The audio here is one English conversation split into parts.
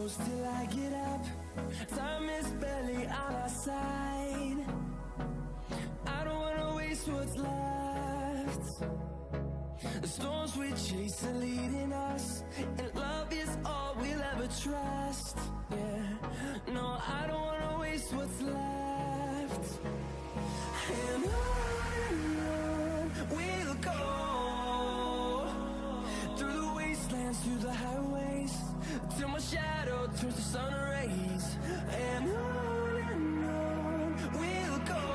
close till I get up. Time is barely on our side. I don't wanna waste what's left. The storms we chase are leading us, and love is all we'll ever trust. Yeah, no, I don't wanna waste what's left. And on we'll go, through the wastelands, through the highways, till my shadow turns to sun rays. And on we'll go,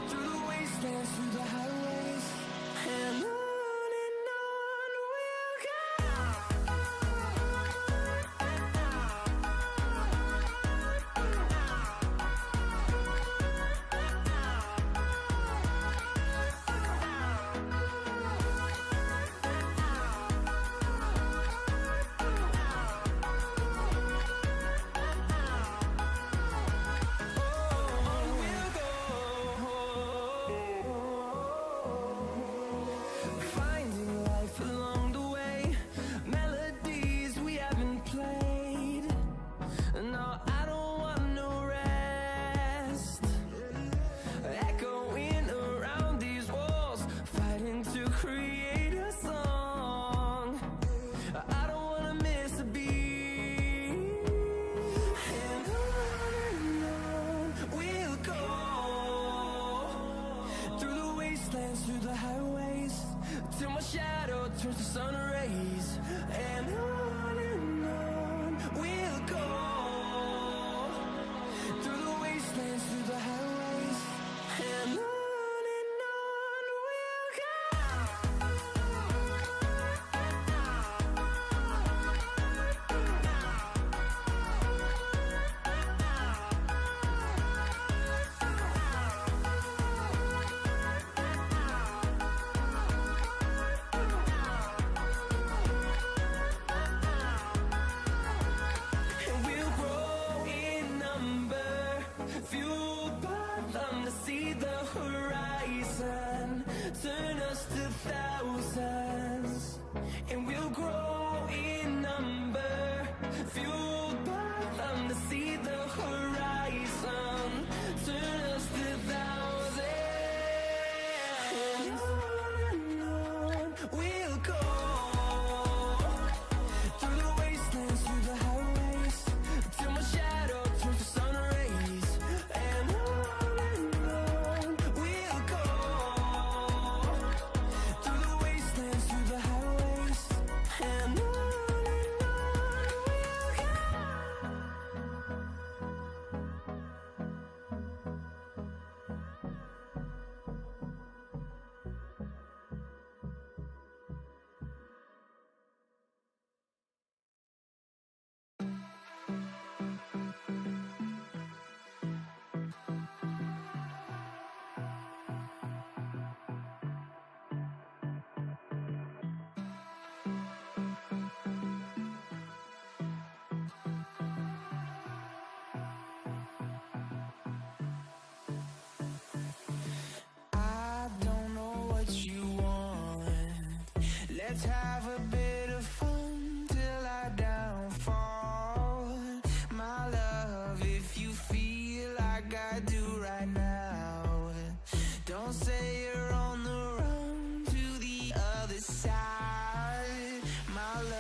through the wastelands, through the highways, and on we'll go. Through the highways, till my shadow turns to sun rays. And on we'll go, through the wastelands, through the highways, and on we'll go. See the horizon turn us to thousands, and we'll grow in number, fueled by them to see the horizon turn us to thousands. And on we'll go, through the wastelands, through the highways, till my shadow turns to sun rays. And let's have a bit of fun till I downfall. My love, if you feel like I do right now, don't say you're on the run to the other side, my love.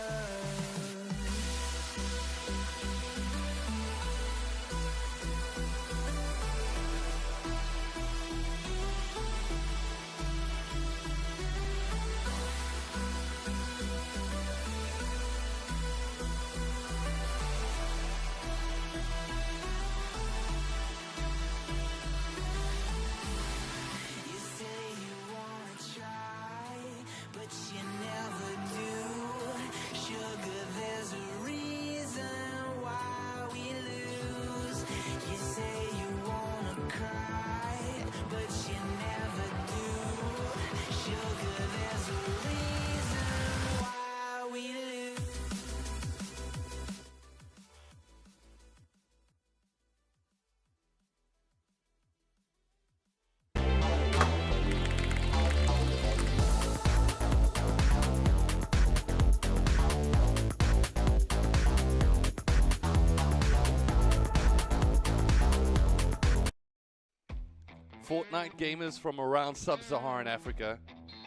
Fortnite gamers from around sub-Saharan Africa,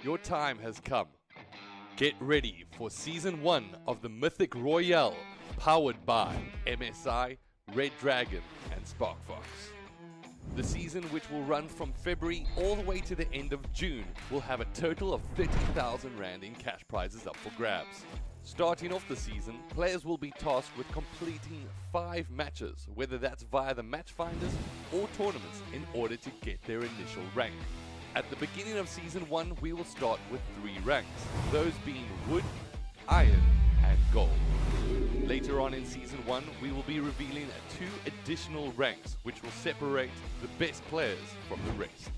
your time has come. Get ready for Season 1 of the Mythic Royale, powered by MSI, Red Dragon and Sparkfox. The season, which will run from February all the way to the end of June, will have a total of 30,000 Rand in cash prizes up for grabs. Starting off the season, players will be tasked with completing 5 matches, whether that's via the match finders or tournaments, in order to get their initial rank. At the beginning of Season 1, we will start with 3 ranks, those being Wood, Iron and Gold. Later on in Season 1, we will be revealing 2 additional ranks, which will separate the best players from the rest.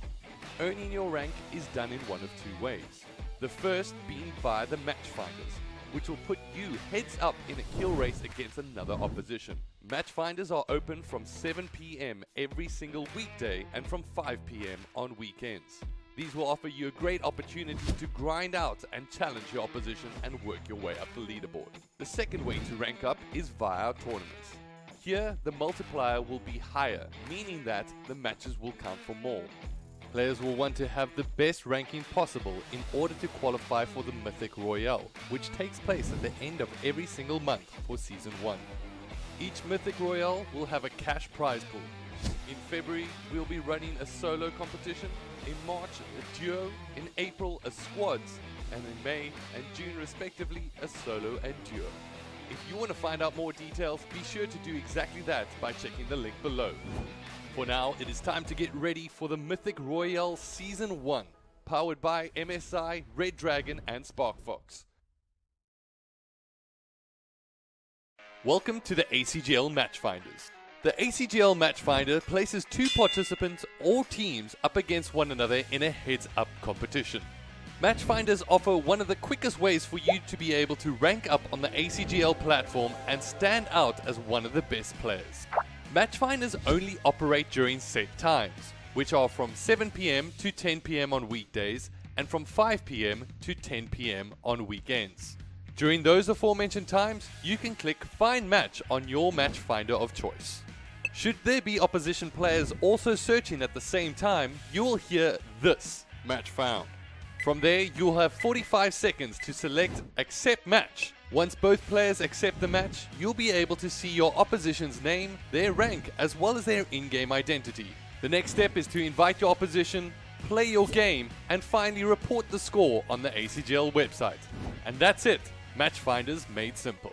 Earning your rank is done in one of 2 ways. The first being via the match finders, which will put you heads up in a kill race against another opposition. Match finders are open from 7 PM every single weekday and from 5 PM on weekends. These will offer you a great opportunity to grind out and challenge your opposition and work your way up the leaderboard. The second way to rank up is via our tournaments. Here, the multiplier will be higher, meaning that the matches will count for more. Players will want to have the best ranking possible in order to qualify for the Mythic Royale, which takes place at the end of every single month for Season 1. Each Mythic Royale will have a cash prize pool. In February, we'll be running a solo competition, in March a duo, in April a squads, and in May and June respectively a solo and duo. If you want to find out more details, be sure to do exactly that by checking the link below. For now, it is time to get ready for the Mythic Royale Season 1, powered by MSI, Red Dragon and Sparkfox. Welcome to the ACGL Matchfinders. The ACGL Matchfinder places 2 participants or teams up against one another in a heads-up competition. Matchfinders offer one of the quickest ways for you to be able to rank up on the ACGL platform and stand out as one of the best players. Matchfinders only operate during set times, which are from 7 PM to 10 PM on weekdays and from 5 PM to 10 PM on weekends. During those aforementioned times, you can click Find Match on your matchfinder of choice. Should there be opposition players also searching at the same time, you will hear this, Match Found. From there, you'll have 45 seconds to select Accept Match. Once both players accept the match, you'll be able to see your opposition's name, their rank, as well as their in-game identity. The next step is to invite your opposition, play your game, and finally report the score on the ACGL website. And that's it, Matchfinders made simple.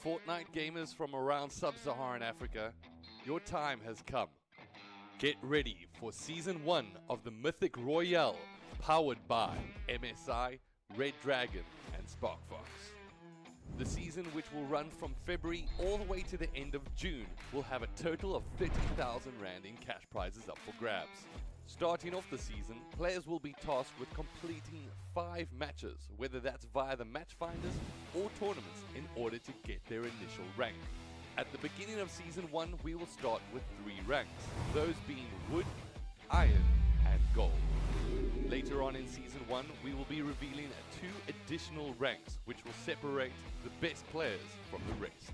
Fortnite gamers from around sub-Saharan Africa, your time has come. Get ready for Season 1 of the Mythic Royale, powered by MSI, Red Dragon and SparkFox. The season, which will run from February all the way to the end of June, will have a total of 30,000 Rand in cash prizes up for grabs. Starting off the season, players will be tasked with completing 5 matches, whether that's via the match finders or tournaments, in order to get their initial rank. At the beginning of Season 1, we will start with 3 ranks, those being Wood, Iron and Gold. Later on in Season 1, we will be revealing 2 additional ranks, which will separate the best players from the rest.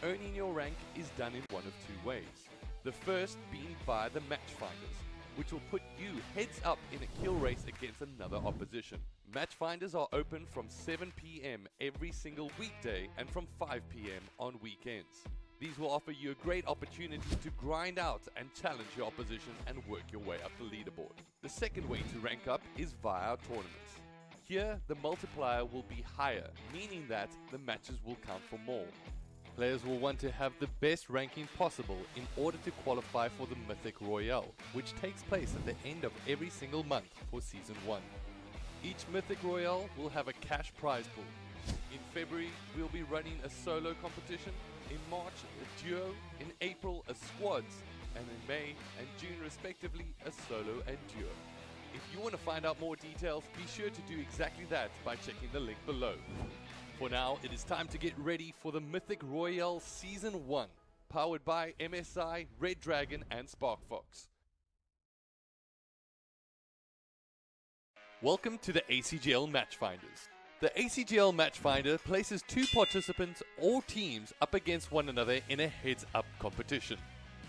Earning your rank is done in one of 2 ways. The first being via the match finders, which will put you heads up in a kill race against another opposition. Match finders are open from 7 PM every single weekday and from 5 PM on weekends. These will offer you a great opportunity to grind out and challenge your opposition and work your way up the leaderboard. The second way to rank up is via our tournaments. Here, the multiplier will be higher, meaning that the matches will count for more. Players will want to have the best ranking possible in order to qualify for the Mythic Royale, which takes place at the end of every single month for Season 1. Each Mythic Royale will have a cash prize pool. In February, we'll be running a solo competition. In March, a duo. In April, a squads. And in May and June respectively, a solo and duo. If you want to find out more details, be sure to do exactly that by checking the link below. For now, it is time to get ready for the Mythic Royale Season 1, powered by MSI, Red Dragon and SparkFox. Welcome to the ACGL Matchfinders. The ACGL Matchfinder places 2 participants or teams up against one another in a heads-up competition.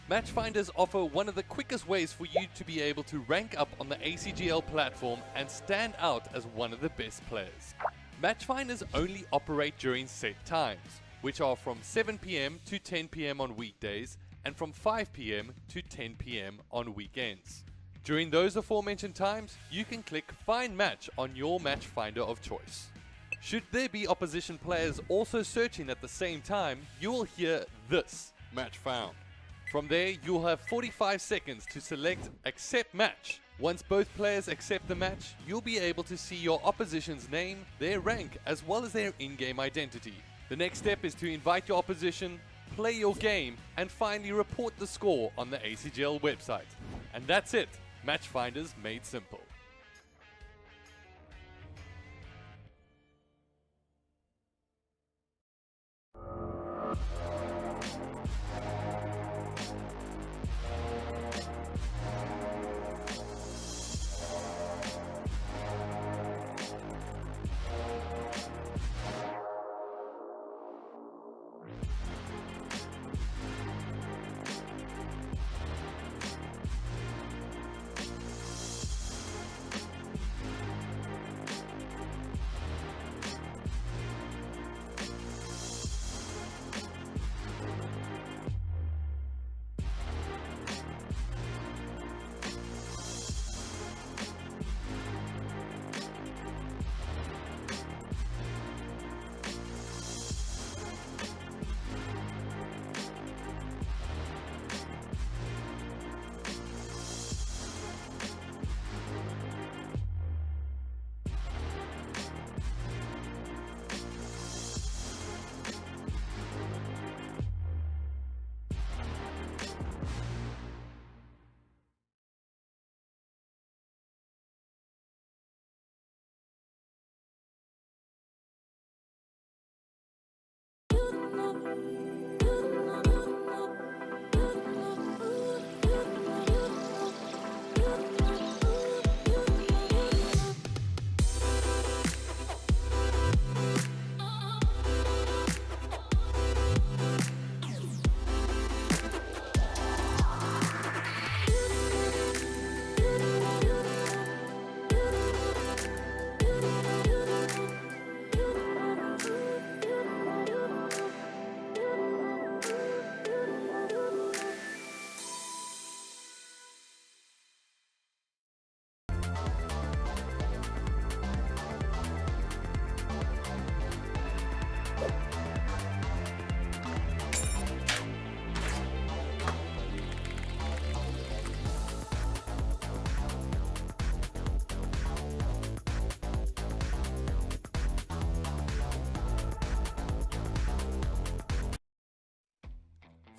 Matchfinders offer one of the quickest ways for you to be able to rank up on the ACGL platform and stand out as one of the best players. Matchfinders only operate during set times, which are from 7 PM to 10 PM on weekdays and from 5 PM to 10 PM on weekends. During those aforementioned times, you can click Find Match on your matchfinder of choice. Should there be opposition players also searching at the same time, you will hear this, Match Found. From there, you'll have 45 seconds to select Accept Match. Once both players accept the match, you'll be able to see your opposition's name, their rank, as well as their in-game identity. The next step is to invite your opposition, play your game, and finally report the score on the ACGL website. And that's it, Matchfinders made simple.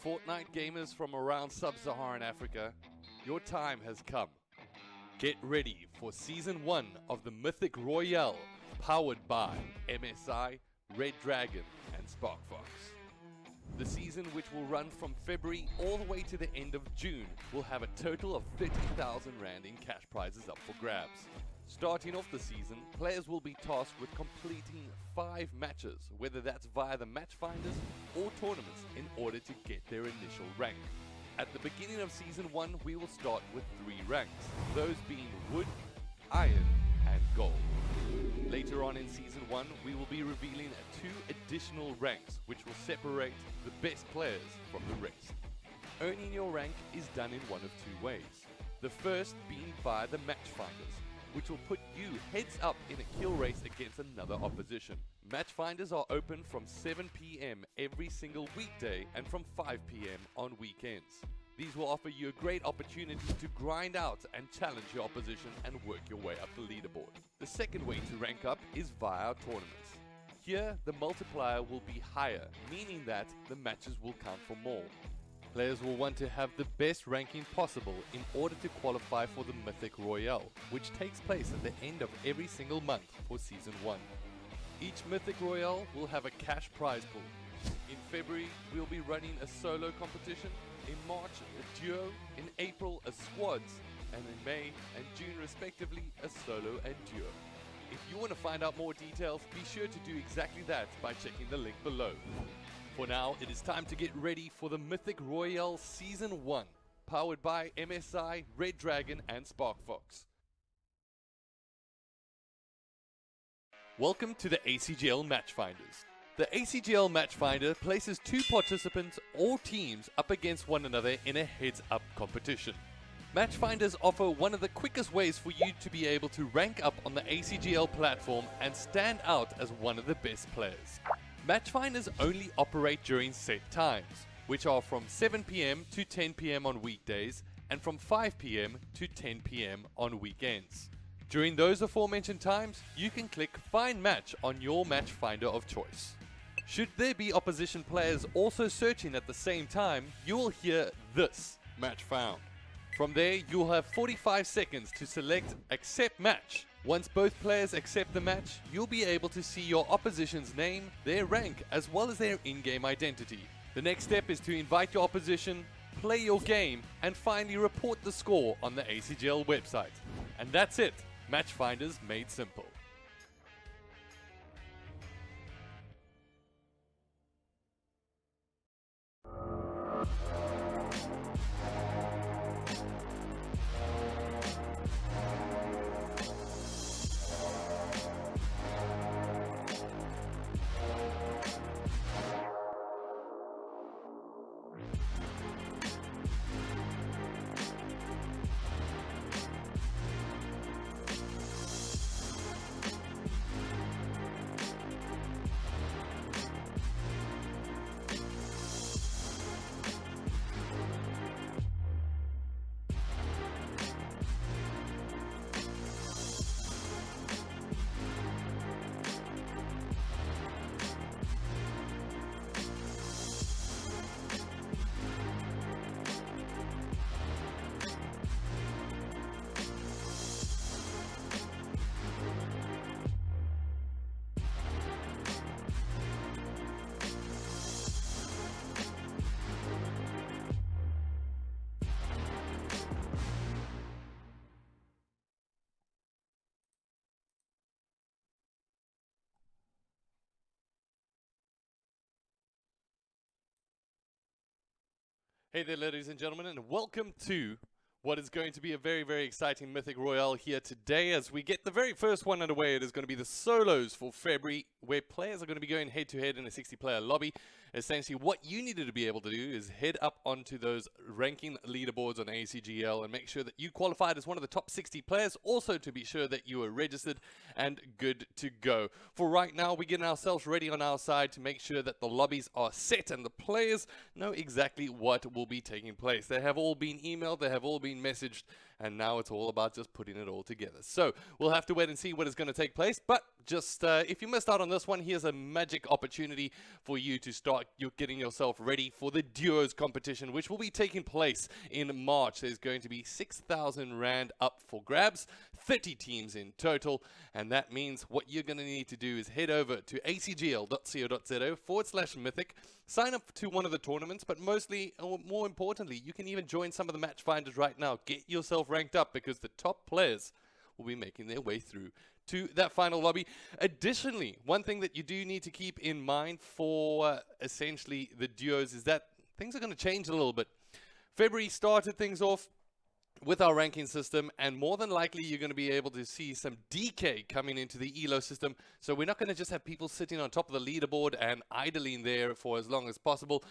Fortnite gamers from around sub-Saharan Africa, your time has come. Get ready for Season 1 of the Mythic Royale, powered by MSI, Red Dragon and Sparkfox. The season, which will run from February all the way to the end of June, will have a total of 30,000 Rand in cash prizes up for grabs. Starting off the season, players will be tasked with completing 5 matches, whether that's via the matchfinders or tournaments, in order to get their initial rank. At the beginning of Season 1, we will start with 3 ranks, those being Wood, Iron and Gold. Later on in Season 1, we will be revealing 2 additional ranks, which will separate the best players from the rest. Earning your rank is done in one of 2 ways. The first being via the matchfinders, which will put you heads up in a kill race against another opposition. Matchfinders are open from 7 PM every single weekday and from 5 PM on weekends. These will offer you a great opportunity to grind out and challenge your opposition and work your way up the leaderboard. The second way to rank up is via tournaments. Here, the multiplier will be higher, meaning that the matches will count for more. Players will want to have the best ranking possible in order to qualify for the Mythic Royale, which takes place at the end of every single month for Season 1. Each Mythic Royale will have a cash prize pool. In February, we'll be running a solo competition. In March, a duo. In April, a squads. And in May and June, respectively, a solo and duo. If you want to find out more details, be sure to do exactly that by checking the link below. For now, it is time to get ready for the Mythic Royale Season 1, powered by MSI, Red Dragon and Sparkfox. Welcome to the ACGL Matchfinders. The ACGL Matchfinder places 2 participants or teams up against one another in a heads-up competition. Matchfinders offer one of the quickest ways for you to be able to rank up on the ACGL platform and stand out as one of the best players. Matchfinders only operate during set times, which are from 7 PM to 10 PM on weekdays and from 5 PM to 10 PM on weekends. During those aforementioned times, you can click Find Match on your matchfinder of choice. Should there be opposition players also searching at the same time, you will hear this, Match Found. From there, you'll have 45 seconds to select Accept Match. Once both players accept the match, you'll be able to see your opposition's name, their rank, as well as their in-game identity. The next step is to invite your opposition, play your game, and finally report the score on the ACGL website. And that's it, Matchfinders made simple. Hey there, ladies and gentlemen, and welcome to what is going to be a very, very exciting Mythic Royale here today. As we get the very first one underway, it is going to be the solos for February, where players are going to be going head-to-head in a 60-player lobby. Essentially, what you needed to be able to do is head up onto those ranking leaderboards on ACGL and make sure that you qualified as one of the top 60 players. Also, to be sure that you are registered and good to go. For right now, we're getting ourselves ready on our side to make sure that the lobbies are set and the players know exactly what will be taking place. They have all been emailed, they have all been messaged, and now it's all about just putting it all together. So we'll have to wait and see what is going to take place, but just if you missed out on this one, here's a magic opportunity for you to start getting yourself ready for the duos competition, which will be taking place in March. There's going to be 6,000 Rand up for grabs, 30 teams in total, and that means what you're going to need to do is head over to acgl.co.za/mythic, sign up to one of the tournaments, but mostly, or more importantly, you can even join some of the match finders right now. Get yourself ranked up because the top players will be making their way through to that final lobby. Additionally, one thing that you do need to keep in mind for essentially the duos is that things are going to change a little bit. February started things off with our ranking system, and more than likely you're going to be able to see some decay coming into the ELO system. So we're not going to just have people sitting on top of the leaderboard and idling there for as long as possible.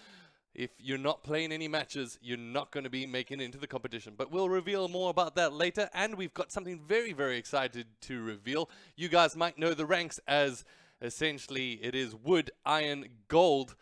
If you're not playing any matches, you're not going to be making it into the competition. But we'll reveal more about that later, and we've got something very, very excited to reveal. You guys might know the ranks as essentially it is wood, iron, gold,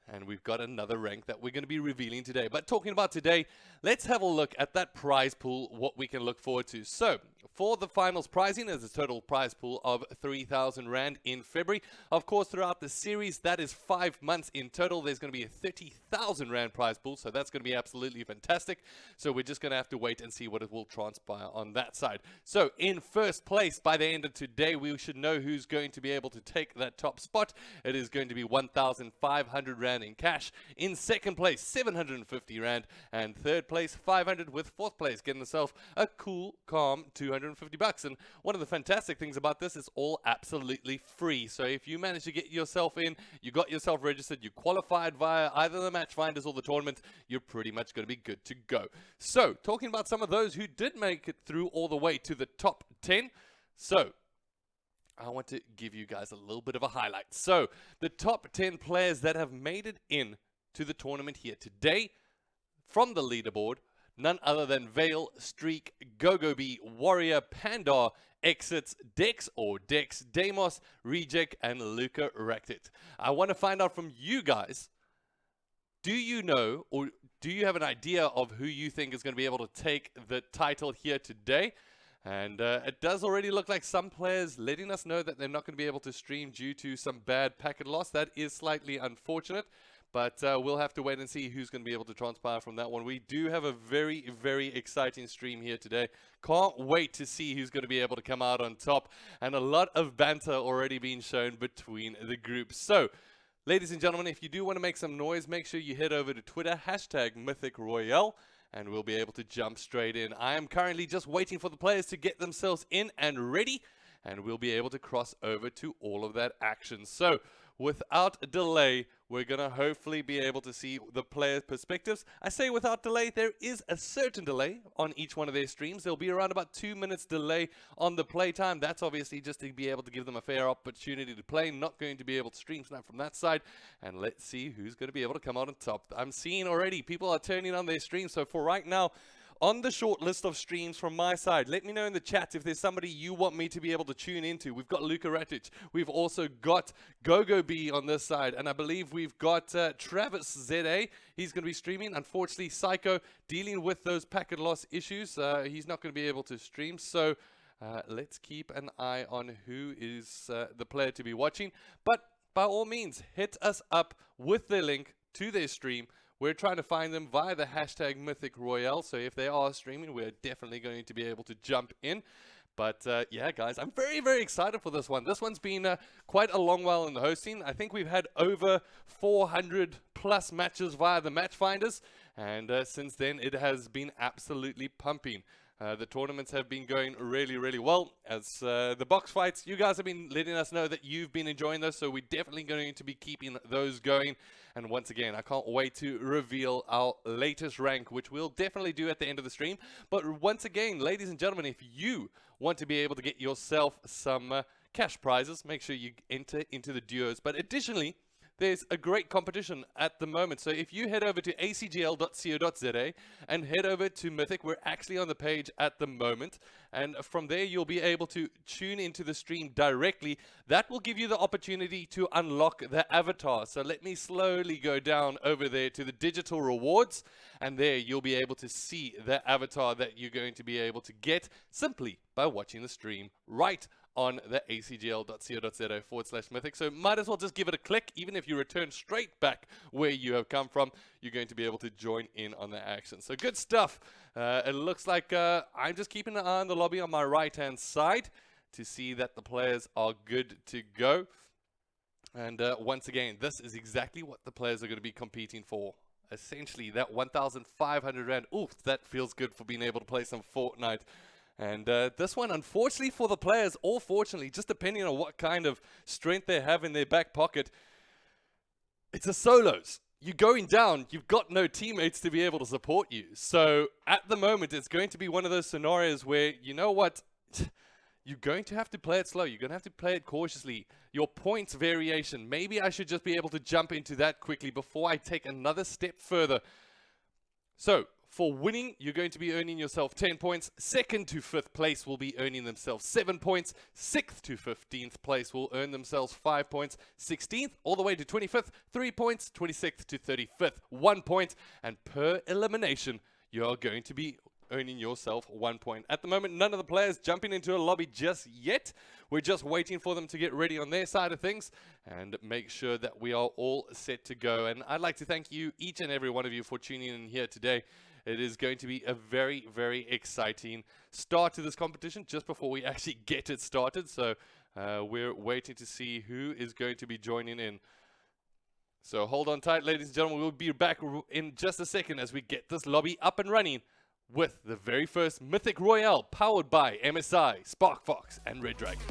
and we've got another rank that we're going to be revealing today. But talking about today, let's have a look at that prize pool, what we can look forward to. So, for the finals prizing, there's a total prize pool of 3,000 Rand in February. Of course, throughout the series, that is 5 months in total. There's going to be a 30,000 Rand prize pool, so that's going to be absolutely fantastic. So we're just going to have to wait and see what it will transpire on that side. So, in first place, by the end of today, we should know who's going to be able to take that top spot. It is going to be 1,500 Rand in cash. In second place, 750 Rand. And third place, 500, with fourth place getting themselves a cool, calm 250 bucks. And one of the fantastic things about this is all absolutely free. So if you manage to get yourself in, you got yourself registered, you qualified via either the match finders or the tournament, you're pretty much going to be good to go. So talking about some of those who did make it through all the way to the top 10. So I want to give you guys a little bit of a highlight. So the top 10 players that have made it in to the tournament here today from the leaderboard, none other than Vale, Streak, Gogobi, Warrior, Pandar, Exits, Dex or Dex, Deimos, Reject, and Luca Rectit. I want to find out from you guys, do you know or do you have an idea of who you think is going to be able to take the title here today? And it does already look like some players letting us know that they're not going to be able to stream due to some bad packet loss. That is slightly unfortunate. But we'll have to wait and see who's going to be able to transpire from that one. We do have a very, very exciting stream here today. Can't wait to see who's going to be able to come out on top. And a lot of banter already being shown between the groups. So, ladies and gentlemen, if you do want to make some noise, make sure you head over to Twitter, #MythicRoyale, and we'll be able to jump straight in. I am currently just waiting for the players to get themselves in and ready, and we'll be able to cross over to all of that action. So, without delay, we're going to hopefully be able to see the players' perspectives. I say without delay, there is a certain delay on each one of their streams. There'll be around about 2 minutes delay on the playtime. That's obviously just to be able to give them a fair opportunity to play. Not going to be able to stream snap from that side. And let's see who's going to be able to come out on top. I'm seeing already people are turning on their streams. So for right now, on the short list of streams from my side, let me know in the chat if there's somebody you want me to be able to tune into. We've got Luca Rectit. We've also got Gogobi on this side. And I believe we've got Travis ZA. He's going to be streaming. Unfortunately, Psycho dealing with those packet loss issues. He's not going to be able to stream. So let's keep an eye on who is the player to be watching. But by all means, hit us up with their link to their stream. We're trying to find them via the #MythicRoyale, so if they are streaming, we're definitely going to be able to jump in. But yeah, guys, I'm very, very excited for this one. This one's been quite a long while in the hosting. I think we've had over 400 plus matches via the match finders, and since then it has been absolutely pumping. The tournaments have been going really, really well. As the box fights, you guys have been letting us know that you've been enjoying those, so we're definitely going to be keeping those going. And once again, I can't wait to reveal our latest rank, which we'll definitely do at the end of the stream. But once again, ladies and gentlemen, if you want to be able to get yourself some cash prizes, make sure you enter into the duos. But additionally, there's a great competition at the moment. So if you head over to acgl.co.za and head over to Mythic, we're actually on the page at the moment. And from there, you'll be able to tune into the stream directly. That will give you the opportunity to unlock the avatar. So let me slowly go down over there to the digital rewards. And there you'll be able to see the avatar that you're going to be able to get simply by watching the stream right on the acgl.co.za/mythic. So might as well just give it a click. Even if you return straight back where you have come from, you're going to be able to join in on the action. So good stuff. It looks like I'm just keeping an eye on the lobby on my right-hand side to see that the players are good to go. And once again, this is exactly what the players are going to be competing for. Essentially, that 1,500 Rand. Oof, that feels good for being able to play some Fortnite. And this one, unfortunately for the players, or fortunately, just depending on what kind of strength they have in their back pocket, it's a solos. You're going down, you've got no teammates to be able to support you. So at the moment, it's going to be one of those scenarios where, you know what, you're going to have to play it slow. You're going to have to play it cautiously. Your points variation, maybe I should just be able to jump into that quickly before I take another step further. So for winning, you're going to be earning yourself 10 points. Second to 5th place will be earning themselves 7 points. 6th to 15th place will earn themselves 5 points. 16th all the way to 25th, 3 points. 26th to 35th, 1 point. And per elimination, you're going to be earning yourself 1 point. At the moment, none of the players jumping into a lobby just yet. We're just waiting for them to get ready on their side of things and make sure that we are all set to go. And I'd like to thank you, each and every one of you, for tuning in here today. It is going to be a very, very exciting start to this competition just before we actually get it started. So we're waiting to see who is going to be joining in. So hold on tight, ladies and gentlemen. We'll be back in just a second as we get this lobby up and running with the very first Mythic Royale powered by MSI, SparkFox, and Red Dragon.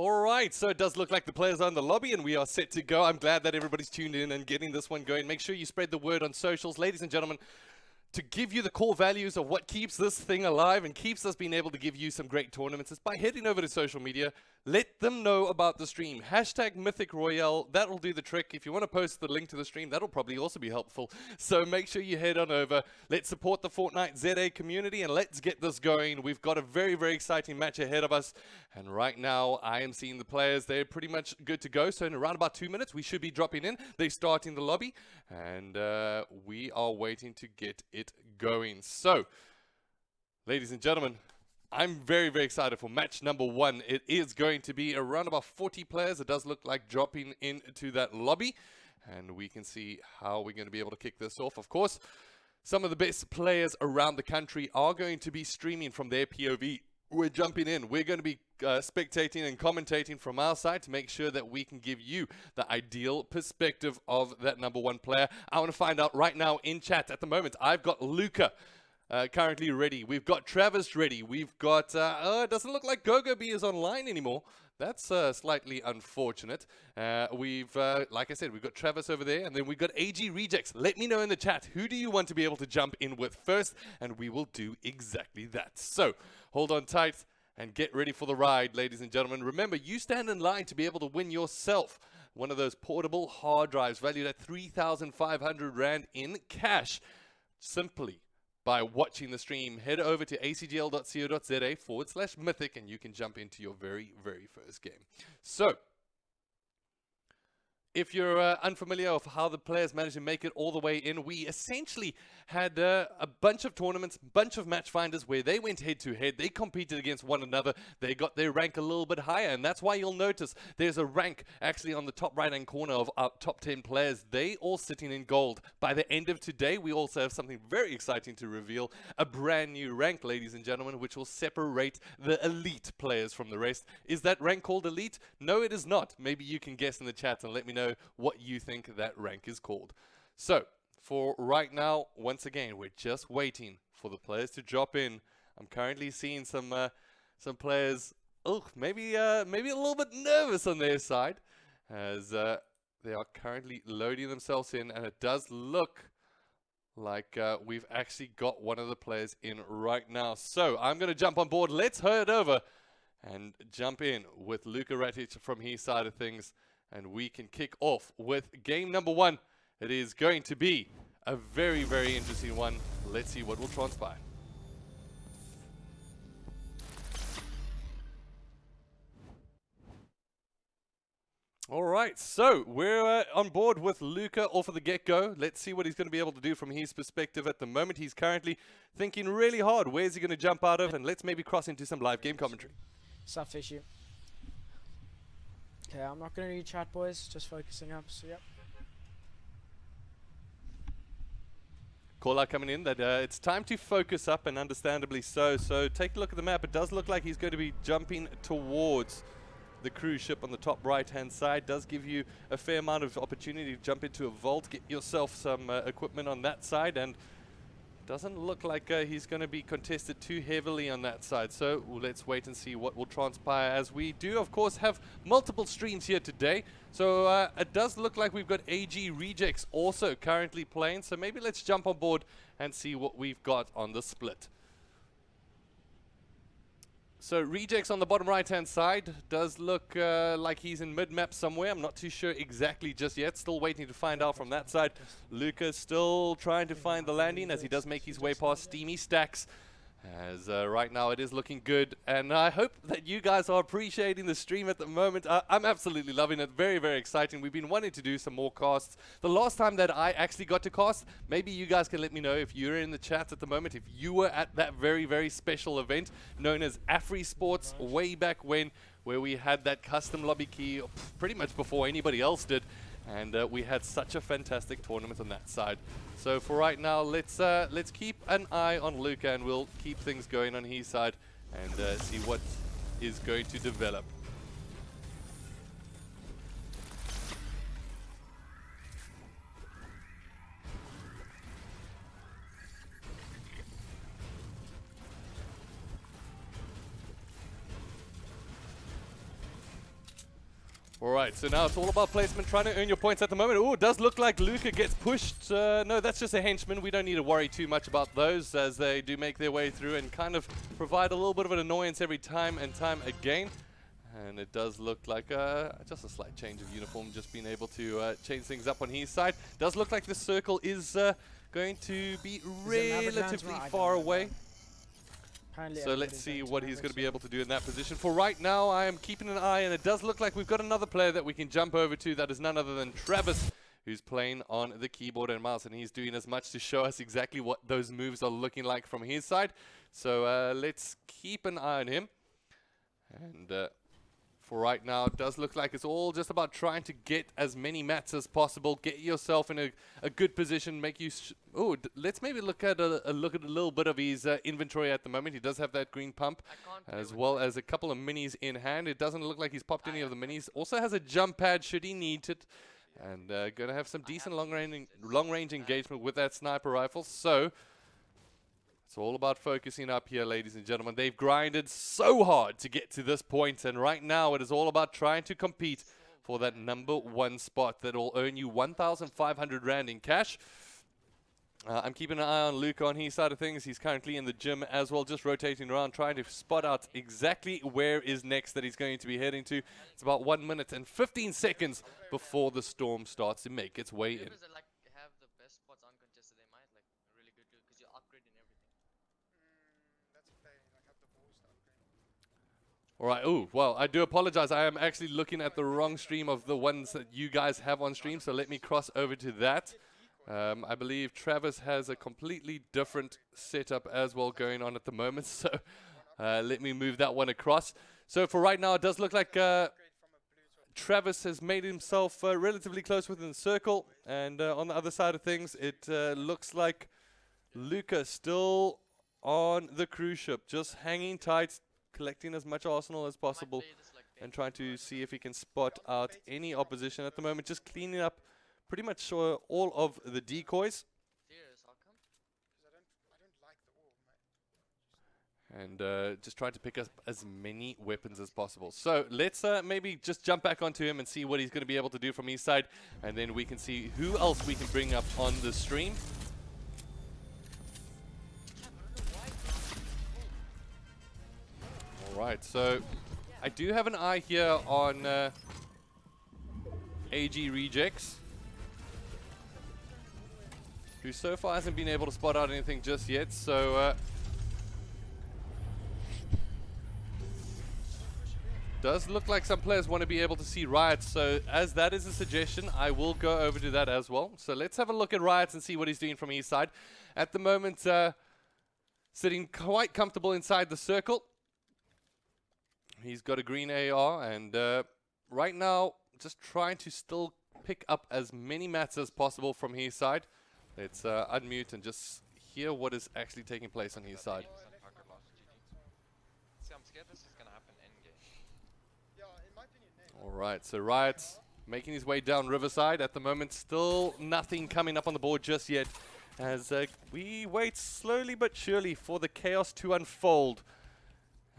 All right, so it does look like the players are in the lobby and we are set to go. I'm glad that everybody's tuned in and getting this one going. Make sure you spread the word on socials. Ladies and gentlemen, to give you the core values of what keeps this thing alive and keeps us being able to give you some great tournaments is by heading over to social media. Let them know about the stream. Hashtag Mythic Royale. That'll do the trick. If you want to post the link to the stream, that'll probably also be helpful. So make sure you head on over. Let's support the Fortnite ZA community and let's get this going. We've got a very, very exciting match ahead of us. And right now, I am seeing the players. They're pretty much good to go. So in around about 2 minutes, we should be dropping in. They're starting the lobby. And we are waiting to get it going. So, ladies and gentlemen, I'm very, very excited for match number 1. It is going to be around about 40 players. It does look like dropping into that lobby. And we can see how we're going to be able to kick this off. Of course, some of the best players around the country are going to be streaming from their POV. We're jumping in. We're going to be spectating and commentating from our side to make sure that we can give you the ideal perspective of that number 1 player. I want to find out right now in chat. At the moment, I've got Luca currently ready. We've got Travis ready. We've got, it doesn't look like GoGoB is online anymore. That's slightly unfortunate. Like I said, we've got Travis over there, and then we've got AG Rejects. Let me know in the chat, who do you want to be able to jump in with first? And we will do exactly that. So, hold on tight and get ready for the ride, ladies and gentlemen. Remember, you stand in line to be able to win yourself one of those portable hard drives valued at 3,500 Rand in cash. Simply by watching the stream, head over to acgl.co.za/mythic and you can jump into your very, very first game. So, if you're unfamiliar of how the players managed to make it all the way in, we essentially had a bunch of tournaments, bunch of match finders where they went head to head. They competed against one another. They got their rank a little bit higher, and that's why you'll notice there's a rank actually on the top right-hand corner of our top 10 players. They all sitting in gold. By the end of today, we also have something very exciting to reveal, a brand new rank, ladies and gentlemen, which will separate the elite players from the rest. Is that rank called elite? No, it is not. Maybe you can guess in the chat and let me know what you think that rank is called. So, for right now, once again, we're just waiting for the players to drop in. I'm currently seeing some players, maybe a little bit nervous on their side, as they are currently loading themselves in, and it does look like we've actually got one of the players in right now. So, I'm going to jump on board. Let's head over and jump in with Luka Ratic from his side of things. And we can kick off with game number 1. It is going to be a very, very interesting one. Let's see what will transpire. All right, so we're on board with Luka off of the get-go. Let's see what he's going to be able to do from his perspective at the moment. He's currently thinking really hard. Where's he going to jump out of? And let's maybe cross into some live game commentary. Stuff issue. Okay, I'm not going to read chat, boys. Just focusing up, so yep. Call out coming in that it's time to focus up, and understandably so. So take a look at the map. It does look like he's going to be jumping towards the cruise ship on the top right-hand side. Does give you a fair amount of opportunity to jump into a vault, get yourself some equipment on that side, and doesn't look like he's going to be contested too heavily on that side. So let's wait and see what will transpire, as we do, of course, have multiple streams here today. So it does look like we've got AG Rejects also currently playing. So maybe let's jump on board and see what we've got on the split. So Rejects on the bottom right-hand side does look like he's in mid-map somewhere. I'm not too sure exactly just yet. Still waiting to find out from that side. Luca's still trying to find the landing as he does make his way past Steamy Stacks. As right now it is looking good, and I hope that you guys are appreciating the stream at the moment. I'm absolutely loving it. Very, very exciting. We've been wanting to do some more casts. The last time that I actually got to cast, maybe you guys can let me know if you're in the chat at the moment, if you were at that very, very special event known as Afri Sports way back when, where we had that custom lobby key pretty much before anybody else did. And we had such a fantastic tournament on that side. So for right now, let's keep an eye on Luka, and we'll keep things going on his side and see what is going to develop. Alright, so now it's all about placement, trying to earn your points at the moment. Oh, it does look like Luca gets pushed. No, that's just a henchman. We don't need to worry too much about those, as they do make their way through and kind of provide a little bit of an annoyance every time and time again. And it does look like just a slight change of uniform, just being able to change things up on his side. Does look like the circle is going to be relatively far away. So let's see what he's going to be able to do in that position. For right now, I am keeping an eye, and it does look like we've got another player that we can jump over to. That is none other than Travis, who's playing on the keyboard and mouse, and he's doing as much to show us exactly what those moves are looking like from his side. So let's keep an eye on him. And for right now, it does look like it's all just about trying to get as many mats as possible, get yourself in a good position, make you... let's maybe look at a little bit of his inventory at the moment. He does have that green pump, as well as a couple of minis in hand. It doesn't look like he's popped any of the minis. Also has a jump pad should he need it. And going to have some decent long-range engagement with that sniper rifle. So... it's all about focusing up here, ladies and gentlemen. They've grinded so hard to get to this point, and right now it is all about trying to compete for that #1 spot that will earn you 1,500 Rand in cash. I'm keeping an eye on Luke on his side of things. He's currently in the gym as well, just rotating around, trying to spot out exactly where is next that he's going to be heading to. It's about 1 minute and 15 seconds before the storm starts to make its way in. Alright, well, I do apologize. I am actually looking at the wrong stream of the ones that you guys have on stream, so let me cross over to that. I believe Travis has a completely different setup as well going on at the moment, so let me move that one across. So for right now, it does look like Travis has made himself relatively close within the circle, and on the other side of things, it looks like Luca still on the cruise ship, just hanging tight, collecting as much arsenal as possible and trying to see if he can spot out any opposition at the moment, just cleaning up pretty much all of the decoys and just trying to pick up as many weapons as possible. So let's maybe just jump back onto him and see what he's going to be able to do from his side, and then we can see who else we can bring up on the stream. Right, so I do have an eye here on AG Rejects, who so far hasn't been able to spot out anything just yet, so does look like some players want to be able to see Riot, so as that is a suggestion, I will go over to that as well. So let's have a look at Riot and see what he's doing from his side. At the moment, sitting quite comfortable inside the circle. He's got a green AR, and right now, just trying to still pick up as many mats as possible from his side. Let's unmute and just hear what is actually taking place on his side. Alright, so Riot's making his way down Riverside. At the moment, still nothing coming up on the board just yet, as we wait slowly but surely for the chaos to unfold.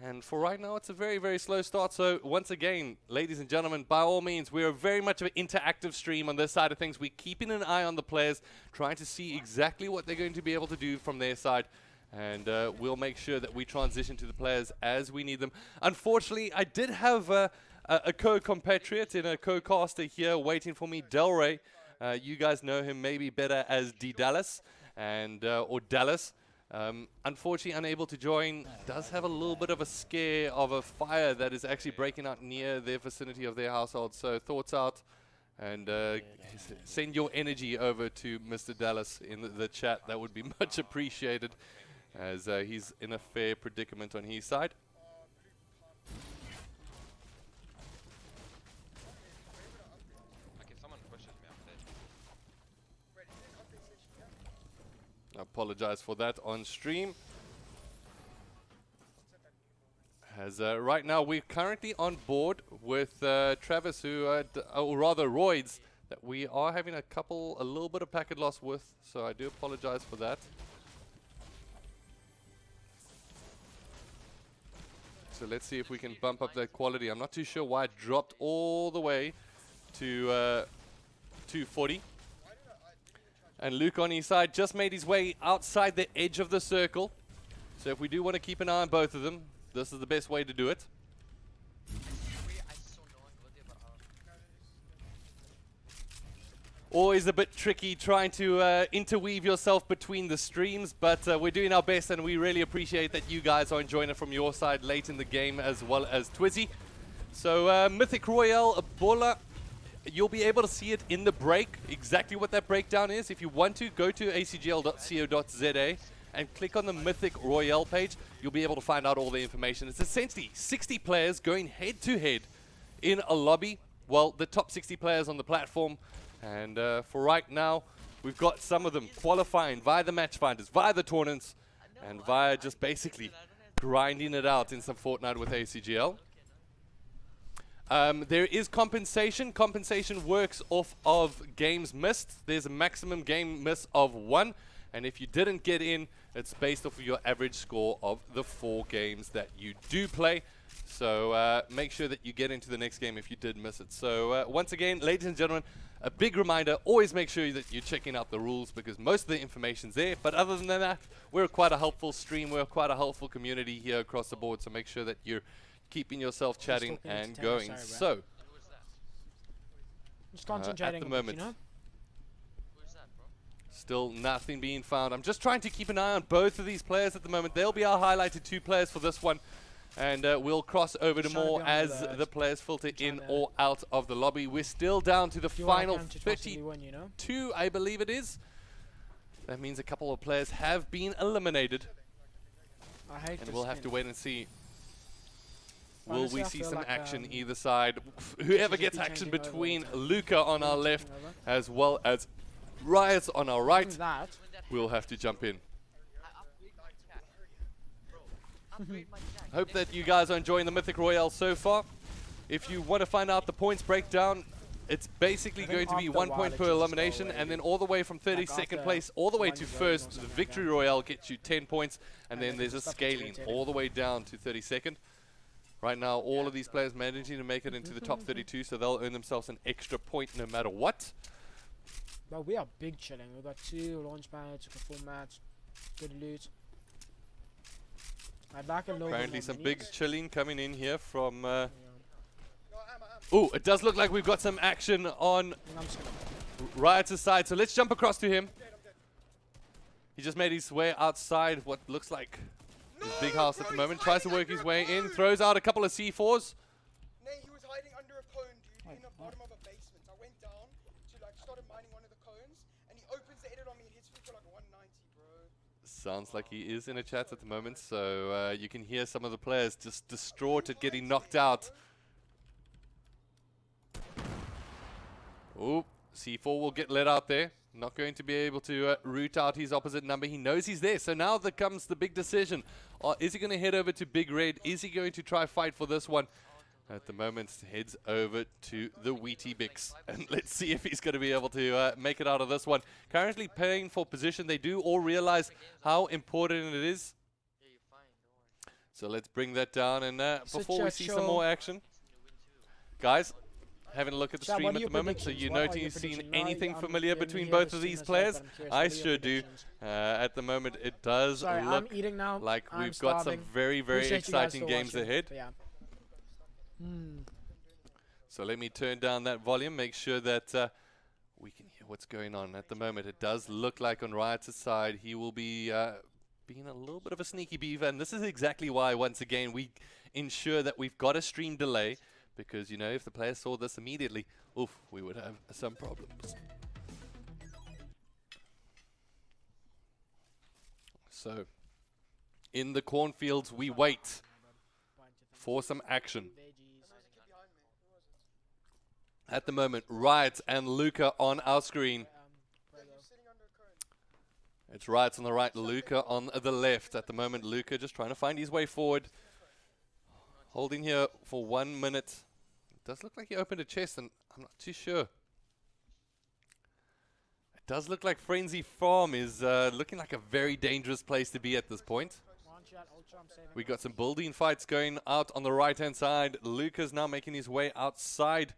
And for right now, it's a very, very slow start. So once again, ladies and gentlemen, by all means, we are very much of an interactive stream on this side of things. We're keeping an eye on the players, trying to see exactly what they're going to be able to do from their side. And we'll make sure that we transition to the players as we need them. Unfortunately, I did have a co-compatriot and a co-caster here waiting for me, Delray. You guys know him maybe better as D Dallas and or Dallas. Unfortunately unable to join, does have a little bit of a scare of a fire that is actually breaking out near their vicinity of their household. So thoughts out, and send your energy over to Mr. Dallas in the chat. That would be much appreciated, as he's in a fair predicament on his side. I apologize for that on stream. As right now we're currently on board with Travis, who, or rather Roids, that we are having a little bit of packet loss with, so I do apologize for that. So let's see if we can bump up that quality. I'm not too sure why it dropped all the way to 240. And Luke on his side just made his way outside the edge of the circle. So if we do want to keep an eye on both of them, this is the best way to do it. Always a bit tricky trying to interweave yourself between the streams, but we're doing our best, and we really appreciate that you guys are enjoying it from your side late in the game as well as Twizzy. So Mythic Royale, Bola, you'll be able to see it in the break, exactly what that breakdown is. If you want to, go to acgl.co.za and click on the Mythic Royale page. You'll be able to find out all the information. It's essentially 60 players going head-to-head in a lobby. Well, the top 60 players on the platform. And for right now, we've got some of them qualifying via the match finders, via the tournaments, and via just basically grinding it out in some Fortnite with ACGL. There is compensation. Compensation works off of games missed. There's a maximum game miss of 1. And if you didn't get in, it's based off of your average score of the 4 games that you do play. So make sure that you get into the next game if you did miss it. So once again, ladies and gentlemen, a big reminder, always make sure that you're checking out the rules because most of the information's there. But other than that, we're quite a helpful stream. We're quite a helpful community here across the board. So make sure that you're keeping yourself chatting and going. So, just concentrating at the moment, you know? Still nothing being found. I'm just trying to keep an eye on both of these players at the moment. They'll be our highlighted 2 players for this one. And we'll cross over to more as the players filter in or out of the lobby. We're still down to the final 32, I believe it is. That means a couple of players have been eliminated. And we'll have to wait and see. Will we see some action either side? Whoever gets action between Luca on our left as well as Riot on our right, we'll have to jump in. Hope that you guys are enjoying the Mythic Royale so far. If you want to find out the points breakdown, it's basically going to be 1 point per elimination, and then all the way from 32nd place all the way to first, the Victory Royale gets you 10 points, and then there's a scaling all the way down to 32nd. Right now, all of these players managing to make it into the top 32, so they'll earn themselves an extra point no matter what. Well, we are big chilling. We've got 2 launch pads, we've got 4 mats, good loot. I'd like a little apparently some big chilling coming in here from... Oh, it does look like we've got some action on Riot's side, so let's jump across to him. He just made his way outside what looks like his big house at the moment. Tries to work his way in, throws out a couple of C4s. He was hiding under a cone, dude, in the bottom of a basement. I went down to started mining one of the cones, and he opens the edit on me and hits me for like 190, bro. Sounds like he is in a chat at the moment, so you can hear some of the players just distraught at getting knocked out. Oh, C4 will get let out there. Not going to be able to root out his opposite number. He knows he's there, so now there comes the big decision. Is he going to head over to Big Red? Is he going to try fight for this one? At the moment, heads over to the Wheatie Bix. And let's see if he's going to be able to make it out of this one. Currently playing for position. They do all realize how important it is. So let's bring that down. And before we see some more action, guys, having a look at the stream at the moment. So you notice you've seen anything familiar between both of these players? I sure do. At the moment, it does look like we've got some very, very exciting games ahead. So let me turn down that volume, make sure that we can hear what's going on. At the moment, it does look like on Riot's side, he will be being a little bit of a sneaky beaver. And this is exactly why, once again, we ensure that we've got a stream delay. Because, you know, if the players saw this immediately, oof, we would have some problems. So, in the cornfields, we wait for some action. At the moment, Riot and Luca on our screen. It's Riot on the right, Luca on the left. At the moment, Luca just trying to find his way forward. Holding here for 1 minute. It does look like he opened a chest, and I'm not too sure. It does look like Frenzy Farm is looking like a very dangerous place to be at this point. that ultra, I'm saving We it. got some building fights going out on the right-hand side. Luca's now making his way outside.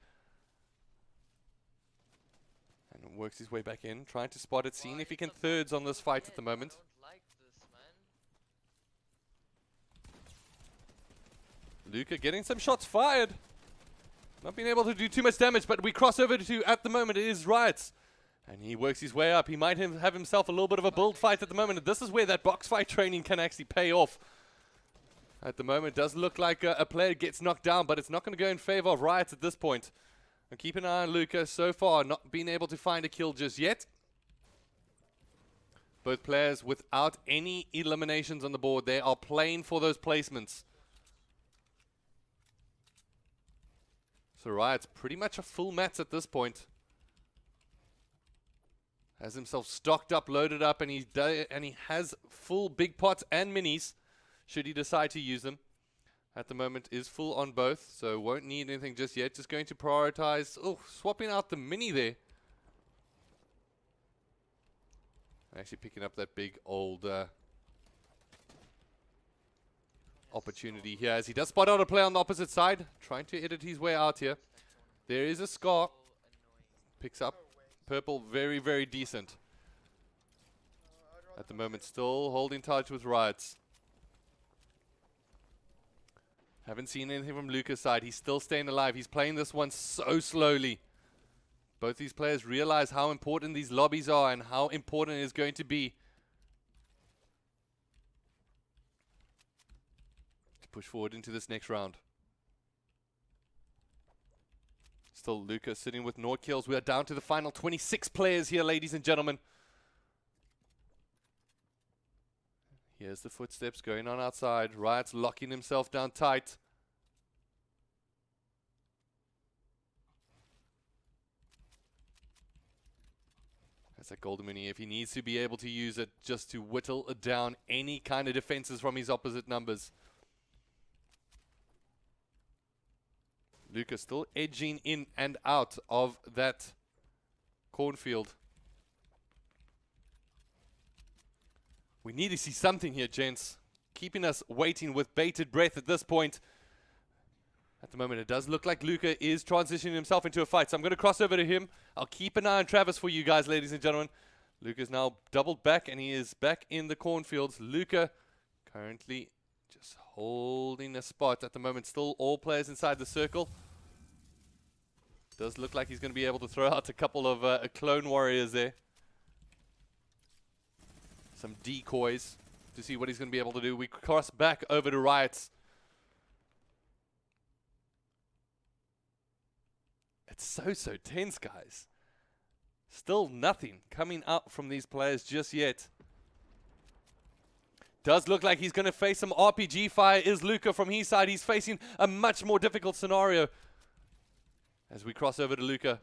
And works his way back in, trying to spot it, seeing if he can thirds on this fight at the moment. Luca getting some shots fired. Not being able to do too much damage, but we cross over to, at the moment, it is Riots. And he works his way up. He might have himself a little bit of a build fight at the moment. And this is where that box fight training can actually pay off. At the moment, it does look like a player gets knocked down, but it's not going to go in favor of Riots at this point. And keep an eye on Luca. So far, not being able to find a kill just yet. Both players without any eliminations on the board. They are playing for those placements. So Riot's pretty much a full mats at this point. Has himself stocked up, loaded up, and he has full big pots and minis, should he decide to use them. At the moment is full on both, so won't need anything just yet. Just going to prioritize, swapping out the mini there. Actually picking up that big old opportunity here, as he does spot out a play on the opposite side, trying to edit his way out here. There is a Scar, picks up purple, very, very decent. At the moment, still holding touch with Riots. Haven't seen anything from Luca's side. He's still staying alive. He's playing this one so slowly. Both these players realize how important these lobbies are and how important it is going to be to push forward into this next round. Still Luca sitting with 0 kills. We are down to the final 26 players here, ladies and gentlemen. Here's the footsteps going on outside. Riot's locking himself down tight. That's that golden mini. If he needs to be able to use it just to whittle down any kind of defenses from his opposite numbers. Luca still edging in and out of that cornfield. We need to see something here, gents. Keeping us waiting with bated breath at this point. At the moment, it does look like Luca is transitioning himself into a fight. So I'm going to cross over to him. I'll keep an eye on Travis for you guys, ladies and gentlemen. Luca's now doubled back, and he is back in the cornfields. Luca currently just holding a spot at the moment. Still all players inside the circle. Does look like he's going to be able to throw out a couple of clone warriors there. Some decoys to see what he's going to be able to do. We cross back over to Riots. It's so tense, guys. Still nothing coming up from these players just yet. Does look like he's going to face some RPG fire. Is Luca from his side? He's facing a much more difficult scenario. As we cross over to Luca.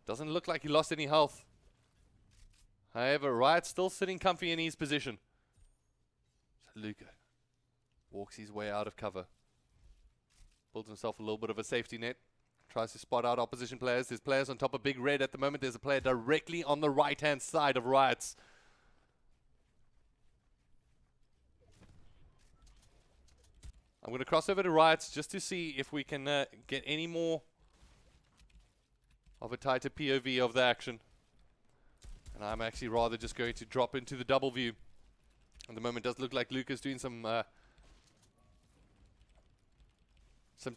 Doesn't look like he lost any health. However, Riot's still sitting comfy in his position. So Luca walks his way out of cover. Builds himself a little bit of a safety net. Tries to spot out opposition players. There's players on top of Big Red at the moment. There's a player directly on the right-hand side of Riots. I'm going to cross over to Riots just to see if we can get any more of a tighter POV of the action. And I'm actually rather just going to drop into the double view. At the moment, it does look like Luca's doing some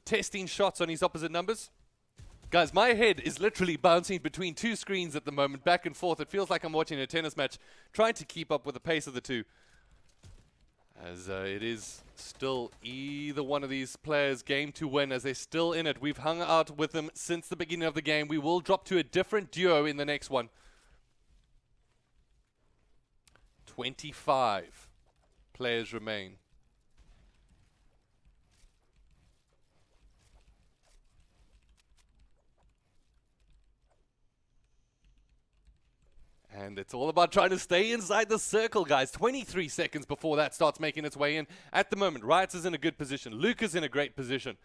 testing shots on his opposite numbers. Guys, my head is literally bouncing between two screens at the moment, back and forth. It feels like I'm watching a tennis match, trying to keep up with the pace of the two. As it is still either one of these players' game to win, as they're still in it. We've hung out with them since the beginning of the game. We will drop to a different duo in the next one. 25 players remain. And it's all about trying to stay inside the circle, guys. 23 seconds before that starts making its way in. At the moment, Riots is in a good position. Luca's in a great position.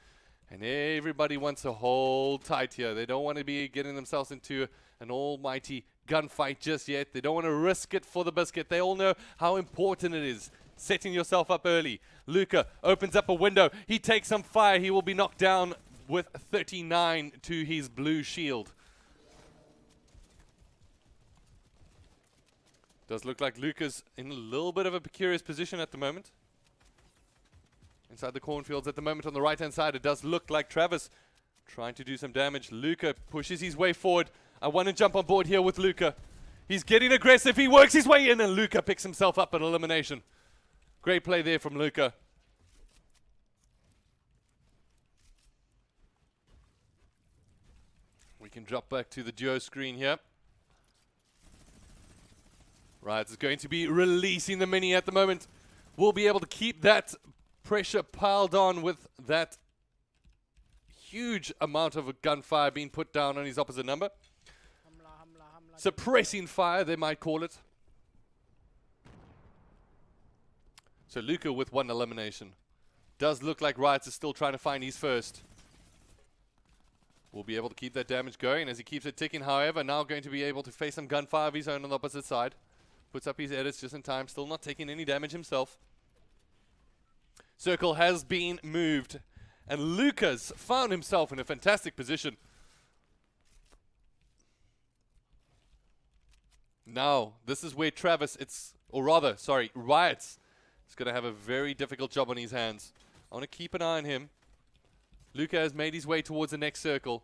And everybody wants to hold tight here. They don't want to be getting themselves into an almighty gunfight just yet. They don't want to risk it for the biscuit. They all know how important it is. Setting yourself up early. Luca opens up a window. He takes some fire. He will be knocked down with 39 to his blue shield. Does look like Luca's in a little bit of a precarious position at the moment. Inside the cornfields at the moment on the right-hand side, it does look like Travis trying to do some damage. Luca pushes his way forward. I want to jump on board here with Luca. He's getting aggressive. He works his way in, and Luca picks himself up an elimination. Great play there from Luca. We can drop back to the duo screen here. Right, it's going to be releasing the mini at the moment. We'll be able to keep that pressure piled on with that huge amount of gunfire being put down on his opposite number. Suppressing fire, they might call it. So Luca with 1 elimination. Does look like Riots is still trying to find his first. Will be able to keep that damage going as he keeps it ticking. However, now going to be able to face some gunfire of his own on the opposite side. Puts up his edits just in time. Still not taking any damage himself. Circle has been moved. And Luca's found himself in a fantastic position. Now, this is where Travis, Riots is going to have a very difficult job on his hands. I want to keep an eye on him. Luca has made his way towards the next circle.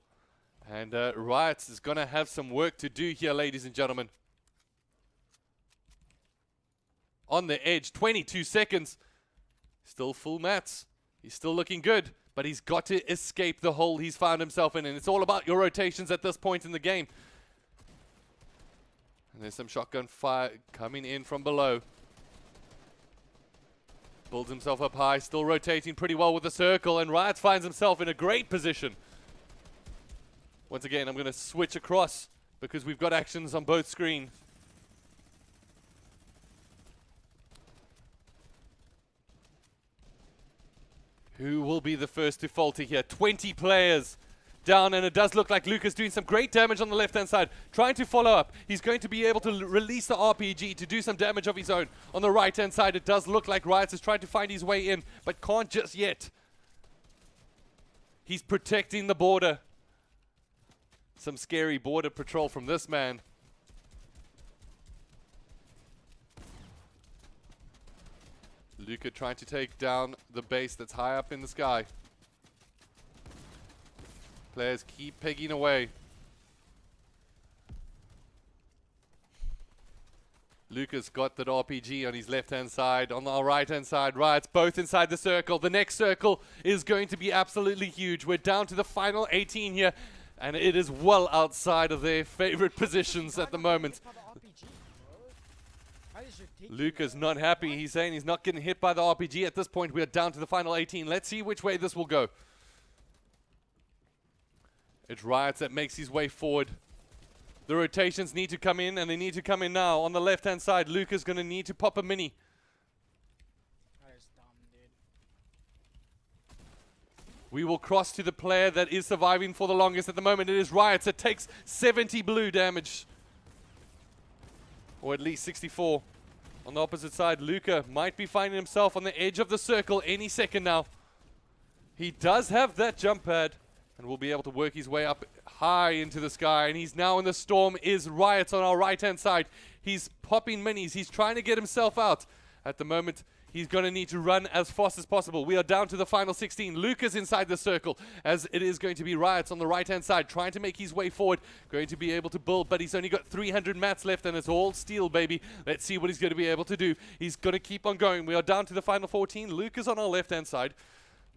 And Riots is going to have some work to do here, ladies and gentlemen. On the edge, 22 seconds. Still full mats. He's still looking good, but he's got to escape the hole he's found himself in, and it's all about your rotations at this point in the game. And there's some shotgun fire coming in from below. Builds himself up high, still rotating pretty well with the circle, and Riot finds himself in a great position. Once again, I'm going to switch across because we've got actions on both screens. Who will be the first to falter here? 20 players down, and it does look like Luca's doing some great damage on the left-hand side. Trying to follow up. He's going to be able to release the RPG to do some damage of his own. On the right-hand side, it does look like Riot is trying to find his way in, but can't just yet. He's protecting the border. Some scary border patrol from this man. Luca trying to take down the base that's high up in the sky. Players keep pegging away. Luca's got that RPG on his left-hand side. On the right-hand side, Riot's both inside the circle. The next circle is going to be absolutely huge. We're down to the final 18 here, and it is well outside of their favorite positions at the moment. Luca's not happy. He's saying he's not getting hit by the RPG. At this point, we are down to the final 18. Let's see which way this will go. It's Riots that makes his way forward. The rotations need to come in, and they need to come in now. On the left-hand side, Luca's going to need to pop a mini. That is dumb, dude. We will cross to the player that is surviving for the longest at the moment. It is Riots. It takes 70 blue damage. Or at least 64. On the opposite side, Luca might be finding himself on the edge of the circle any second now. He does have that jump pad and will be able to work his way up high into the sky. And he's now in the storm is Riot on our right-hand side. He's popping minis. He's trying to get himself out. At the moment, he's going to need to run as fast as possible. We are down to the final 16. Luca's inside the circle as it is going to be Riots on the right-hand side trying to make his way forward. Going to be able to build, but he's only got 300 mats left and it's all steel, baby. Let's see what he's going to be able to do. He's going to keep on going. We are down to the final 14. Luca's on our left-hand side.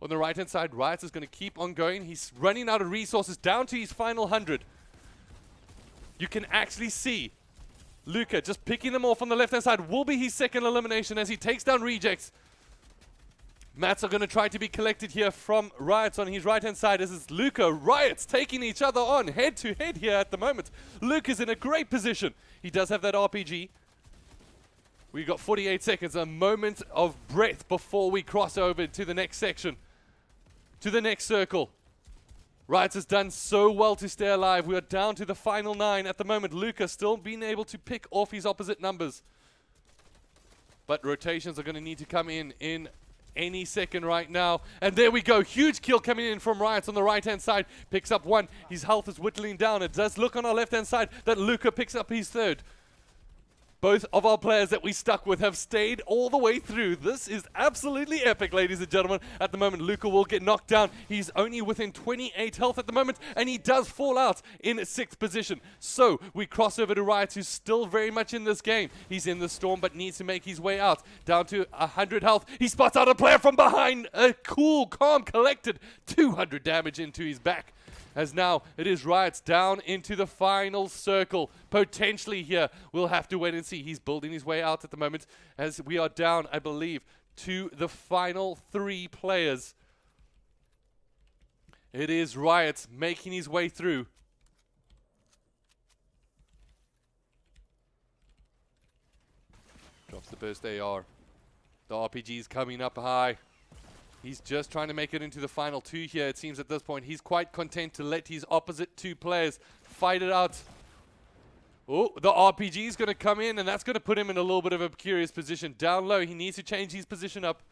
On the right-hand side, Riot is going to keep on going. He's running out of resources down to his final 100. You can actually see Luca just picking them off on the left-hand side will be his second elimination as he takes down rejects. Mats are going to try to be collected here from Riots on his right-hand side as it's Luca, Riots taking each other on head-to-head here at the moment. Luca's in a great position. He does have that RPG. We've got 48 seconds, a moment of breath before we cross over to the next section. to the next circle. Riot has done so well to stay alive. We are down to the final 9 at the moment. Luca still being able to pick off his opposite numbers. But rotations are going to need to come in any second right now. And there we go. Huge kill coming in from Riot on the right-hand side. Picks up 1. His health is whittling down. It does look on our left-hand side that Luca picks up his 3rd. Both of our players that we stuck with have stayed all the way through. This is absolutely epic, ladies and gentlemen. At the moment, Luca will get knocked down. He's only within 28 health at the moment, and he does fall out in 6th position. So we cross over to Riot, who's still very much in this game. He's in the storm, but needs to make his way out. Down to 100 health. He spots out a player from behind. A cool, calm, collected 200 damage into his back. As now it is Riot's down into the final circle. Potentially here, we'll have to wait and see. He's building his way out at the moment as we are down, I believe, to the final 3 players. It is Riot making his way through. Drops the burst AR. The RPG's coming up high. He's just trying to make it into the final 2 here. It seems at this point he's quite content to let his opposite 2 players fight it out. Oh, the RPG is going to come in, and that's going to put him in a little bit of a precarious position. Down low, he needs to change his position up.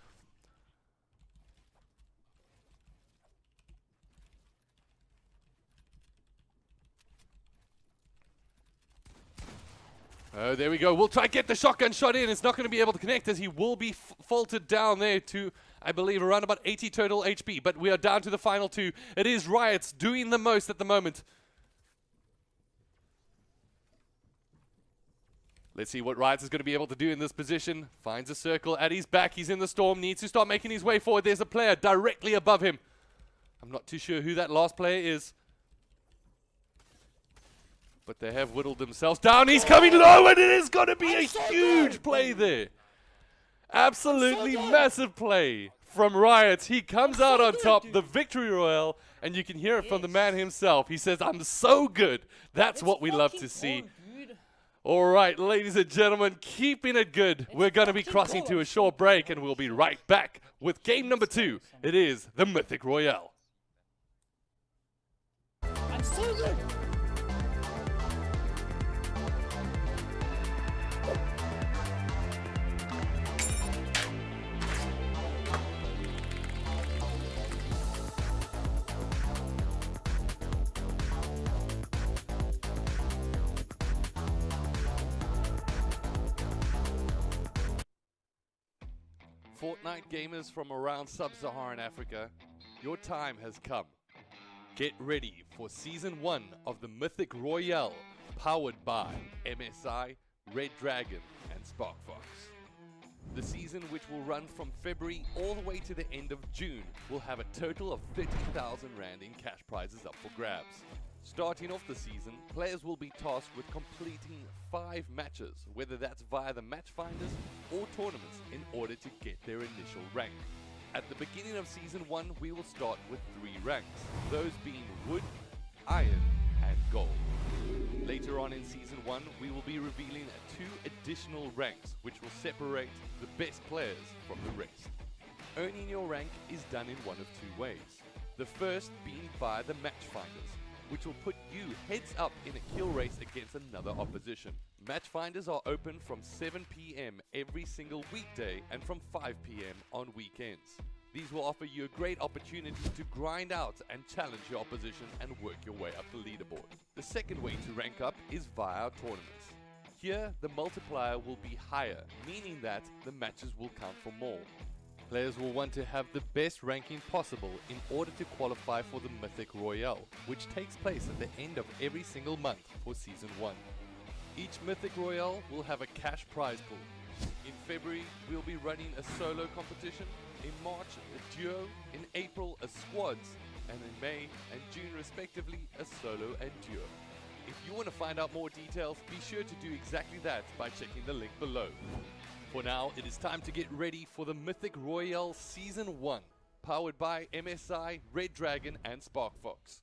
Oh, there we go. We'll try to get the shotgun shot in. It's not going to be able to connect as he will be faulted down there to, I believe, around about 80 total HP. But we are down to the final 2. It is Riot's doing the most at the moment. Let's see what Riot is going to be able to do in this position. Finds a circle at his back. He's in the storm. Needs to start making his way forward. There's a player directly above him. I'm not too sure who that last player is. But they have whittled themselves down. He's coming low, and it is going to be a huge play there. Absolutely massive play from Riot. He comes out on top, the victory royale, and you can hear it from the man himself. He says, I'm so good. That's what we love to see. All right, ladies and gentlemen, keeping it good. We're going to be crossing to a short break, and we'll be right back with game number 2. It is the Mythic Royale. I'm so good. Fortnite gamers from around sub-Saharan Africa, your time has come. Get ready for Season 1 of the Mythic Royale, powered by MSI, Red Dragon, and SparkFox. The season, which will run from February all the way to the end of June, will have a total of 30,000 Rand in cash prizes up for grabs. Starting off the season, players will be tasked with completing 5 matches, whether that's via the match finders or tournaments, in order to get their initial rank. At the beginning of Season 1, we will start with 3 ranks, those being Wood, Iron, and Gold. Later on in Season 1, we will be revealing 2 additional ranks, which will separate the best players from the rest. Earning your rank is done in one of 2 ways. The first being via the match finders, which will put you heads up in a kill race against another opposition. Match finders are open from 7 p.m. every single weekday and from 5 p.m. on weekends. These will offer you a great opportunity to grind out and challenge your opposition and work your way up the leaderboard. The second way to rank up is via our tournaments. Here, the multiplier will be higher, meaning that the matches will count for more. Players will want to have the best ranking possible in order to qualify for the Mythic Royale, which takes place at the end of every single month for Season 1. Each Mythic Royale will have a cash prize pool. In February, we'll be running a solo competition. In March, a duo. In April, a squads. And in May and June, respectively, a solo and duo. If you want to find out more details, be sure to do exactly that by checking the link below. For now, it is time to get ready for the Mythic Royale Season 1, powered by MSI, Red Dragon, and SparkFox.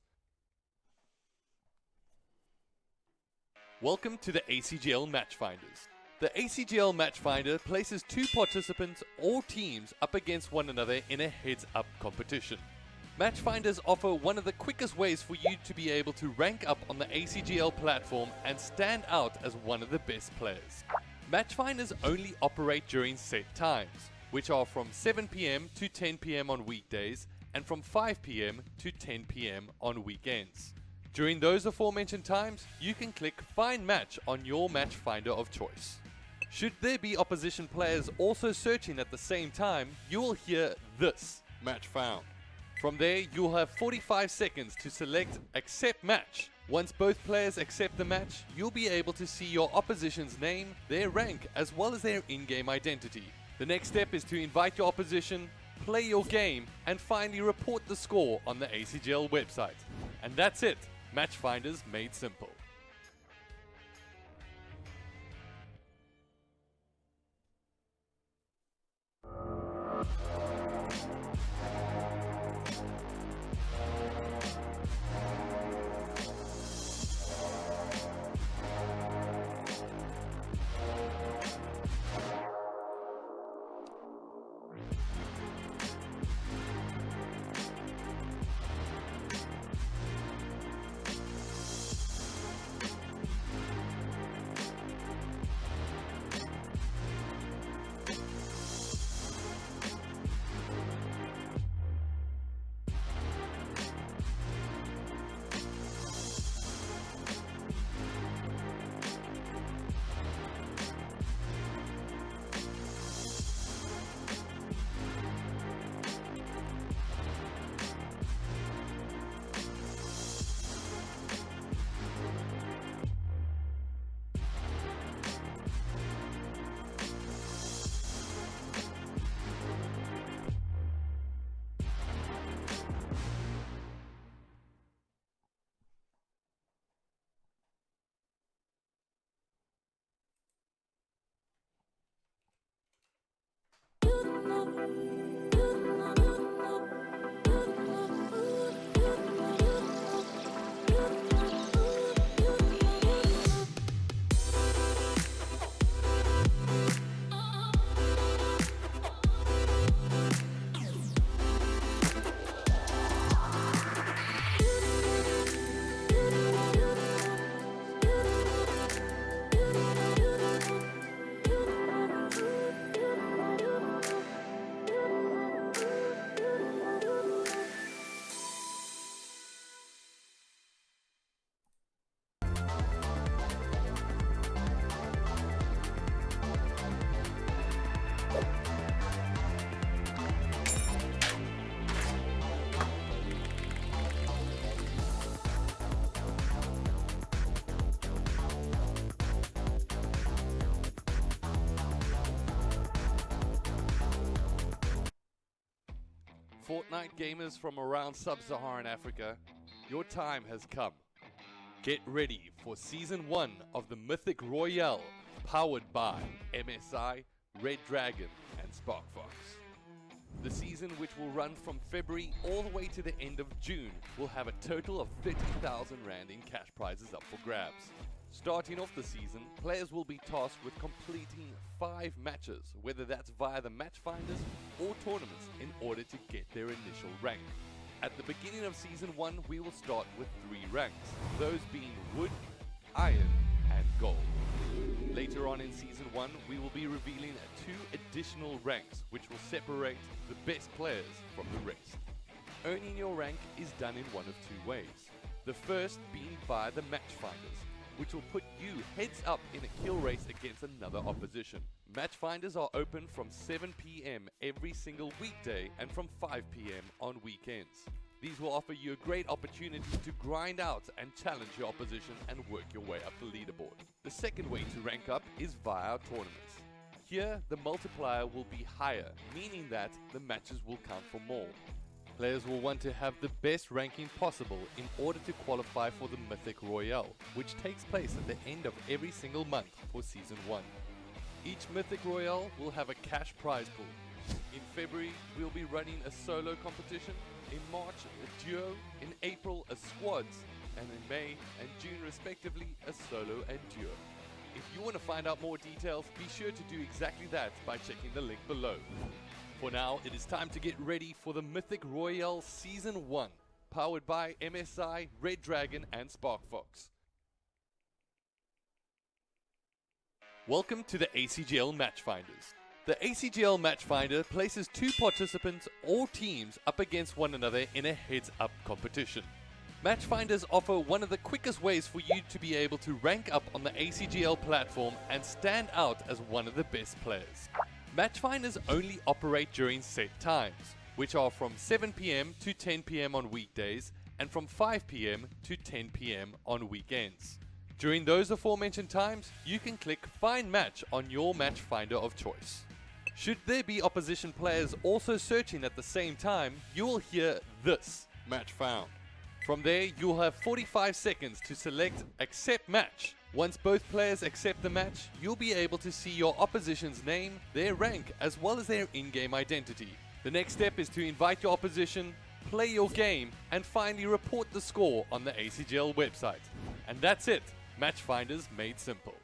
Welcome to the ACGL Matchfinders. The ACGL Matchfinder places 2 participants or teams up against one another in a heads-up competition. Matchfinders offer one of the quickest ways for you to be able to rank up on the ACGL platform and stand out as one of the best players. Matchfinders only operate during set times, which are from 7 PM to 10 PM on weekdays and from 5 PM to 10 PM on weekends. During those aforementioned times, you can click Find Match on your matchfinder of choice. Should there be opposition players also searching at the same time, you will hear this, Match Found. From there, you'll have 45 seconds to select Accept Match. Once both players accept the match, you'll be able to see your opposition's name, their rank, as well as their in-game identity. The next step is to invite your opposition, play your game, and finally report the score on the ACGL website. And that's it, Matchfinders made simple. Fortnite gamers from around sub-Saharan Africa, your time has come. Get ready for Season 1 of the Mythic Royale, powered by MSI, Red Dragon and Sparkfox. The season, which will run from February all the way to the end of June, will have a total of 30,000 Rand in cash prizes up for grabs. Starting off the season, players will be tasked with completing 5 matches, whether that's via the Matchfinders or tournaments, in order to get their initial rank. At the beginning of Season 1, we will start with 3 ranks, those being Wood, Iron and Gold. Later on in Season 1, we will be revealing 2 additional ranks, which will separate the best players from the rest. Earning your rank is done in one of 2 ways. The first being via the Matchfinders, which will put you heads up in a kill race against another opposition. Matchfinders are open from 7 PM every single weekday and from 5 PM on weekends. These will offer you a great opportunity to grind out and challenge your opposition and work your way up the leaderboard. The second way to rank up is via our tournaments. Here, the multiplier will be higher, meaning that the matches will count for more. Players will want to have the best ranking possible in order to qualify for the Mythic Royale, which takes place at the end of every single month for Season 1. Each Mythic Royale will have a cash prize pool. In February, we'll be running a solo competition, in March a duo, in April a squads, and in May and June respectively a solo and duo. If you want to find out more details, be sure to do exactly that by checking the link below. For now, it is time to get ready for the Mythic Royale Season 1, powered by MSI, Red Dragon and Sparkfox. Welcome to the ACGL Matchfinders. The ACGL Matchfinder places two participants or teams up against one another in a heads-up competition. Matchfinders offer one of the quickest ways for you to be able to rank up on the ACGL platform and stand out as one of the best players. Matchfinders only operate during set times, which are from 7 PM to 10 PM on weekdays and from 5 PM to 10 PM on weekends. During those aforementioned times, you can click Find Match on your Matchfinder of choice. Should there be opposition players also searching at the same time, you will hear this, Match Found. From there, you'll have 45 seconds to select Accept Match. Once both players accept the match, you'll be able to see your opposition's name, their rank, as well as their in-game identity. The next step is to invite your opposition, play your game, and finally report the score on the ACGL website. And that's it, Matchfinders made simple.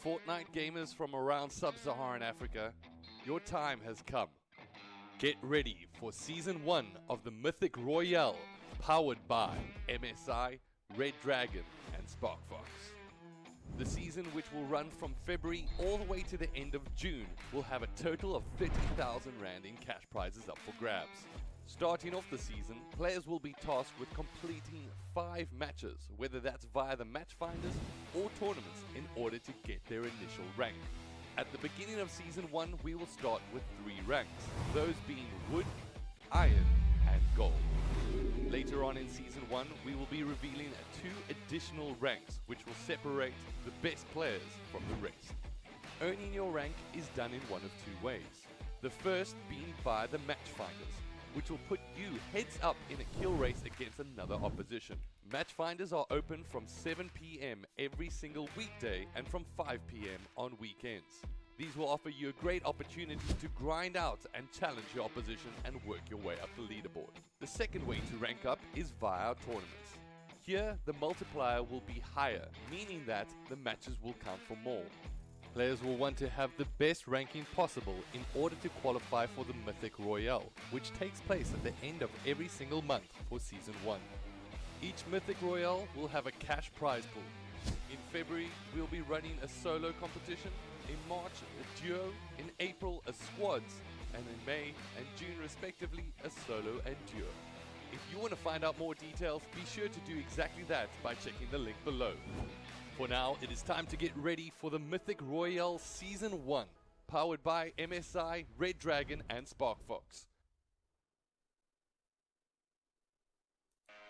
Fortnite gamers from around sub-Saharan Africa, your time has come. Get ready for Season 1 of the Mythic Royale, powered by MSI, Red Dragon and Sparkfox. The season, which will run from February all the way to the end of June, will have a total of 30,000 Rand in cash prizes up for grabs. Starting off the season, players will be tasked with completing 5 matches, whether that's via the Matchfinders or tournaments, in order to get their initial rank. At the beginning of Season 1, we will start with 3 ranks, those being Wood, Iron and Gold. Later on in Season 1, we will be revealing 2 additional ranks, which will separate the best players from the rest. Earning your rank is done in one of 2 ways. The first being via the Matchfinders, which will put you heads up in a kill race against another opposition. Matchfinders are open from 7 PM every single weekday and from 5 PM on weekends. These will offer you a great opportunity to grind out and challenge your opposition and work your way up the leaderboard. The second way to rank up is via our tournaments. Here, the multiplier will be higher, meaning that the matches will count for more. Players will want to have the best ranking possible in order to qualify for the Mythic Royale, which takes place at the end of every single month for Season 1. Each Mythic Royale will have a cash prize pool. In February, we'll be running a solo competition. In March, a duo. In April, a squads. And in May and June, respectively, a solo and duo. If you want to find out more details, be sure to do exactly that by checking the link below. For now, it is time to get ready for the Mythic Royale Season 1, powered by MSI, Red Dragon and SparkFox.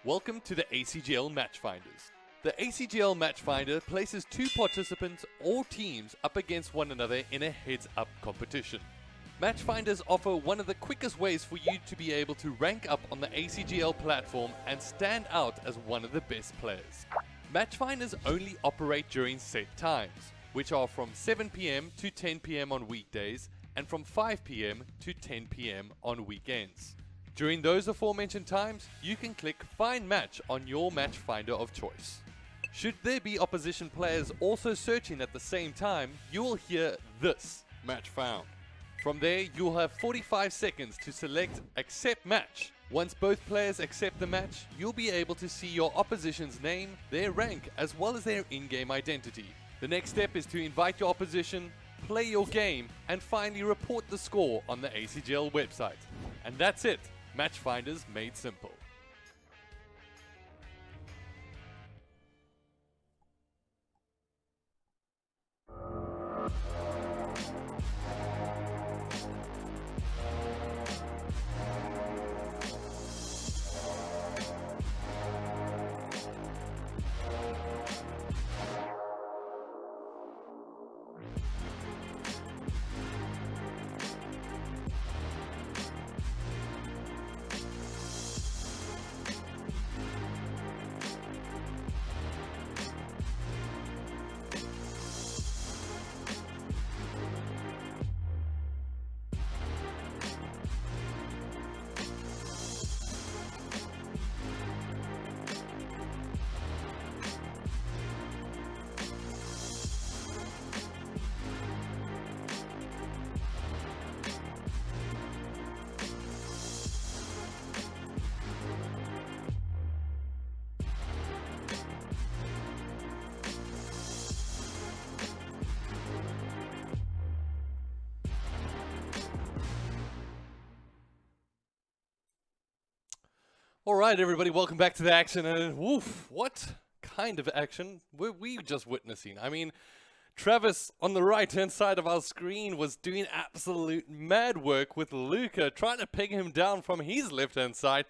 Welcome to the ACGL Matchfinders. The ACGL Matchfinder places two participants or teams up against one another in a heads-up competition. Matchfinders offer one of the quickest ways for you to be able to rank up on the ACGL platform and stand out as one of the best players. Matchfinders only operate during set times, which are from 7 PM to 10 PM on weekdays and from 5 PM to 10 PM on weekends. During those aforementioned times, you can click Find Match on your Matchfinder of choice. Should there be opposition players also searching at the same time, you will hear this, Match Found. From there, you'll have 45 seconds to select Accept Match. Once both players accept the match, you'll be able to see your opposition's name, their rank, as well as their in-game identity. The next step is to invite your opposition, play your game, and finally report the score on the ACGL website. And that's it, Matchfinders made simple. Alright everybody, welcome back to the action, and woof, what kind of action were we just witnessing? I mean, Travis on the right hand side of our screen was doing absolute mad work with Luca, trying to peg him down from his left hand side.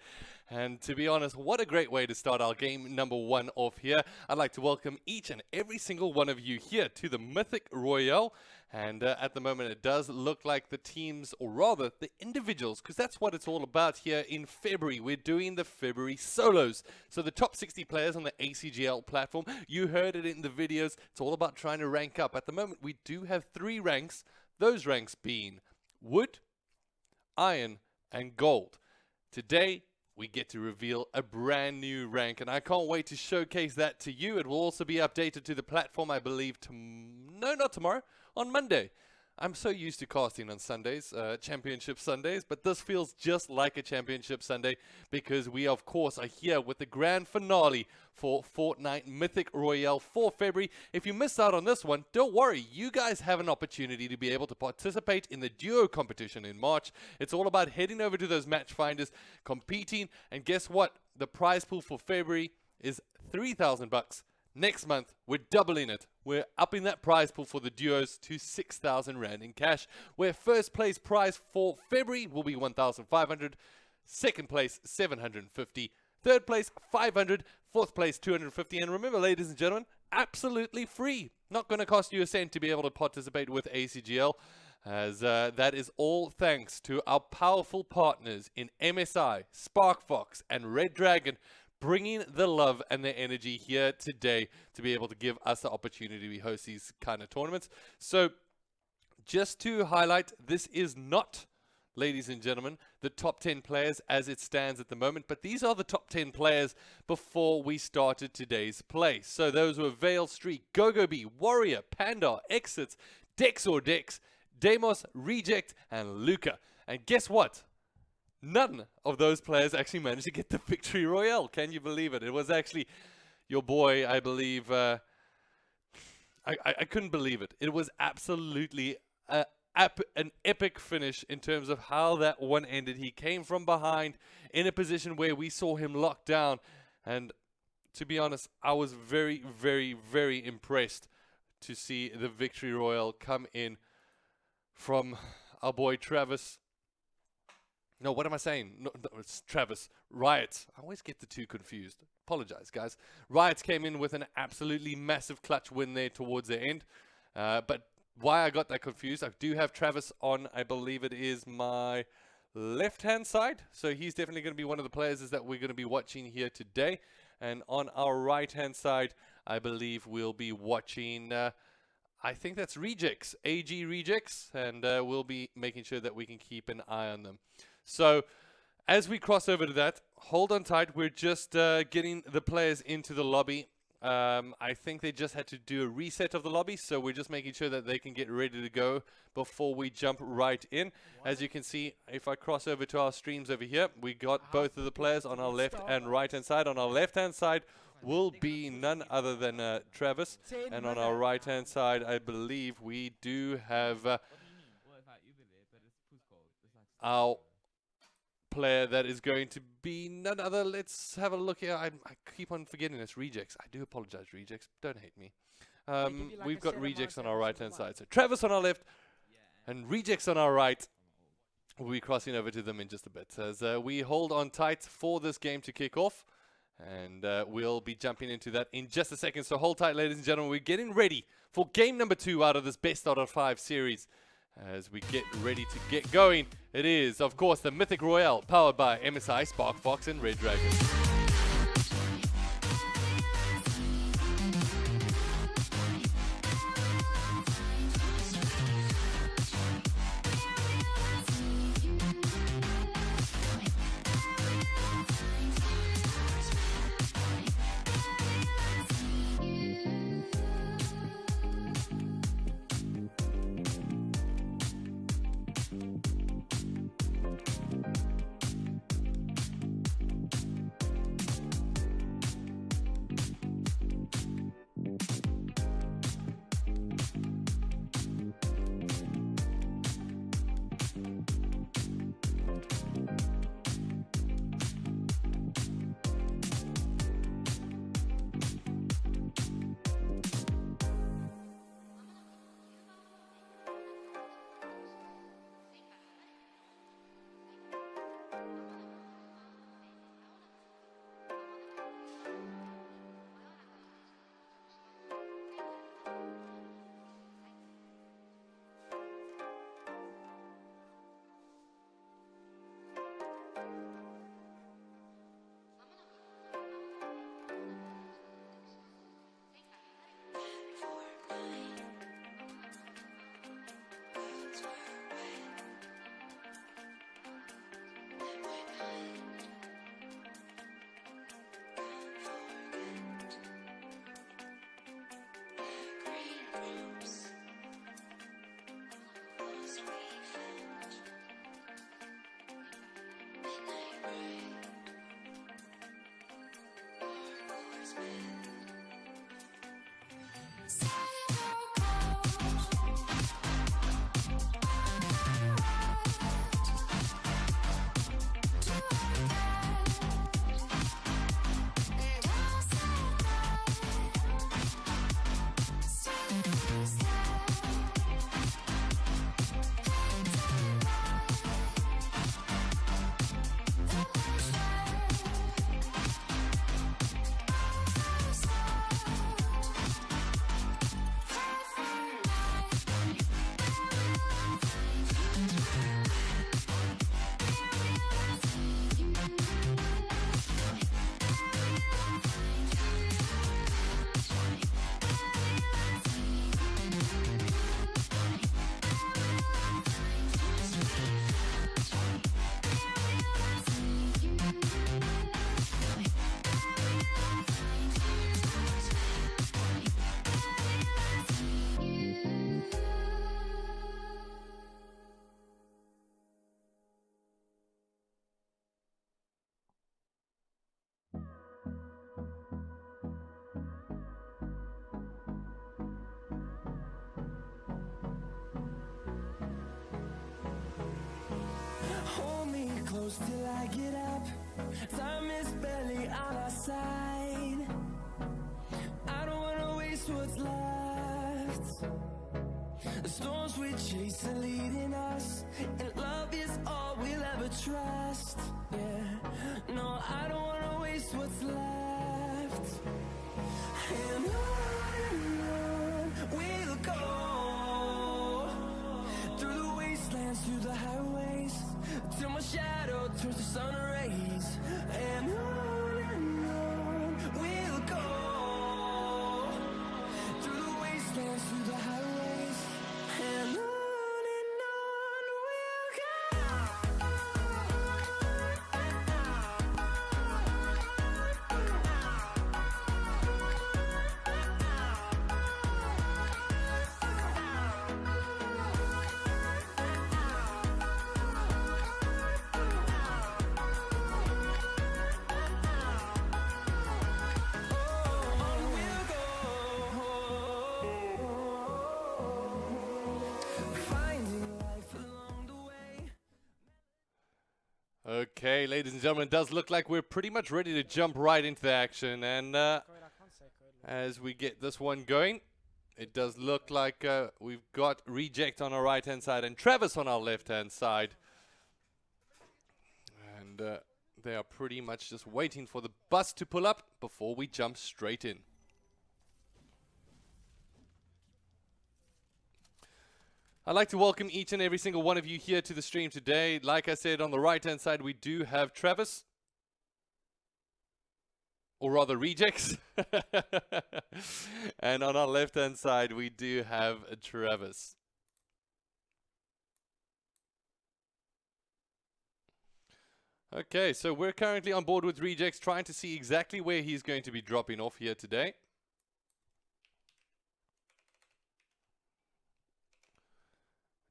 And to be honest, what a great way to start our game number 1 off here. I'd like to welcome each and every single one of you here to the Mythic Royale. And at the moment, it does look like the teams, or rather the individuals, because that's what it's all about here in February. We're doing the February solos. So the top 60 players on the ACGL platform, you heard it in the videos. It's all about trying to rank up. At the moment, we do have 3 ranks, those ranks being Wood, Iron, and Gold. Today, we get to reveal a brand new rank, and I can't wait to showcase that to you. It will also be updated to the platform, I believe, no, not tomorrow, on Monday. I'm so used to casting on Sundays, Championship Sundays, but this feels just like a Championship Sunday because we, of course, are here with the grand finale for Fortnite Mythic Royale for February. If you missed out on this one, don't worry. You guys have an opportunity to be able to participate in the duo competition in March. It's all about heading over to those matchfinders, competing, and guess what? The prize pool for February is $3,000. Next month, we're doubling it. We're upping that prize pool for the duos to 6,000 Rand in cash, where first place prize for February will be 1,500, second place 750, third place 500, fourth place 250, and remember, ladies and gentlemen, absolutely free. Not going to cost you a cent to be able to participate with ACGL, as that is all thanks to our powerful partners in MSI, SparkFox, and Red Dragon, bringing the love and the energy here today to be able to give us the opportunity to host these kind of tournaments. So just to highlight, this is not, ladies and gentlemen, the top 10 players as it stands at the moment, but these are the top 10 players before we started today's play. So those were Veil Streak, GoGoBee, Warrior, Panda, Exits, Dex or Dex, Deimos, Reject, and Luca. And guess what? none of those players actually managed to get the victory royale. Can you believe it? It was actually your boy, I believe. I couldn't believe it. It was absolutely an epic finish in terms of how that one ended. He came from behind in a position where we saw him locked down. And to be honest, I was very, very, very impressed to see the victory royale come in from our boy Travis. No, what am I saying? No, it's Travis. Riot. I always get the two confused. Apologize, guys. Riot came in with an absolutely massive clutch win there towards the end. But why I got that confused, I do have Travis on, I believe it is my left-hand side. So he's definitely going to be one of the players that we're going to be watching here today. And on our right-hand side, I believe we'll be watching... I think that's Rejects, AG Rejects, and we'll be making sure that we can keep an eye on them. So, as we cross over to that, hold on tight. We're just getting the players into the lobby. I think they just had to do a reset of the lobby, so we're just making sure that they can get ready to go before we jump right in. As you can see, if I cross over to our streams over here, we got both of the players on our left and right-hand side. On our left-hand side will be none other than Travis, and on our right-hand side, I believe we do have our player that is going to be none other. Let's have a look here. I keep on forgetting it's Rejects. I do apologize, Rejects. Don't hate me. We've got Rejects on our right-hand side. So Travis on our left and Rejects on our right. We'll be crossing over to them in just a bit as we hold on tight for this game to kick off. And we'll be jumping into that in just a second. So hold tight, ladies and gentlemen. We're getting ready for game number 2 out of this best out of 5 series. As we get ready to get going, it is, of course, the Mythic Royale, powered by MSI, Spark Fox, and Red Dragon. get up. Time is barely on our side. I don't wanna waste what's left. The storms we chase are leading us, and love is all we'll ever trust. Yeah, no, I don't wanna waste what's left. And on we'll go, through the wastelands, through the highways, till my shadow turns to sun rays. And on we'll go, through the wastelands, through the highways, and on we'll go. Okay, ladies and gentlemen, it does look like we're pretty much ready to jump right into the action. And Code, I can't say code. as we get this one going, it does look like we've got Reject on our right-hand side and Travis on our left-hand side. And they are pretty much just waiting for the bus to pull up before we jump straight in. I'd like to welcome each and every single one of you here to the stream today. Like I said, on the right-hand side, we do have Travis. Or rather, Rejects. And on our left-hand side, we do have Travis. Okay, so we're currently on board with Rejects, trying to see exactly where he's going to be dropping off here today.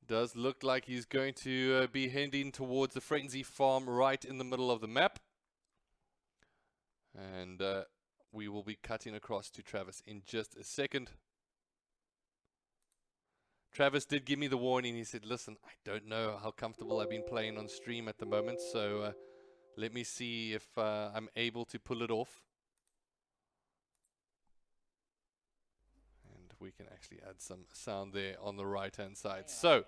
Does look like he's going to be heading towards the Frenzy Farm right in the middle of the map. And we will be cutting across to Travis in just a second. Travis did give me the warning. He said, listen, I don't know how comfortable I've been playing on stream at the moment, so let me see if I'm able to pull it off. We can actually add some sound there on the right-hand side. So,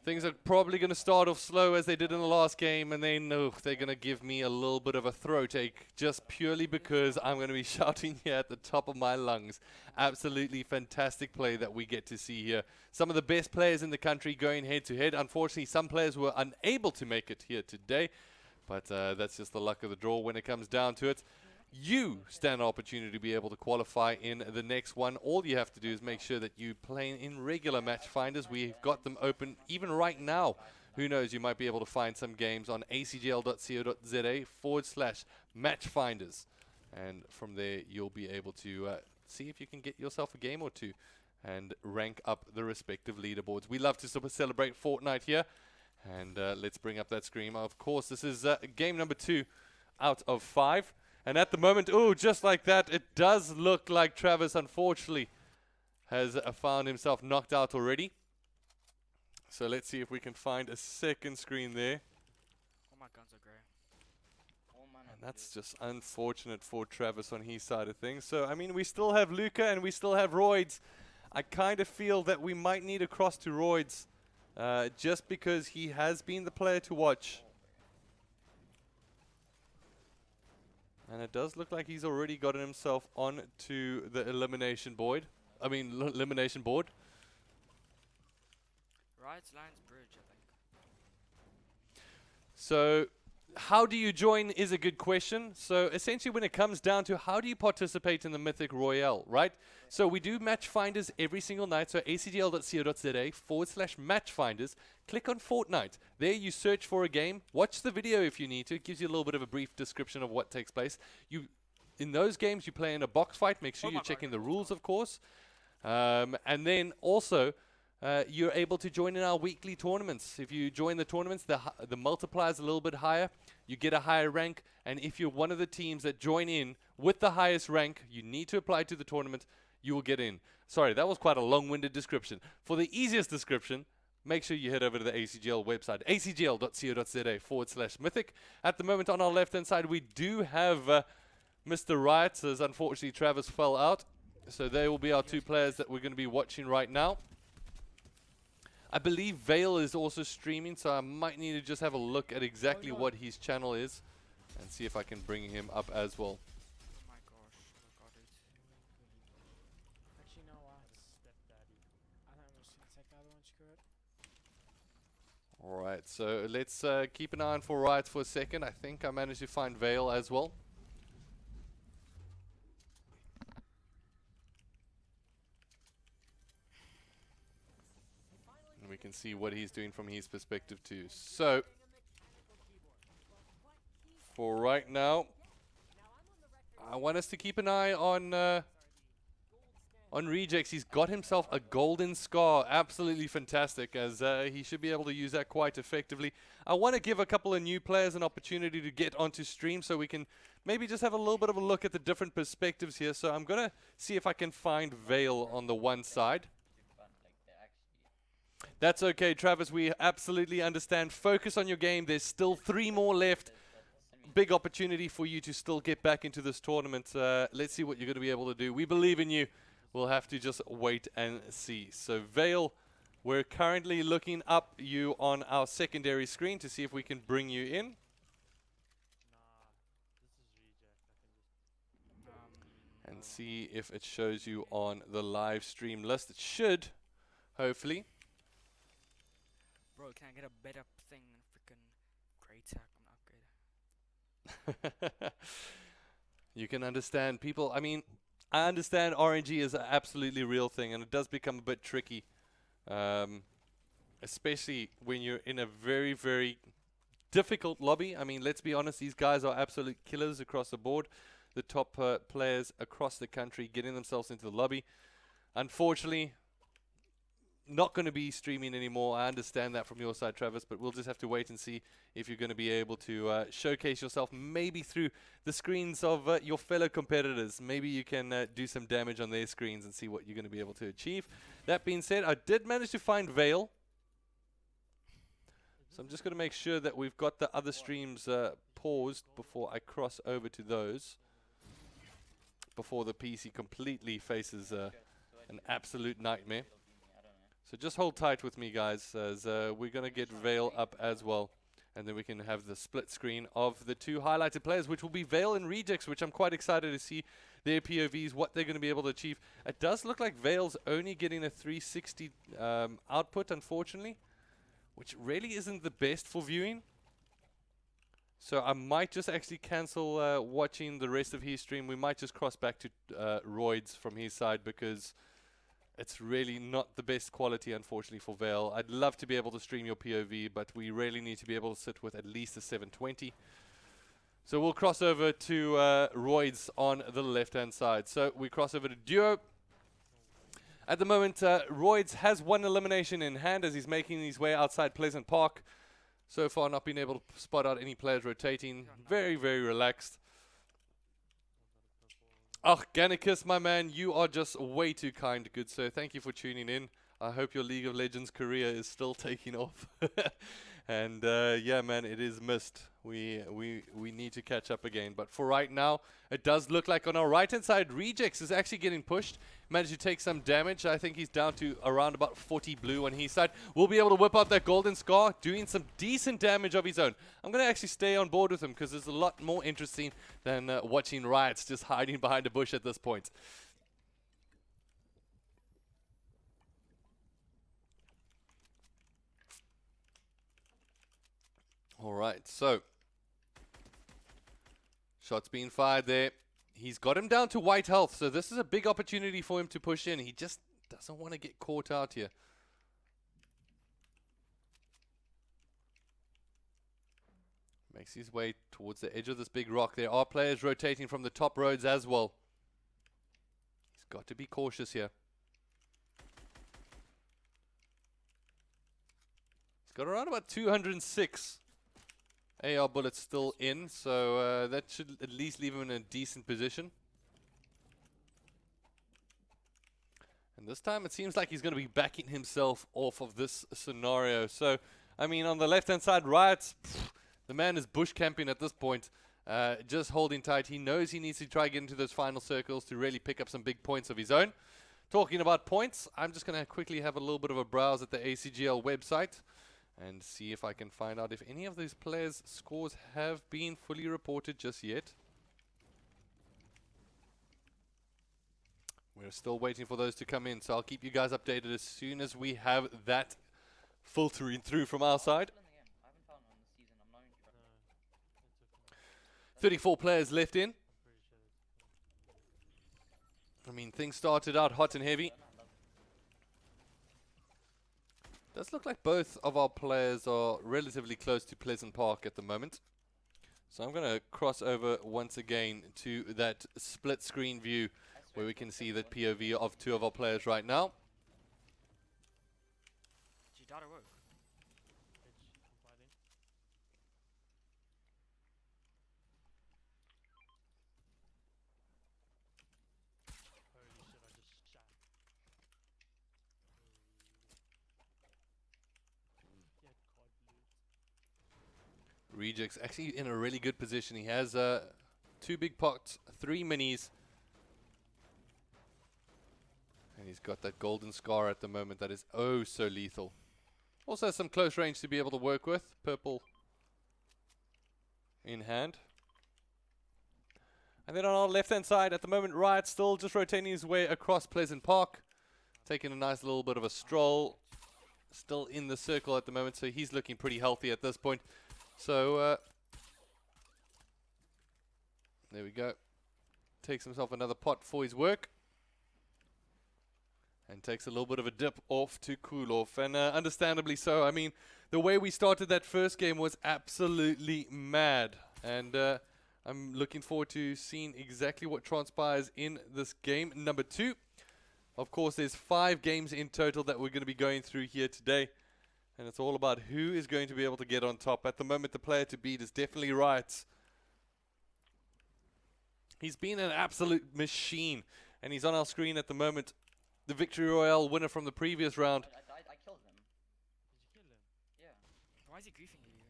things are probably going to start off slow as they did in the last game, and then they're going to give me a little bit of a throat ache just purely because I'm going to be shouting here at the top of my lungs. Absolutely fantastic play that we get to see here. Some of the best players in the country going head-to-head. Unfortunately, some players were unable to make it here today, but that's just the luck of the draw when it comes down to it. You stand an opportunity to be able to qualify in the next one. All you have to do is make sure that you play in regular match finders. We've got them open even right now. Who knows, you might be able to find some games on acgl.co.za/match finders. And from there, you'll be able to see if you can get yourself a game or two and rank up the respective leaderboards. We love to celebrate Fortnite here. And let's bring up that screen. Of course, this is game number 2 out of 5. And at the moment, just like that, it does look like Travis, unfortunately, has found himself knocked out already. So let's see if we can find a second screen there. All my guns are grey. And that's just unfortunate for Travis on his side of things. So, I mean, we still have Luca and we still have Roids. I kind of feel that we might need a cross to Roids, just because he has been the player to watch. And it does look like he's already gotten himself onto the elimination board. Elimination board. Right, Lions Bridge, I think. So, how do you join is a good question. So, essentially when it comes down to how do you participate in the Mythic Royale, right? So, we do match finders every single night. So, acgl.co.za/match finders. Click on Fortnite. There you search for a game. Watch the video if you need to. It gives you a little bit of a brief description of what takes place. In those games, you play in a box fight. Make sure you're checking the rules, of course. And then also, you're able to join in our weekly tournaments. If you join the tournaments, the multiplier is a little bit higher. You get a higher rank. And if you're one of the teams that join in with the highest rank, you need to apply to the tournament. You will get in. Sorry, that was quite a long-winded description. For the easiest description, make sure you head over to the ACGL website, acgl.co.za/mythic. At the moment, on our left-hand side, we do have Mr. Riot, as unfortunately Travis fell out. So they will be our two players that we're going to be watching right now. I believe Vale is also streaming, so I might need to just have a look at exactly what his channel is and see if I can bring him up as well. Oh my gosh, I got it. Actually, you know what? I think I'm just gonna take the other one, screw it. Alright, so let's keep an eye on for Riot for a second. I think I managed to find Vale as well. And we can see what he's doing from his perspective too. So, for right now, I want us to keep an eye on Rejects. He's got himself a golden scar. Absolutely fantastic, as he should be able to use that quite effectively. I want to give a couple of new players an opportunity to get onto stream so we can maybe just have a little bit of a look at the different perspectives here. So I'm going to see if I can find Vale on the one side. That's okay, Travis. We absolutely understand. Focus on your game. There's still 3 more left. Big opportunity for you to still get back into this tournament. Let's see what you're going to be able to do. We believe in you. We'll have to just wait and see. So, Vale, we're currently looking up you on our secondary screen to see if we can bring you in. And see if it shows you on the live stream list. It should, hopefully. Bro, can I get a better thing than freaking great tech? I'm not good. You can understand people. I mean, I understand RNG is an absolutely real thing, and it does become a bit tricky, especially when you're in a very, very difficult lobby. I mean, let's be honest, these guys are absolute killers across the board. The top players across the country getting themselves into the lobby. Unfortunately, not going to be streaming anymore. I understand that from your side, Travis, but we'll just have to wait and see if you're going to be able to showcase yourself maybe through the screens of your fellow competitors. Maybe you can do some damage on their screens and see what you're going to be able to achieve. That being said, I did manage to find Vale. So I'm just going to make sure that we've got the other streams paused before I cross over to those, before the PC completely faces an absolute nightmare. So just hold tight with me, guys, as we're going to get Vale up as well. And then we can have the split screen of the 2 highlighted players, which will be Vale and Rejects, which I'm quite excited to see their POVs, what they're going to be able to achieve. It does look like Vale's only getting a 360 output, unfortunately, which really isn't the best for viewing. So I might just actually cancel watching the rest of his stream. We might just cross back to Royd's from his side, because it's really not the best quality, unfortunately, for Vale. I'd love to be able to stream your POV, but we really need to be able to sit with at least a 720. So we'll cross over to Royd's on the left-hand side. So we cross over to Duo. At the moment, Royd's has 1 elimination in hand as he's making his way outside Pleasant Park. So far, not been able to spot out any players rotating. Very, very relaxed. Oh, Gannicus, my man, you are just way too kind, good sir. Thank you for tuning in. I hope your League of Legends career is still taking off. And yeah, man, it is missed. We need to catch up again. But for right now, it does look like on our right-hand side, Rejects is actually getting pushed. Managed to take some damage. I think he's down to around about 40 blue on his side. We'll be able to whip out that golden scar, doing some decent damage of his own. I'm going to actually stay on board with him, because it's a lot more interesting than watching Riots just hiding behind a bush at this point. All right, so shots being fired there. He's got him down to white health, so this is a big opportunity for him to push in. He just doesn't want to get caught out here. Makes his way towards the edge of this big rock. There are players rotating from the top roads as well. He's got to be cautious here. He's got around about 206 AR bullets still in, so that should at least leave him in a decent position. And this time it seems like he's going to be backing himself off of this scenario. So, I mean, on the left-hand side, Riot, the man is bush camping at this point. Just holding tight. He knows he needs to try get into those final circles to really pick up some big points of his own. Talking about points, I'm just going to quickly have a little bit of a browse at the ACGL website and see if I can find out if any of these players' scores have been fully reported just yet. We're still waiting for those to come in, so I'll keep you guys updated as soon as we have that filtering through from our side. 34 players left in. I mean, things started out hot and heavy. Does look like both of our players are relatively close to Pleasant Park at the moment. So I'm going to cross over once again to that split screen view where we can see that POV of two of our players right now. Your data work. Reject's actually in a really good position. He has 2 big pots, 3 minis. And he's got that golden scar at the moment that is oh so lethal. Also has some close range to be able to work with. Purple in hand. And then on our left hand side at the moment, Riot still just rotating his way across Pleasant Park. Taking a nice little bit of a stroll. Still in the circle at the moment, so he's looking pretty healthy at this point. So, there we go. Takes himself another pot for his work. And takes a little bit of a dip off to cool off. And understandably so. I mean, the way we started that first game was absolutely mad. And I'm looking forward to seeing exactly what transpires in this game number 2. Of course, there's 5 games in total that we're going to be going through here today. And it's all about who is going to be able to get on top. At the moment, the player to beat is definitely Riot. He's been an absolute machine. And he's on our screen at the moment. The Victory Royale winner from the previous round. I killed him. Did you kill him? Yeah. Why is he griefing you?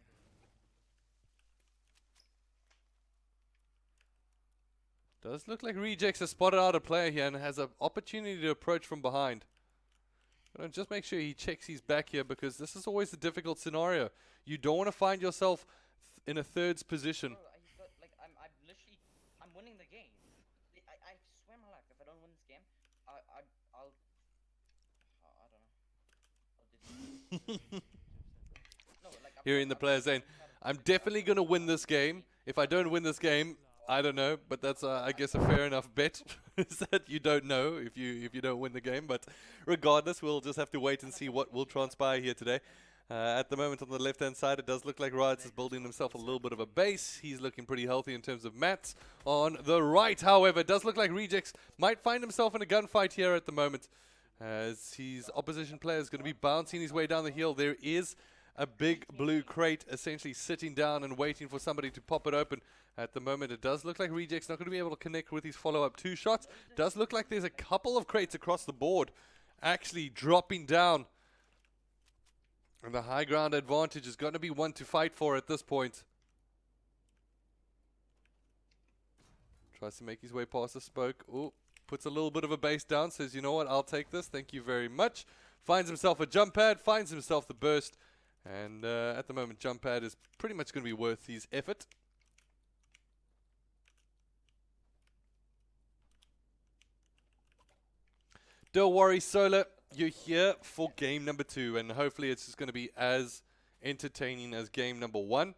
Does look like Rejects has spotted out a player here and has an opportunity to approach from behind. But just make sure he checks his back here, because this is always a difficult scenario. You don't want to find yourself in a thirds position. Bro, I'm winning the game. I swear my life, if I don't win this game, I'll I don't know. No, like, Hearing the player saying, I'm definitely going to win this game. If I don't win this game, I don't know. But that's, I guess, a fair enough bet. Is that you don't know if you don't win the game. But regardless, we'll just have to wait and see what will transpire here today. At the moment on the left-hand side, it does look like Riot is building himself a little bit of a base. He's looking pretty healthy in terms of mats. On the right, however, it does look like Rejects might find himself in a gunfight here at the moment, as his opposition player is going to be bouncing his way down the hill. There is a big blue crate essentially sitting down and waiting for somebody to pop it open. At the moment, it does look like Reject's not going to be able to connect with his follow-up 2 shots. Does look like there's a couple of crates across the board actually dropping down. And the high ground advantage is going to be one to fight for at this point. Tries to make his way past the smoke. Oh, puts a little bit of a base down. Says, you know what, I'll take this. Thank you very much. Finds himself a jump pad. Finds himself the burst. And at the moment, jump pad is pretty much going to be worth his effort. Don't worry, Solar. You're here for game number 2, and hopefully it's just going to be as entertaining as game number 1.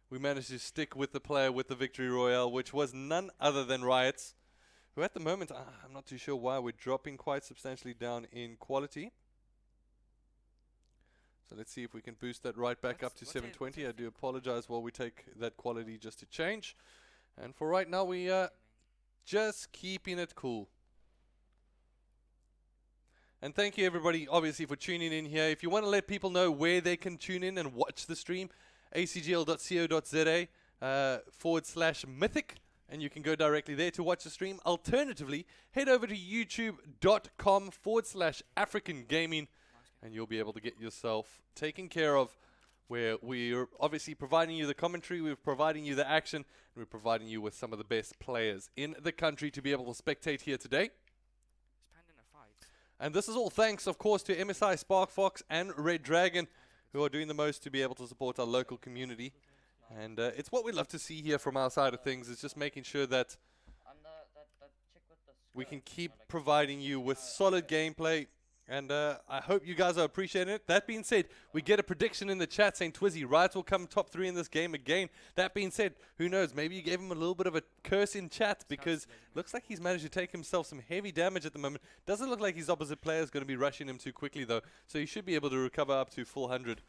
We managed to stick with the player with the Victory Royale, which was none other than Riot's, who at the moment, I'm not too sure why, we're dropping quite substantially down in quality. So let's see if we can boost that right back up to 720. I do apologize while we take that quality just to change. And for right now, we are just keeping it cool. And thank you, everybody, obviously, for tuning in here. If you want to let people know where they can tune in and watch the stream, acgl.co.za /Mythic. and you can go directly there to watch the stream. Alternatively, head over to youtube.com/African Gaming, and you'll be able to get yourself taken care of, where we're obviously providing you the commentary, we're providing you the action, and we're providing you with some of the best players in the country to be able to spectate here today. And this is all thanks, of course, to MSI, Spark Fox, and Red Dragon, who are doing the most to be able to support our local community. And it's what we love to see here from our side of things. It's just making sure that we can keep providing you with solid gameplay. And I hope you guys are appreciating it. That being said, we get a prediction in the chat saying Twizzy, Riot will come top 3 in this game again. That being said, who knows? Maybe you gave him a little bit of a curse in chat, because looks like he's managed to take himself some heavy damage at the moment. Doesn't look like his opposite player is going to be rushing him too quickly, though. So he should be able to recover up to full 100.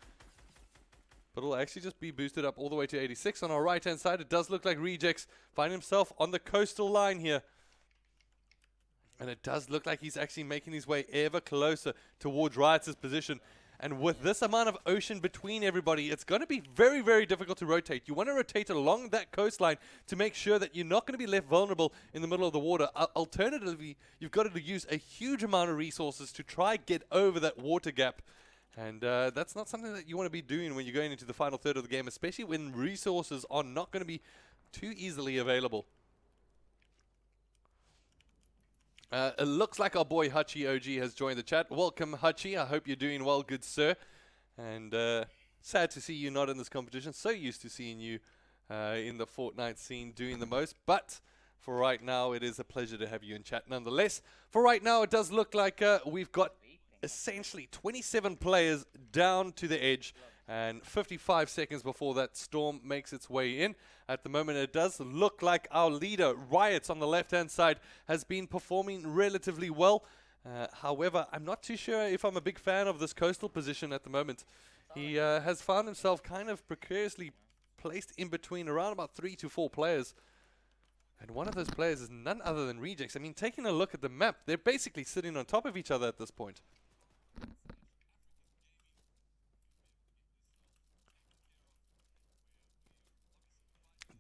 But it'll actually just be boosted up all the way to 86. On our right-hand side, it does look like Rejects find himself on the coastal line here. And it does look like he's actually making his way ever closer towards Riot's position. And with this amount of ocean between everybody, it's going to be very, very difficult to rotate. You want to rotate along that coastline to make sure that you're not going to be left vulnerable in the middle of the water. Alternatively, you've got to use a huge amount of resources to try get over that water gap. And that's not something that you want to be doing when you're going into the final third of the game, especially when resources are not going to be too easily available. It looks like our boy Hachi OG has joined the chat. Welcome, Hachi. I hope you're doing well, good sir. And sad to see you not in this competition. So used to seeing you in the Fortnite scene doing the most. But for right now, it is a pleasure to have you in chat nonetheless. For right now, it does look like we've got essentially 27 players down to the edge, and 55 seconds before that storm makes its way in. At the moment, it does look like our leader, Riot, on the left-hand side, has been performing relatively well. However, I'm not too sure if I'm a big fan of this coastal position at the moment. He has found himself kind of precariously placed in between around about 3 to 4 players. And one of those players is none other than Rejects. I mean, taking a look at the map, they're basically sitting on top of each other at this point.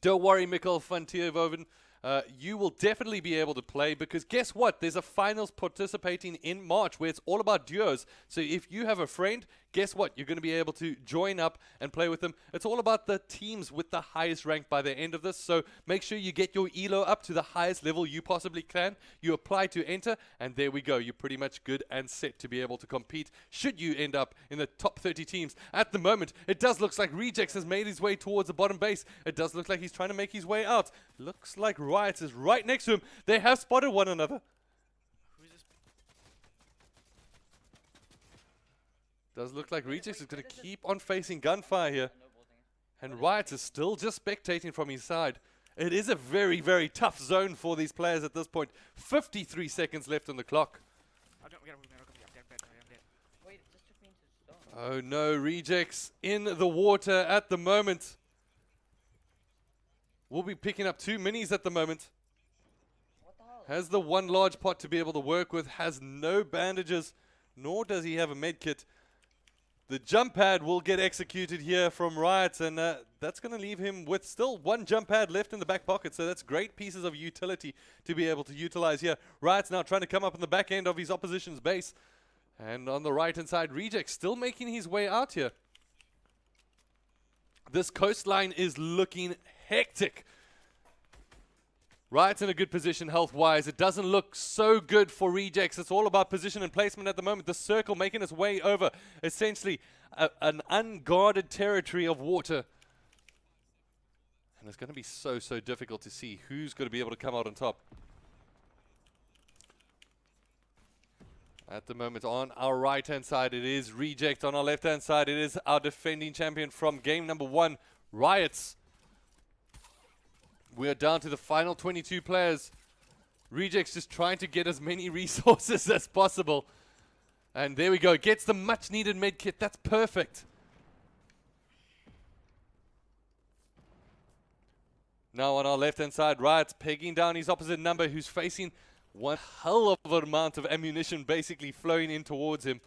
Don't worry, Mikkel van Tiervoven. You will definitely be able to play, because guess what? There's a finals participating in March where it's all about duos. So if you have a friend, guess what? You're going to be able to join up and play with them. It's all about the teams with the highest rank by the end of this. So make sure you get your elo up to the highest level you possibly can. You apply to enter, and there we go. You're pretty much good and set to be able to compete should you end up in the top 30 teams. At the moment, it does look like Rejects has made his way towards the bottom base. It does look like he's trying to make his way out. Looks like Riot is right next to him. They have spotted one another. Does look like Rejects is going to keep on facing gunfire here. And Riot is still just spectating from his side. It is a very, very tough zone for these players at this point. 53 seconds left on the clock. Oh no, Rejects in the water at the moment. We'll be picking up 2 minis at the moment. Has the one large pot to be able to work with. Has no bandages, nor does he have a med kit. The jump pad will get executed here from Riot, and that's going to leave him with still 1 jump pad left in the back pocket. So that's great pieces of utility to be able to utilize here. Riot's now trying to come up in the back end of his opposition's base. And on the right-hand side, Reject still making his way out here. This coastline is looking hectic. Riot's in a good position health-wise. It doesn't look so good for Rejects. It's all about position and placement at the moment. The circle making its way over essentially an unguarded territory of water. And it's going to be so difficult to see who's going to be able to come out on top. At the moment, on our right-hand side, it is Reject. On our left-hand side, it is our defending champion from game number 1, Riots. We are down to the final 22 players. Reject's just trying to get as many resources as possible. And there we go. Gets the much-needed med kit. That's perfect. Now on our left-hand side, Riot's pegging down his opposite number, who's facing one hell of an amount of ammunition basically flowing in towards him.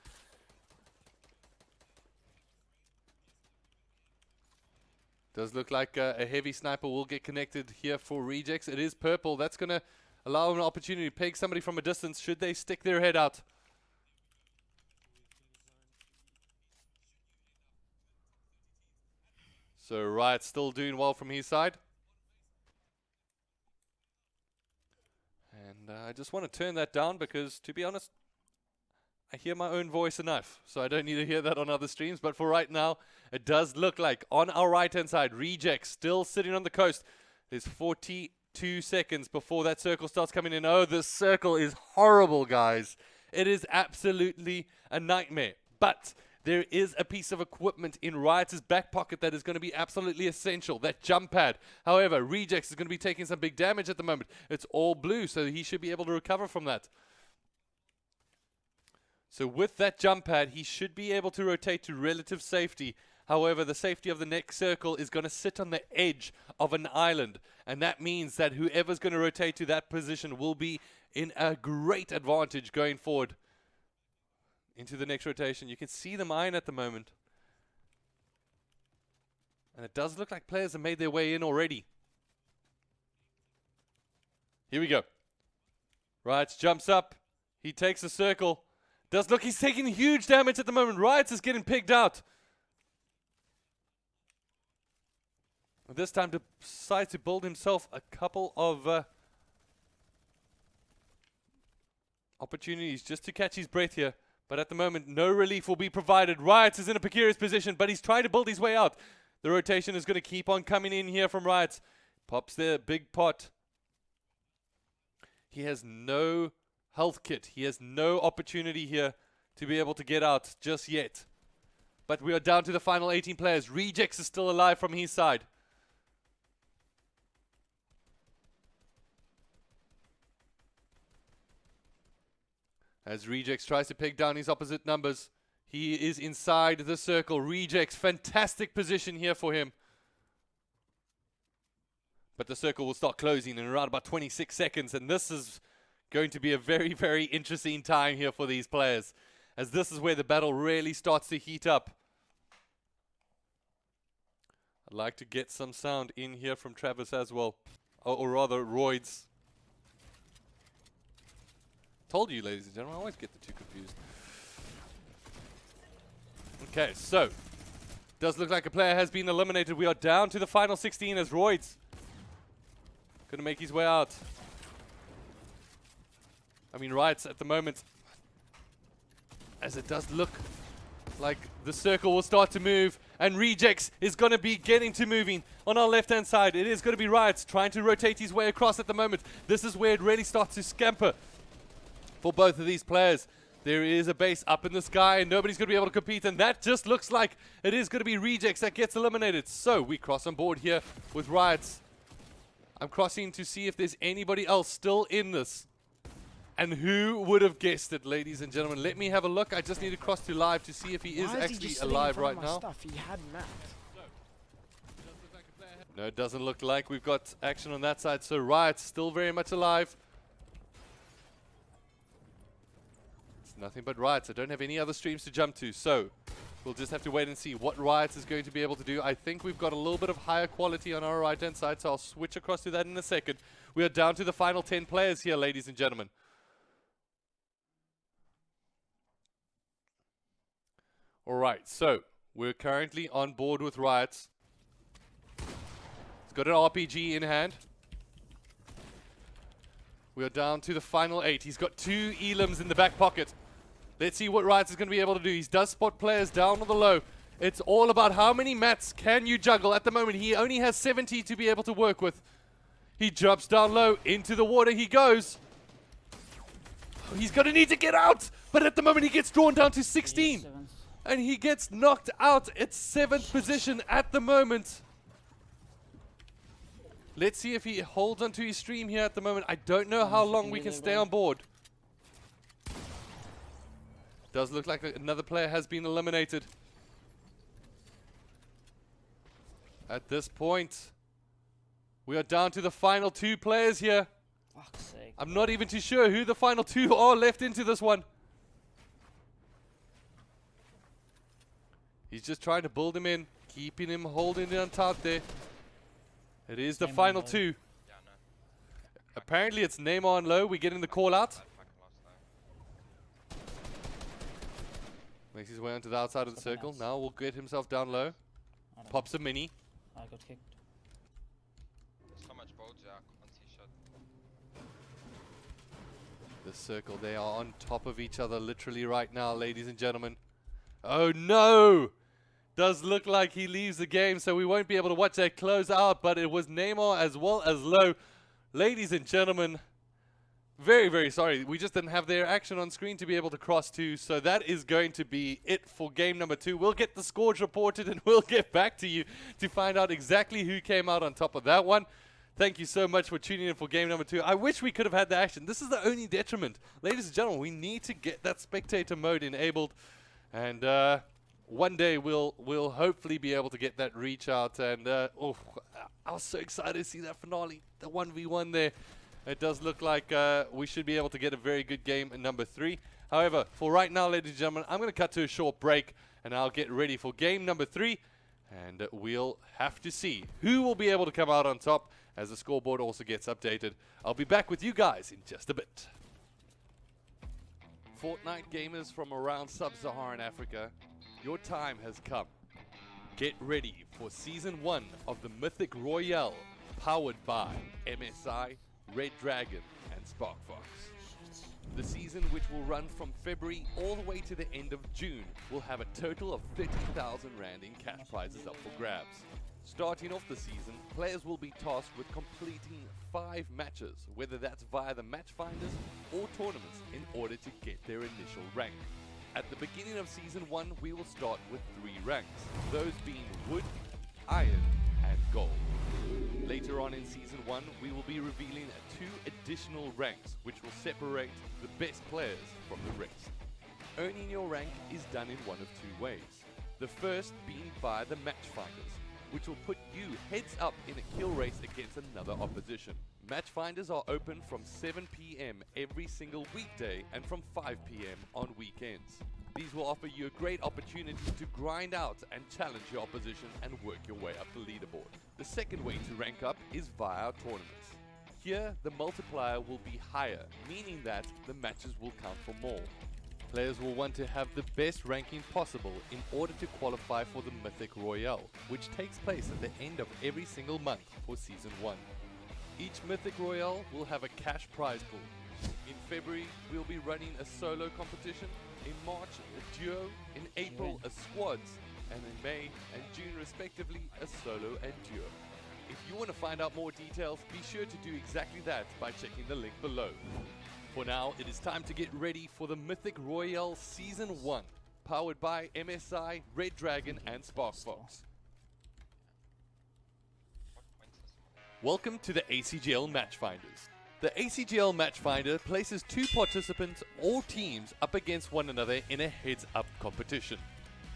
Does look like a heavy sniper will get connected here for Rejects. It is purple. That's going to allow him an opportunity to peg somebody from a distance should they stick their head out. So Riot still doing well from his side. And I just want to turn that down because, to be honest, I hear my own voice enough. So I don't need to hear that on other streams. But for right now, it does look like on our right-hand side, Rejects still sitting on the coast. There's 42 seconds before that circle starts coming in. Oh, this circle is horrible, guys. It is absolutely a nightmare. But there is a piece of equipment in Riot's back pocket that is going to be absolutely essential, that jump pad. However, Rejects is going to be taking some big damage at the moment. It's all blue, so he should be able to recover from that. So with that jump pad, he should be able to rotate to relative safety. However, the safety of the next circle is going to sit on the edge of an island. And that means that whoever's going to rotate to that position will be in a great advantage going forward into the next rotation. You can see the mine at the moment. And it does look like players have made their way in already. Here we go. Riot jumps up. He takes a circle. Does look, he's taking huge damage at the moment. Riot is getting picked out. This time decides to build himself a couple of opportunities just to catch his breath here. But at the moment, no relief will be provided. Riot is in a precarious position, but he's trying to build his way out. The rotation is going to keep on coming in here from Riot. Pops their big pot. He has no health kit. He has no opportunity here to be able to get out just yet. But we are down to the final 18 players. Rejects is still alive from his side. As Rejects tries to peg down his opposite numbers. He is inside the circle. Rejects, fantastic position here for him. But the circle will start closing in around about 26 seconds. And this is going to be a very, very interesting time here for these players. As this is where the battle really starts to heat up. I'd like to get some sound in here from Travis as well. Or rather, Royd's. Told you, ladies and gentlemen, I always get the two confused. Okay, so does look like a player has been eliminated. We are down to the final 16 as Royd's gonna make his way out. I mean, Riot's at the moment, as it does look like the circle will start to move, and Rejects is going to be getting to moving on our left-hand side. It is going to be Riot trying to rotate his way across at the moment. This is where it really starts to scamper for both of these players. There is a base up in the sky and nobody's going to be able to compete, and that just looks like it is going to be Rejects that gets eliminated. So we cross on board here with Riot. I'm crossing to see if there's anybody else still in this. And who would have guessed it, ladies and gentlemen? Let me have a look. I just need to cross to live to see if he is actually alive right now. He had mapped. No, it doesn't look like we've got action on that side. So Riot's still very much alive. Nothing but Riot. I don't have any other streams to jump to, so we'll just have to wait and see what Riot is going to be able to do. I think we've got a little bit of higher quality on our right-hand side, so I'll switch across to that in a second. We are down to the final 10 players here, ladies and gentlemen. Alright, so we're currently on board with Riot. He's got an RPG in hand. We are down to the final 8. He's got 2 elims in the back pocket. Let's see what Riot is going to be able to do. He does spot players down on the low. It's all about how many mats can you juggle. At the moment, he only has 70 to be able to work with. He jumps down low. Into the water he goes. He's going to need to get out. But at the moment, he gets drawn down to 16. And he gets knocked out at 7th position at the moment. Let's see if he holds onto his stream here at the moment. I don't know how long we can stay on board. Does look like another player has been eliminated. At this point, we are down to the final 2 players here. Fuck's sake. I'm not even too sure who the final 2 are left into this one. He's just trying to build him in, keeping him holding it on top there. It is the Neymar final low. 2. Yeah, no. Apparently it's Neymar on low. We're getting the call out. Fucking lost though. Makes his way onto the outside of the Something circle. else. Now will get himself down low. I don't Pops a mini. know. I got kicked. There's so much bolts there, I can't see shit. The circle, they are on top of each other literally right now, ladies and gentlemen. Oh no! Does look like he leaves the game, so we won't be able to watch that close out, but it was Neymar as well as low. Ladies and gentlemen, very, very sorry. We just didn't have their action on screen to be able to cross to, so that is going to be it for game number 2. We'll get the scores reported and we'll get back to you to find out exactly who came out on top of that one. Thank you so much for tuning in for game number 2. I wish we could have had the action. This is the only detriment. Ladies and gentlemen, we need to get that spectator mode enabled, and one day we'll hopefully be able to get that reach out. And I was so excited to see that finale, the 1v1 there. It does look like we should be able to get a very good game in number 3. However, for right now, ladies and gentlemen, I'm going to cut to a short break, and I'll get ready for game number 3. And we'll have to see who will be able to come out on top as the scoreboard also gets updated. I'll be back with you guys in just a bit. Fortnite gamers from around sub-Saharan Africa, your time has come. Get ready for Season 1 of the Mythic Royale, powered by MSI, Red Dragon, and Sparkfox. The season, which will run from February all the way to the end of June, will have a total of 30,000 Rand in cash prizes up for grabs. Starting off the season, players will be tasked with completing 5 matches, whether that's via the match finders or tournaments, in order to get their initial rank. At the beginning of Season 1, we will start with 3 ranks, those being Wood, Iron, and Gold. Later on in Season 1, we will be revealing 2 additional ranks, which will separate the best players from the rest. Earning your rank is done in one of 2 ways. The first being via the match finders, which will put you heads up in a kill race against another opposition. Match finders are open from 7 PM every single weekday and from 5 PM on weekends. These will offer you a great opportunity to grind out and challenge your opposition and work your way up the leaderboard. The second way to rank up is via our tournaments. Here, the multiplier will be higher, meaning that the matches will count for more. Players will want to have the best ranking possible in order to qualify for the Mythic Royale, which takes place at the end of every single month for Season 1. Each Mythic Royale will have a cash prize pool. In February, we'll be running a solo competition. In March, a duo. In April, a squads. And in May and June, respectively, a solo and duo. If you want to find out more details, be sure to do exactly that by checking the link below. For now, it is time to get ready for the Mythic Royale Season 1, powered by MSI, Red Dragon, and Sparkfox. What point is this? Welcome to the ACGL Matchfinders. The ACGL Matchfinder places 2 participants or teams up against one another in a heads-up competition.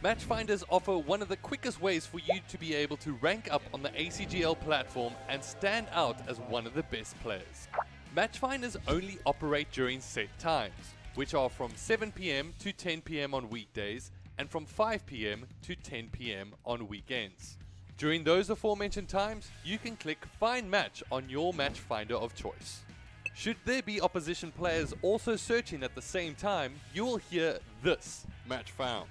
Matchfinders offer one of the quickest ways for you to be able to rank up on the ACGL platform and stand out as one of the best players. Matchfinders only operate during set times, which are from 7 PM to 10 PM on weekdays and from 5 PM to 10 PM on weekends. During those aforementioned times, you can click Find Match on your Matchfinder of choice. Should there be opposition players also searching at the same time, you will hear this, Match Found.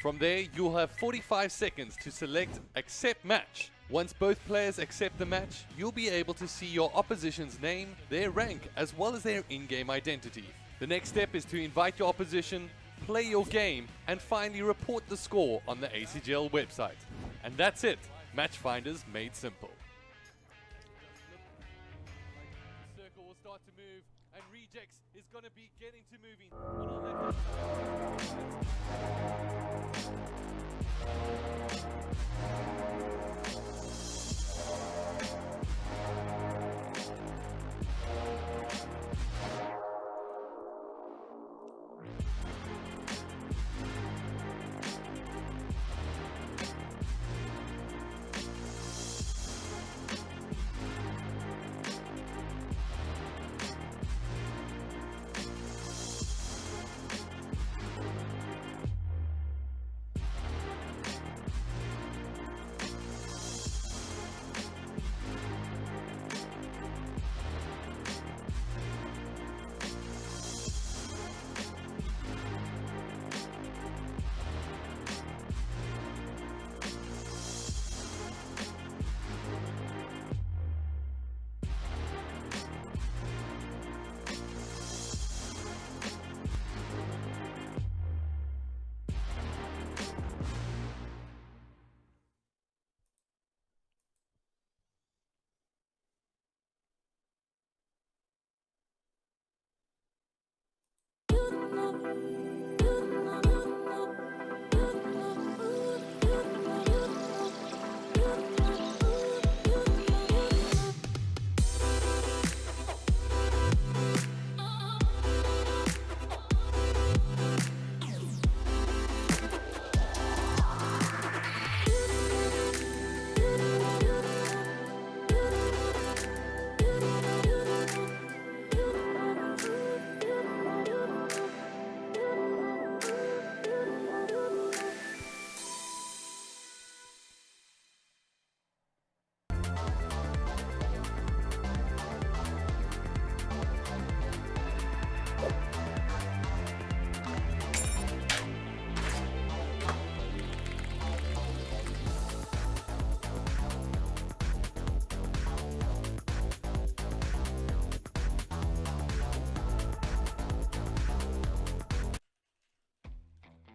From there, you'll have 45 seconds to select Accept Match. Once both players accept the match, you'll be able to see your opposition's name, their rank, as well as their in-game identity. The next step is to invite your opposition, play your game, and finally report the score on the ACGL website. And that's it, Matchfinders made simple. The circle will start to move, and Rejects is going to be getting to moving. On our left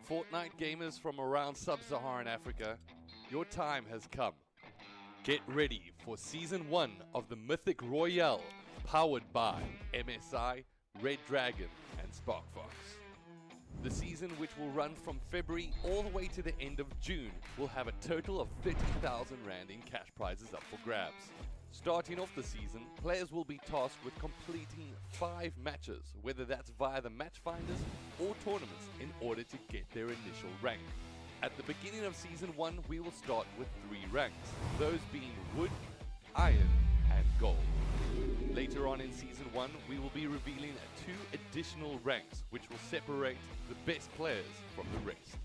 Fortnite gamers from around sub-Saharan Africa, your time has come. Get ready for Season 1 of the Mythic Royale, powered by MSI, Red Dragon and Sparkfox. The season, which will run from February all the way to the end of June, will have a total of 30,000 Rand in cash prizes up for grabs. Starting off the season, players will be tasked with completing 5 matches, whether that's via the match finders or tournaments, in order to get their initial rank. At the beginning of Season 1, we will start with 3 ranks, those being Wood, Iron and Gold. Later on in Season 1, we will be revealing 2 additional ranks, which will separate the best players from the rest.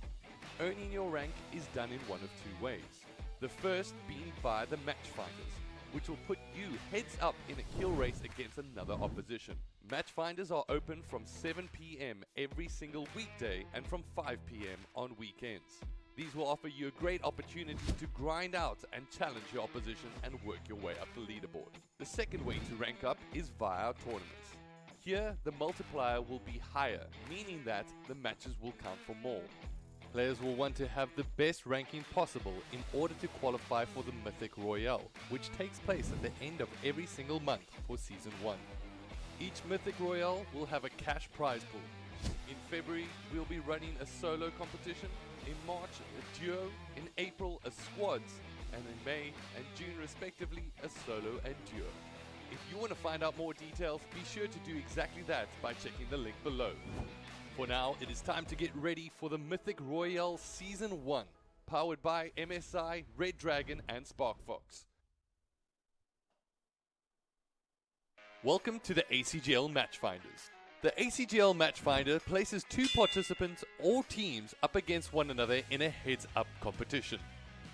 Earning your rank is done in one of 2 ways. The first being via the match finders, which will put you heads up in a kill race against another opposition. Match finders are open from 7 PM every single weekday and from 5 PM on weekends. These will offer you a great opportunity to grind out and challenge your opposition and work your way up the leaderboard. The second way to rank up is via our tournaments. Here, the multiplier will be higher, meaning that the matches will count for more. Players will want to have the best ranking possible in order to qualify for the Mythic Royale, which takes place at the end of every single month for Season 1. Each Mythic Royale will have a cash prize pool. In February, we'll be running a solo competition, in March a duo, in April a squads, and in May and June respectively a solo and duo. If you want to find out more details, be sure to do exactly that by checking the link below. For now, it is time to get ready for the Mythic Royale Season 1, powered by MSI, Red Dragon and Sparkfox. Welcome to the ACGL Matchfinders. The ACGL Matchfinder places 2 participants or teams up against one another in a heads-up competition.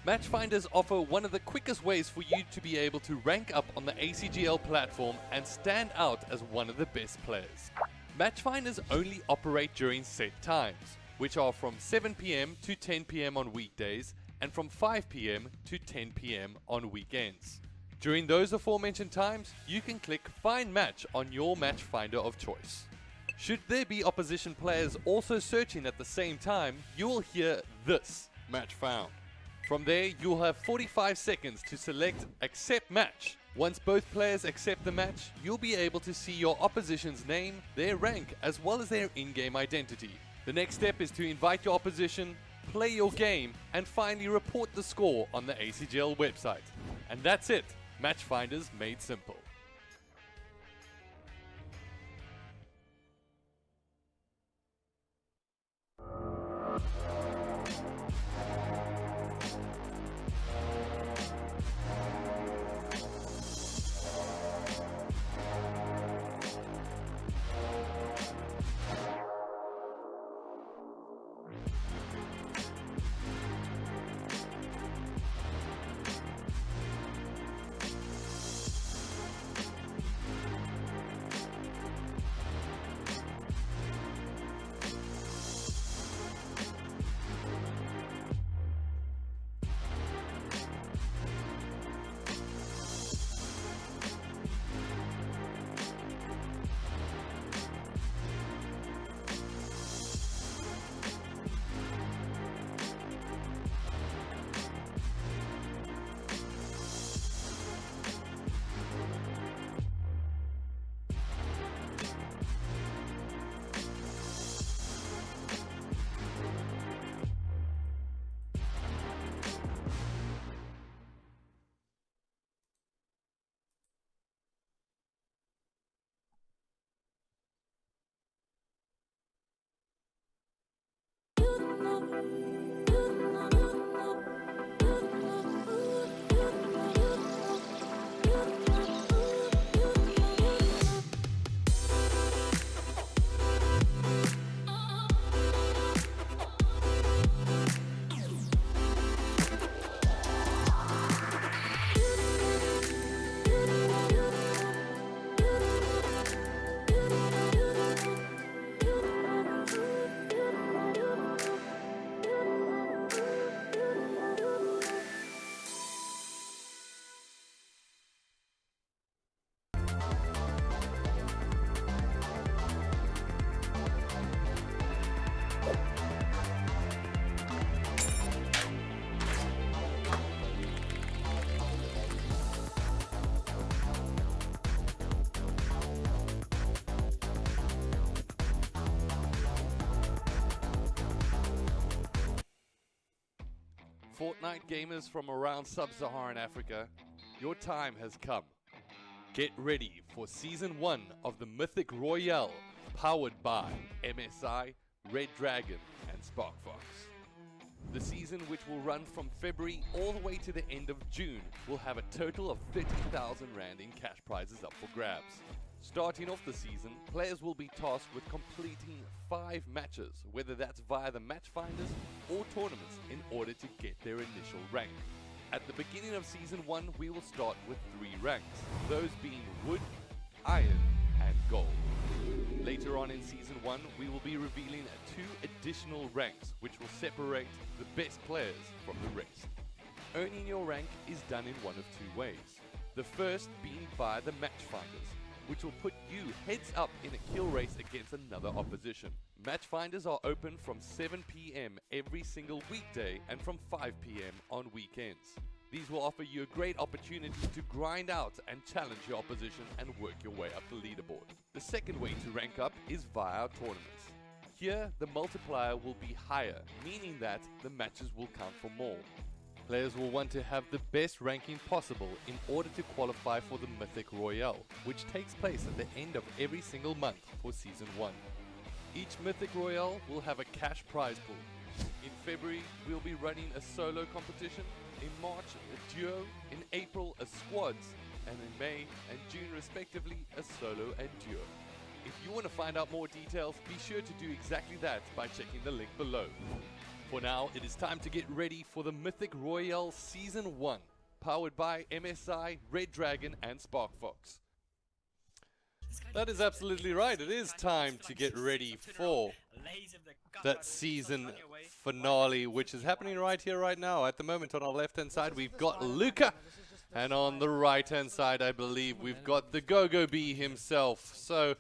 Matchfinders offer one of the quickest ways for you to be able to rank up on the ACGL platform and stand out as one of the best players. Matchfinders only operate during set times, which are from 7 PM to 10 PM on weekdays and from 5 PM to 10 PM on weekends. During those aforementioned times, you can click Find Match on your matchfinder of choice. Should there be opposition players also searching at the same time, you will hear this, Match Found. From there, you'll have 45 seconds to select Accept Match. Once both players accept the match, you'll be able to see your opposition's name, their rank, as well as their in-game identity. The next step is to invite your opposition, play your game, and finally report the score on the ACGL website. And that's it, Matchfinders made simple. Fortnite gamers from around sub-Saharan Africa, your time has come. Get ready for Season 1 of the Mythic Royale, powered by MSI, Red Dragon, and SparkFox. The season, which will run from February all the way to the end of June, will have a total of 30,000 Rand in cash prizes up for grabs. Starting off the season, players will be tasked with completing 5 matches, whether that's via the match finders or tournaments, in order to get their initial rank. At the beginning of Season 1, we will start with 3 ranks, those being Wood, Iron, and Gold. Later on in Season 1, we will be revealing 2 additional ranks, which will separate the best players from the rest. Earning your rank is done in one of 2 ways. The first being via the match finders, which will put you heads up in a kill race against another opposition. Match finders are open from 7 PM every single weekday and from 5 PM on weekends. These will offer you a great opportunity to grind out and challenge your opposition and work your way up the leaderboard. The second way to rank up is via our tournaments. Here, the multiplier will be higher, meaning that the matches will count for more. Players will want to have the best ranking possible in order to qualify for the Mythic Royale, which takes place at the end of every single month for Season 1. Each Mythic Royale will have a cash prize pool. In February, we'll be running a solo competition. In March, a duo. In April, a squads. And in May and June, respectively, a solo and duo. If you want to find out more details, be sure to do exactly that by checking the link below. For now, it is time to get ready for the Mythic Royale Season 1, powered by MSI, Red Dragon, and SparkFox. That is absolutely right. It is time to get ready for that season finale, which is happening right here, right now. At the moment, on our left-hand side, we've got Luca, and on the right-hand side, I believe, we've got the Go-Go Bee himself. So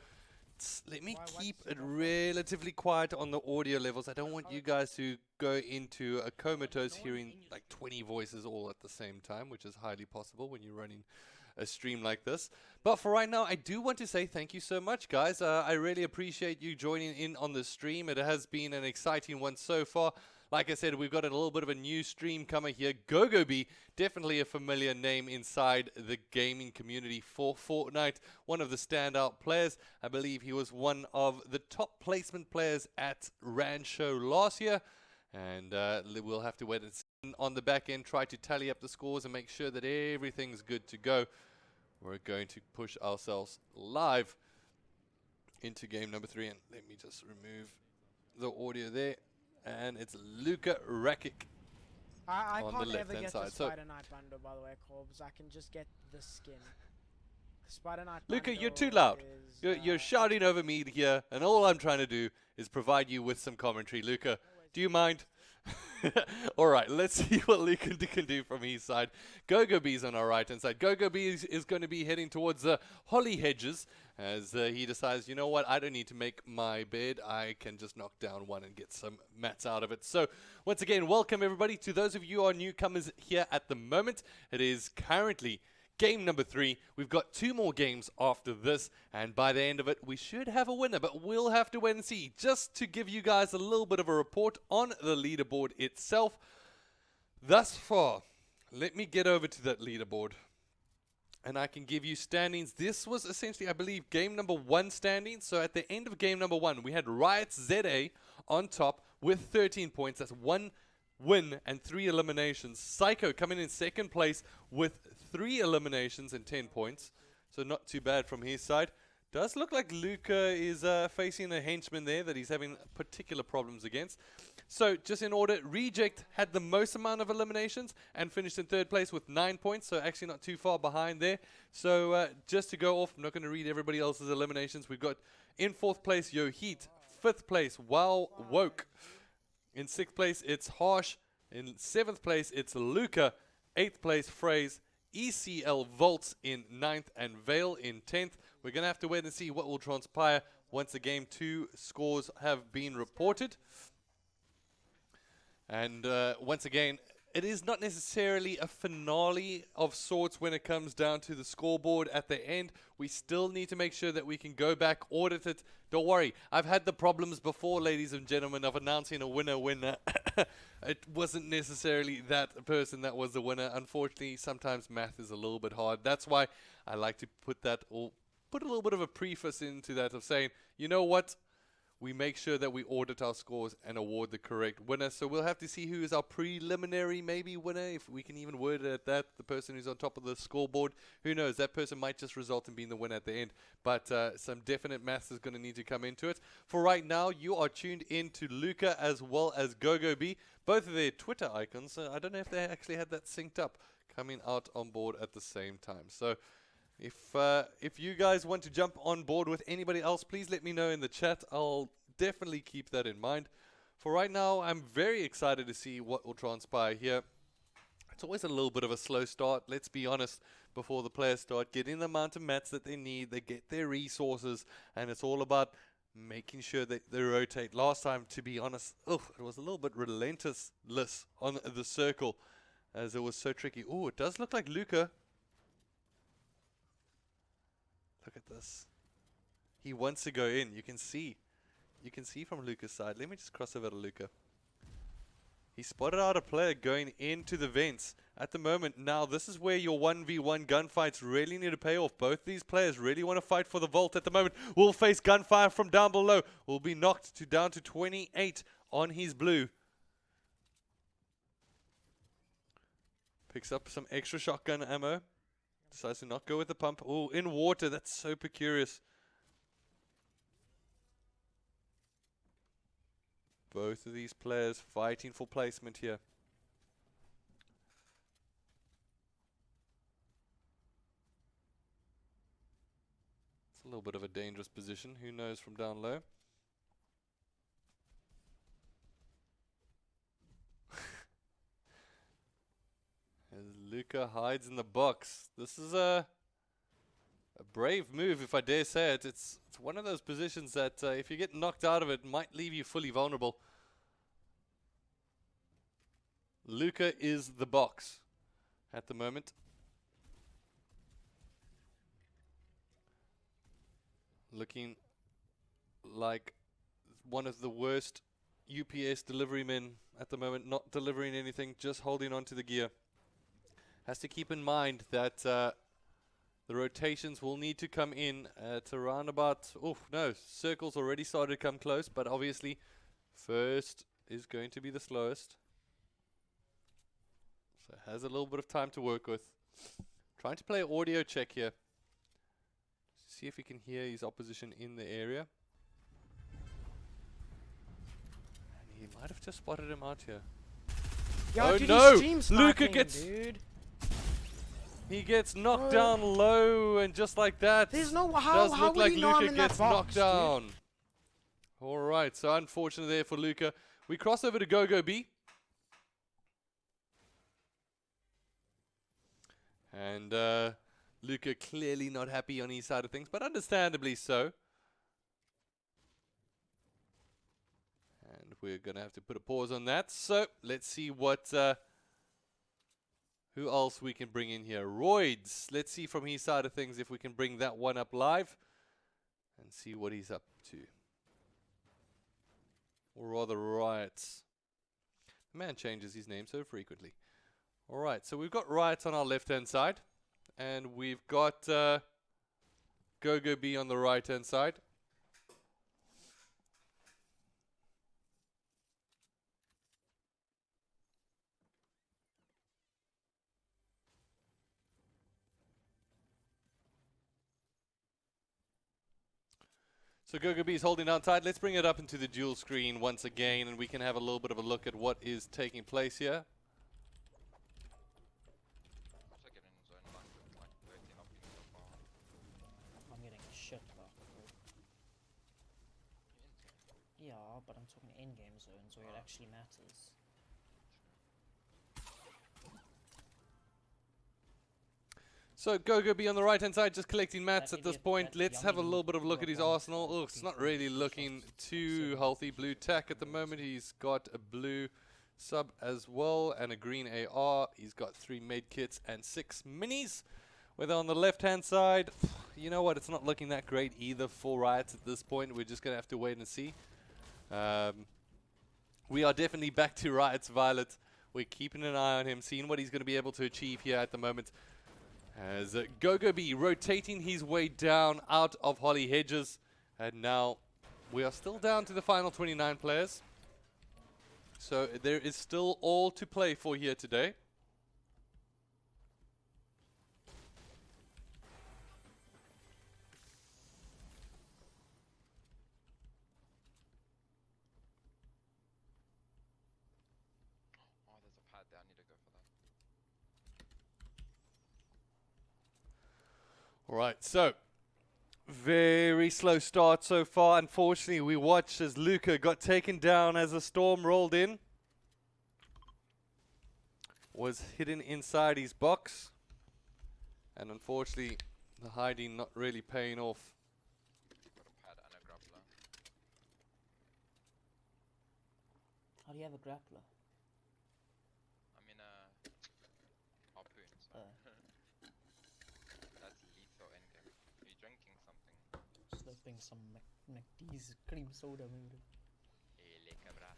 let me keep it relatively quiet on the audio levels. I don't want you guys to go into a comatose hearing like 20 voices all at the same time, which is highly possible when you're running a stream like this. But for right now, I do want to say thank you so much, guys. I really appreciate you joining in on the stream. It has been an exciting one so far. Like I said, we've got a little bit of a new stream comer here. Go-Go Bee, definitely a familiar name inside the gaming community for Fortnite. One of the standout players. I believe he was one of the top placement players at Rand Show last year. And we'll have to wait and see on the back end, try to tally up the scores and make sure that everything's good to go. We're going to push ourselves live into game number 3. And let me just remove the audio there. And it's Luka Rakic I on can't the ever left-hand get side. the So, Spider Knight bundle, by the way, Corbs. I can just get the skin. Spider Knight Luca, bundle you're too loud. is, You're shouting over me here, and all I'm trying to do is provide you with some commentary. Luca, do you mind? All right, let's see what Luca can do from his side. Go-Go Bee's on our right-hand side. Go-Go Bee is going to be heading towards the Holly Hedges as he decides, you know what, I don't need to make my bed. I can just knock down one and get some mats out of it. So once again, welcome everybody. To those of you who are newcomers here at the moment, it is currently game number 3. We've got 2 more games after this, and by the end of it, we should have a winner, but we'll have to wait and see. Just to give you guys a little bit of a report on the leaderboard itself. Thus far, let me get over to that leaderboard, and I can give you standings. This was essentially, I believe, game number 1 standings. So at the end of game number 1, we had Riot ZA on top with 13 points. That's 1 win and 3 eliminations. Psycho coming in second place with 3 eliminations and 10 points. So not too bad from his side. Does look like Luca is facing a henchman there that he's having particular problems against. So just in order, Reject had the most amount of eliminations and finished in 3rd place with 9 points. So actually not too far behind there. So just to go off, I'm not going to read everybody else's eliminations. We've got in 4th place, Yo Heat. 5th place, Wow Woke. In 6th place, it's Harsh. In 7th place, it's Luca. 8th place, Phrase. ECL Volts in 9th and Vale in 10th. We're going to have to wait and see what will transpire once the game 2 scores have been reported. And once again, it is not necessarily a finale of sorts when it comes down to the scoreboard at the end. We still need to make sure that we can go back, audit it. Don't worry, I've had the problems before, ladies and gentlemen, of announcing a winner when it wasn't necessarily that person that was the winner. Unfortunately, sometimes math is a little bit hard. That's why I like to put a little bit of a preface into that of saying, you know what? We make sure that we audit our scores and award the correct winner. So we'll have to see who is our preliminary maybe winner, if we can even word it at that. The person who's on top of the scoreboard, who knows? That person might just result in being the winner at the end. But some definite maths is going to need to come into it. For right now, you are tuned in to Luca as well as GoGoB. Both of their Twitter icons, I don't know if they actually had that synced up, coming out on board at the same time. So if you guys want to jump on board with anybody else, please let me know in the chat. I'll definitely keep that in mind. For right now, I'm very excited to see what will transpire here. It's always a little bit of a slow start, let's be honest, before the players start getting the amount of mats that they need, they get their resources, and it's all about making sure that they rotate. Last time, to be honest, it was a little bit relentless on the circle, as it was so tricky. Oh, it does look like Luca. Look at this. He wants to go in. You can see. You can see from Luca's side. Let me just cross over to Luca. He spotted out a player going into the vents. At the moment, now this is where your 1v1 gunfights really need to pay off. Both these players really want to fight for the vault at the moment. Will face gunfire from down below. Will be knocked down to 28 on his blue. Picks up some extra shotgun ammo. Decides to not go with the pump. Oh, in water. That's so precarious. Both of these players fighting for placement here. It's a little bit of a dangerous position. Who knows from down low? As Luca hides in the box. This is a brave move, if I dare say it. It's one of those positions that if you get knocked out of it, might leave you fully vulnerable. Luca is the box at the moment. Looking like one of the worst UPS delivery men at the moment, not delivering anything, just holding on to the gear. Has to keep in mind that the rotations will need to come in at around about, circles already started to come close, but obviously first is going to be the slowest. So has a little bit of time to work with. Trying to play an audio check here. See if he can hear his opposition in the area. And he might have just spotted him out here. Yo, oh dude, no! he's Luca sniping, gets... dude. He gets knocked down low, and just like that, There's no how does look would like he know I'm Luca in that gets box, knocked down. Alright, so unfortunate there for Luca. We cross over to GoGoB. And Luca clearly not happy on his side of things, but understandably so. And we're going to have to put a pause on that. So let's see what... who else we can bring in here? Roids. Let's see from his side of things if we can bring that one up live and see what he's up to. Or rather, Riots. The man changes his name so frequently. Alright, so we've got Riots on our left-hand side. And we've got GoGoB on the right-hand side. So GoGoB is holding down tight. Let's bring it up into the dual screen once again, and we can have a little bit of a look at what is taking place here. I'm getting shit back, bro. Yeah, but I'm talking in-game zones where it actually matters. So GoGoB on the right hand side just collecting mats at this point. Let's have a little bit of a look at his arsenal. Oh, it's not really looking too healthy. Blue tack at the moment. He's got a blue sub as well and a green AR. He's got 3 med kits and 6 minis. Whether on the left-hand side, you know what, it's not looking that great either for Riot at this point. We're just going to have to wait and see. We are definitely back to Riot's Violet. We're keeping an eye on him, seeing what he's going to be able to achieve here at the moment. As Gogobi rotating his way down out of Holly Hedges. And now we are still down to the final 29 players. So there is still all to play for here today. Oh, there's a pad there. I need to go for that. All right, so very slow start so far. Unfortunately, we watched as Luca got taken down as the storm rolled in. Was hidden inside his box. And unfortunately, the hiding not really paying off. Got a pad and a grappler. How do you have a grappler? I mean, harpoon. So. That's lethal endgame. Are you drinking something? Slurping some McD's cream soda, maybe.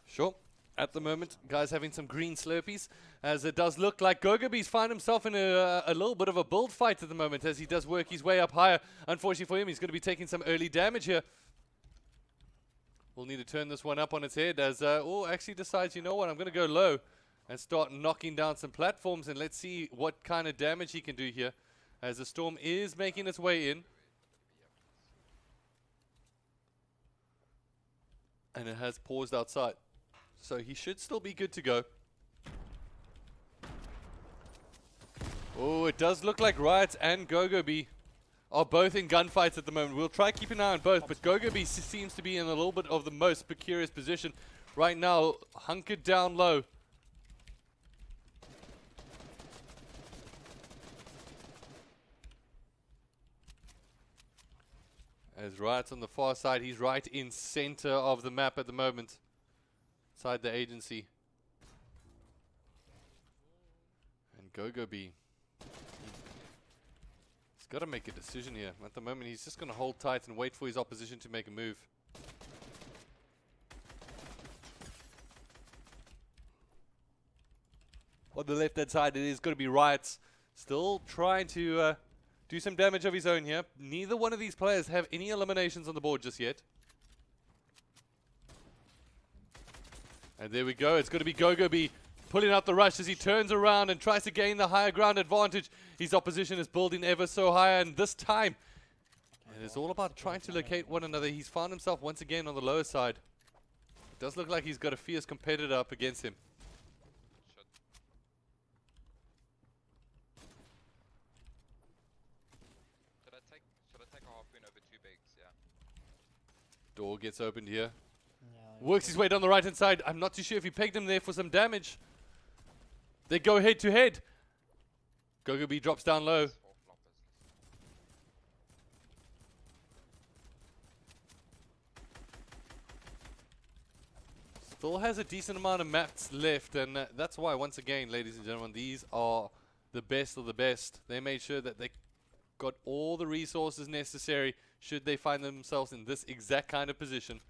Sure. At the moment, guys having some green Slurpees, as it does look like Gogobi's found himself in a little bit of a build fight at the moment as he does work his way up higher. Unfortunately for him, he's going to be taking some early damage here. We'll need to turn this one up on its head as actually decides, you know what, I'm going to go low and start knocking down some platforms, and let's see what kind of damage he can do here as the storm is making its way in. And it has paused outside. So he should still be good to go. Oh, it does look like Riot and Gogobi are both in gunfights at the moment. We'll try keep an eye on both, but Gogobi seems to be in a little bit of the most precarious position right now, hunkered down low. As Riot's on the far side, he's right in center of the map at the moment. Inside the agency. And Gogobi. He's got to make a decision here. At the moment, he's just going to hold tight and wait for his opposition to make a move. On the left-hand side, it is going to be Riot's. Still trying to do some damage of his own here. Neither one of these players have any eliminations on the board just yet. And there we go. It's going to be Gogobi pulling out the rush as he turns around and tries to gain the higher ground advantage. His opposition is building ever so high, and this time it is all about trying to locate one another. He's found himself once again on the lower side. It does look like he's got a fierce competitor up against him. Should I take a harpoon over 2 bigs? Yeah. Door gets opened here. Yeah, Works his way down the right hand side. I'm not too sure if he pegged him there for some damage. They go head to head. Gogobi drops down low. 4 floppers. Still has a decent amount of maps left, and that's why, once again, ladies and gentlemen, these are the best of the best. They made sure that they got all the resources necessary should they find themselves in this exact kind of position.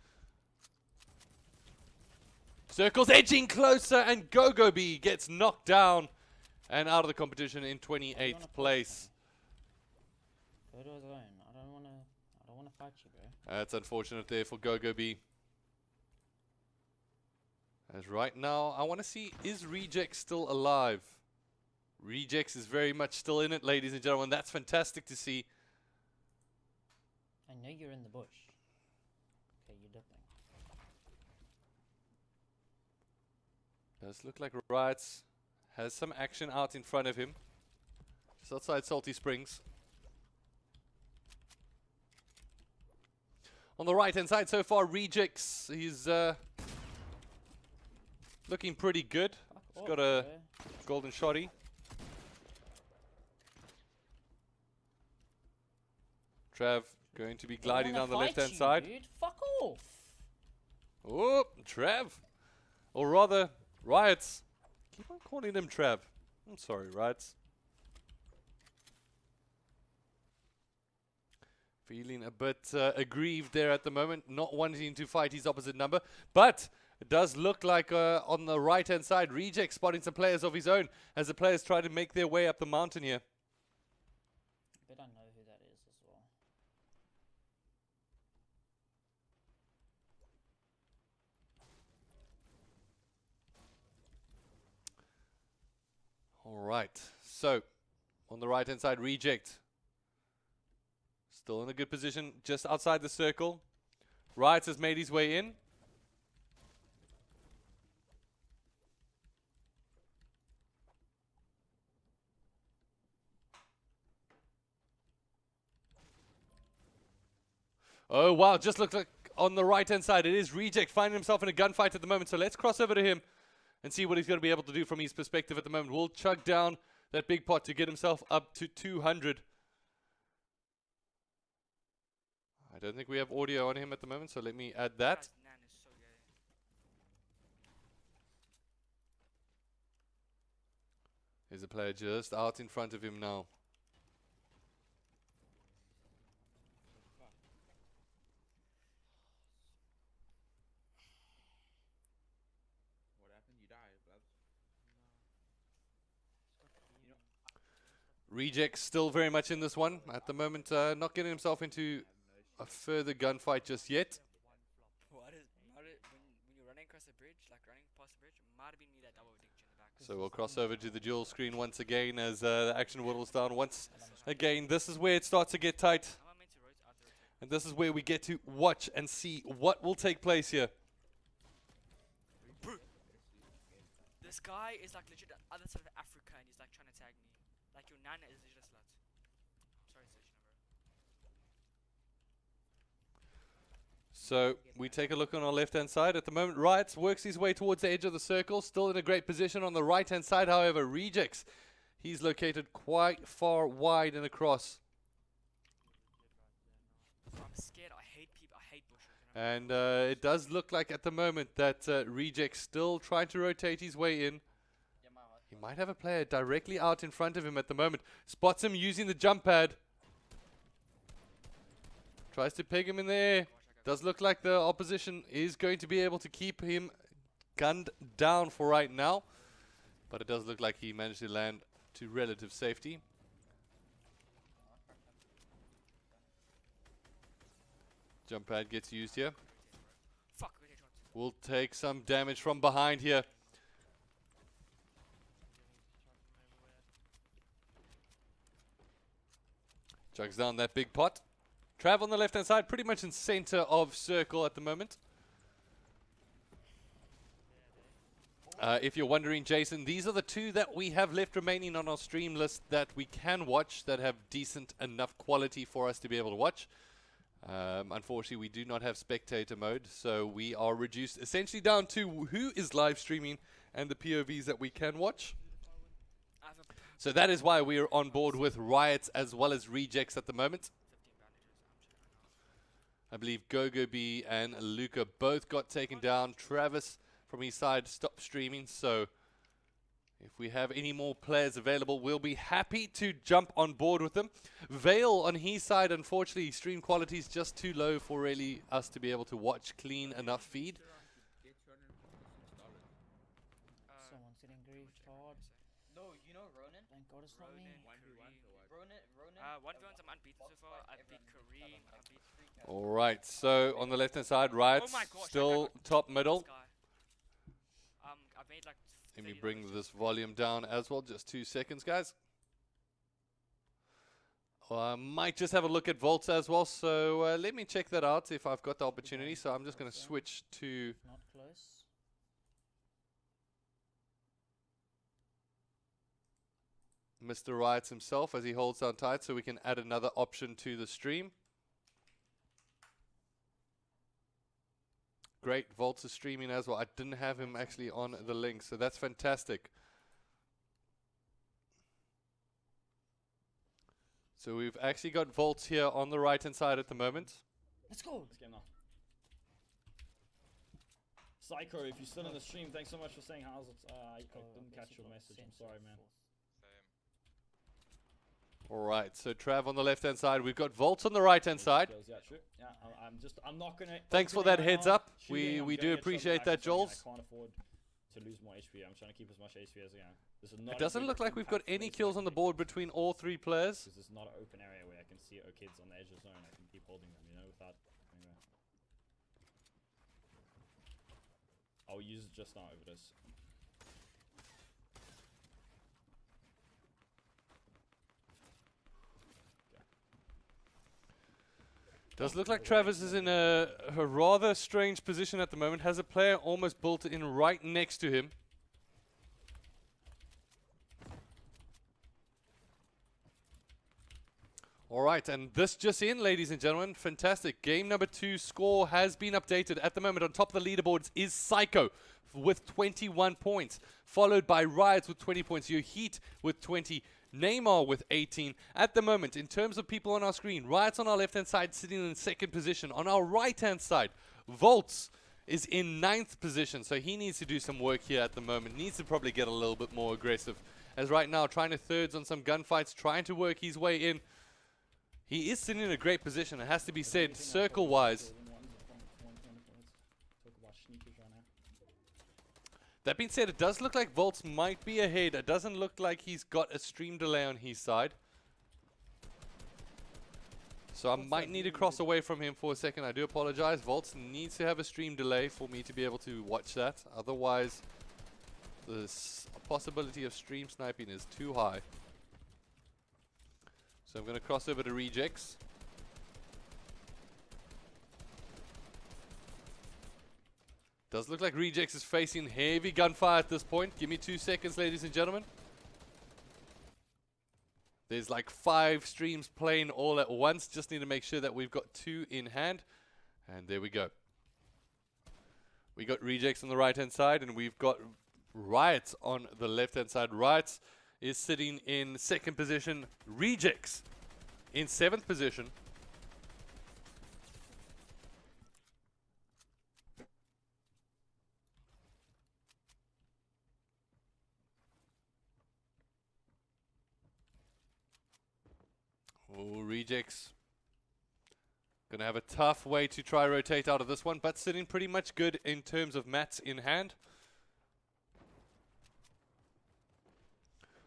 Circles edging closer, and Gogobi gets knocked down and out of the competition in 28th place. Where do I go? I don't wanna fight you, bro. That's unfortunate there for Gogobi. As right now, I want to see, is Reject still alive? Rejects is very much still in it, ladies and gentlemen. That's fantastic to see. I know you're in the bush. Okay, you're dipping. Does look like Riot's has some action out in front of him. Just outside Salty Springs. On the right hand side so far, Rejects, he's looking pretty good. He's got a golden shotty. Trav going to be gliding down the left hand side. Dude. Fuck off! Oh, Trav. Or rather, Riots. Keep on calling him Trav. I'm sorry, Riots. Feeling a bit aggrieved there at the moment, not wanting to fight his opposite number. But it does look like on the right-hand side, Reject spotting some players of his own as the players try to make their way up the mountain here. I bet I know who that is as well. All right, so on the right-hand side, Reject. Still in a good position, just outside the circle. Riots has made his way in. Oh, wow, just looks like on the right-hand side, it is Reject finding himself in a gunfight at the moment. So let's cross over to him and see what he's going to be able to do from his perspective at the moment. We'll chug down that big pot to get himself up to 200. I don't think we have audio on him at the moment, so let me add that. Guy's nan is so gay. There's a player just out in front of him now. What happened? You died, blood. Reject still very much in this one at the moment, not getting himself into a further gunfight just yet. What is when you're running across the bridge, like running past the bridge, might have been me that double dicked you in the back. So we'll cross over to the dual screen once again as the action whittles down once again. This is where it starts to get tight, Am I meant to rotate? and this is where we get to watch and see what will take place here. This guy is like legit the other side of Africa and he's like trying to tag me. Like your nana is legit a slut. I'm sorry, Station, bro. So we take a look on our left-hand side. At the moment, Riots works his way towards the edge of the circle, still in a great position on the right-hand side. However, Rejects, he's located quite far wide and across. I'm scared. I hate people. I hate bushes. You know? And it does look like at the moment that Reject's still trying to rotate his way in. He might have a player directly out in front of him at the moment. Spots him using the jump pad. Tries to peg him in the air. Does look like the opposition is going to be able to keep him gunned down for right now. But it does look like he managed to land to relative safety. Jump pad gets used here. Fuck. Wait, wait, wait. Will take some damage from behind here. Chugs down that big pot. Trav on the left-hand side, pretty much in center of circle at the moment. If you're wondering, Jason, these are the two that we have left remaining on our stream list that we can watch, that have decent enough quality for us to be able to watch. Unfortunately, we do not have spectator mode, so we are reduced essentially down to who is live streaming and the POVs that we can watch. I have a So that is why we are on board with Riots as well as Rejects at the moment. 15 bandages. I'm checking right now. I believe GoGoB and Luca both got taken down. Travis from his side stopped streaming, so if we have any more players available, we'll be happy to jump on board with them. Vale on his side, unfortunately, stream quality is just too low for really us to be able to watch clean enough feed. Someone's getting griefed hard. No, you know Ronan? Thank God it's not me. Ronan? One villains I'm unbeaten so far. I beat Kareem. I beat All right, so on the left-hand side, Riots Oh my gosh, still top middle. this guy. I've made like. Let me 30 bring damage. this volume down as well. Just 2 seconds, guys. I might just have a look at Volts as well. So let me check that out if I've got the opportunity. So I'm just going to switch to Not close. Mr. Riots himself as he holds down tight so we can add another option to the stream. Great, Volts is streaming as well. I didn't have him actually on the link, so that's fantastic. So we've actually got Volts here on the right-hand side at the moment. Let's go. Psycho, if you're still in the stream, thanks so much for saying how's it. I didn't catch your message. I'm sorry, man. All right, so Trav on the left-hand side. We've got Volts on the right-hand side. Yeah, true. Yeah, I'm not gonna. Thanks for that heads up. We do appreciate that, Jules. I can't afford to lose more HP. I'm trying to keep as much HP as I can. This is not It doesn't look like we've got any kills on the board between all three players. This is not an open area where I can see kids on the edge of the zone. I can keep holding them, you know, without. Anyway. I'll use it just now over this. Does look like Travis is in a rather strange position at the moment. Has a player almost built in right next to him. All right, and this just in, ladies and gentlemen. Fantastic. Game number 2 score has been updated. At the moment, on top of the leaderboards is Psycho with 21 points, followed by Riots with 20 points, Your Heat with 20, Neymar with 18. At the moment, in terms of people on our screen, Riots on our left-hand side sitting in 2nd position. On our right-hand side, Volts is in 9th position, so he needs to do some work here at the moment. Needs to probably get a little bit more aggressive, as right now trying to thirds on some gunfights, trying to work his way in. He is sitting in a great position, it has to be said, circle-wise. That being said, it does look like Volts might be ahead. It doesn't look like he's got a stream delay on his side. So I might need to cross away from him for a second. I do apologize. Volts needs to have a stream delay for me to be able to watch that. Otherwise, the possibility of stream sniping is too high. So I'm going to cross over to Rejects. Does look like Rejects is facing heavy gunfire at this point. Give me 2 seconds, ladies and gentlemen. There's like 5 streams playing all at once. Just need to make sure that we've got 2 in hand. And there we go. We got Rejects on the right-hand side, and we've got Riots on the left-hand side. Riots is sitting in 2nd position. Rejects in 7th position. Oh, Rejects. Gonna have a tough way to try rotate out of this one, but sitting pretty much good in terms of mats in hand.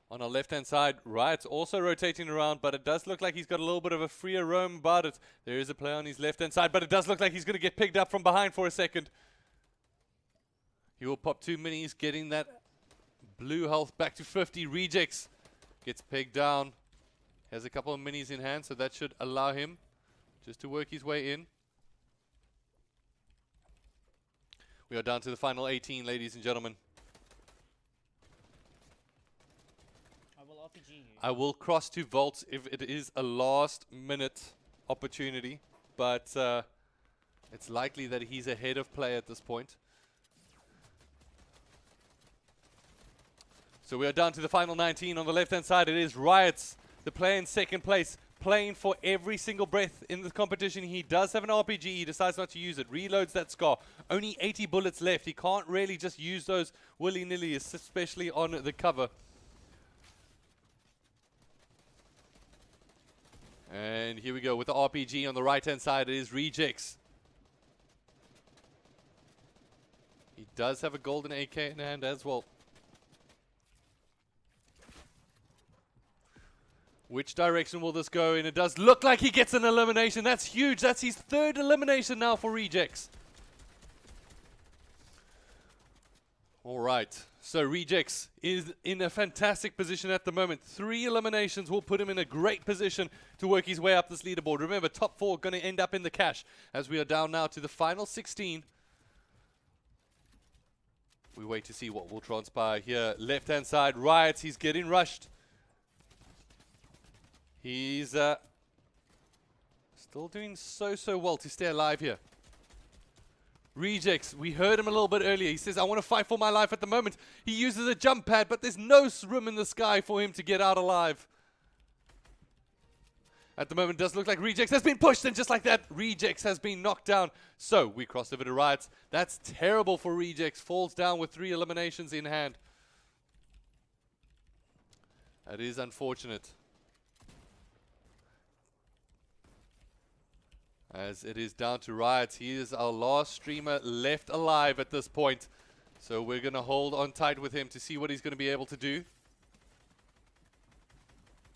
On our left-hand side, Riot's also rotating around, but it does look like he's got a little bit of a freer roam about it. There is a player on his left-hand side, but it does look like he's going to get picked up from behind for a second. He will pop 2 minis, getting that blue health back to 50. Rejects gets pegged down. Has a couple of minis in hand, so that should allow him just to work his way in. We are down to the final 18, ladies and gentlemen. I will cross to Volts if it is a last-minute opportunity, but it's likely that he's ahead of play at this point. So we are down to the final 19. On the left-hand side, it is Riots, the player in 2nd place, playing for every single breath in the competition. He does have an RPG. He decides not to use it. Reloads that Scar. Only 80 bullets left. He can't really just use those willy-nilly, especially on the cover. And here we go with the RPG on the right-hand side. It is Rejects. He does have a golden AK in hand as well. Which direction will this go in? It does look like he gets an elimination. That's huge. That's his 3rd elimination now for Rejects. All right. So Rejects is in a fantastic position at the moment. 3 eliminations will put him in a great position to work his way up this leaderboard. Remember, top 4 going to end up in the cash as we are down now to the final 16. We wait to see what will transpire here. Left-hand side, Riots. He's getting rushed. He's still doing so well to stay alive here. Rejects, we heard him a little bit earlier. He says, I want to fight for my life at the moment. He uses a jump pad, but there's no room in the sky for him to get out alive. At the moment, does look like Rejects has been pushed, and just like that, Rejects has been knocked down. So, we cross over to Riots. That's terrible for Rejects. Falls down with 3 eliminations in hand. That is unfortunate. As it is down to Riots. He is our last streamer left alive at this point. So, we're going to hold on tight with him to see what he's going to be able to do.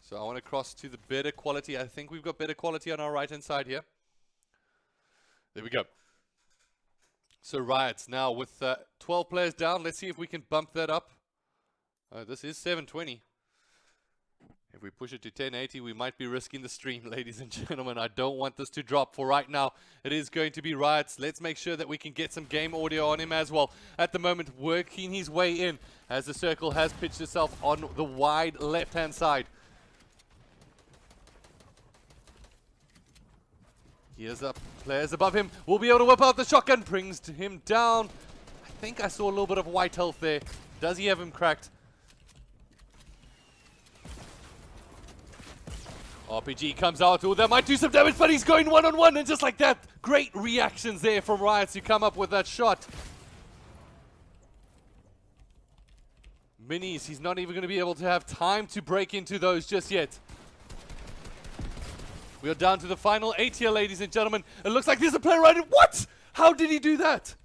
So I want to cross to the better quality. I think we've got better quality on our right-hand side here. There we go. So Riots now with 12 players down. Let's see if we can bump that up. This is 720. If we push it to 1080, we might be risking the stream, ladies and gentlemen. I don't want this to drop for right now. It is going to be Riots. Let's make sure that we can get some game audio on him as well. At the moment, working his way in as the circle has pitched itself on the wide left-hand side. Here's up. Players above him will be able to whip out the shotgun. Brings to him down. I think I saw a little bit of white health there. Does he have him cracked? RPG comes out. Oh, that might do some damage, but he's going one-on-one. And just like that, great reactions there from Riots to come up with that shot. Minis, he's not even going to be able to have time to break into those just yet. We are down to the final 8 here, ladies and gentlemen. It looks like there's a player right in. What? How did he do that?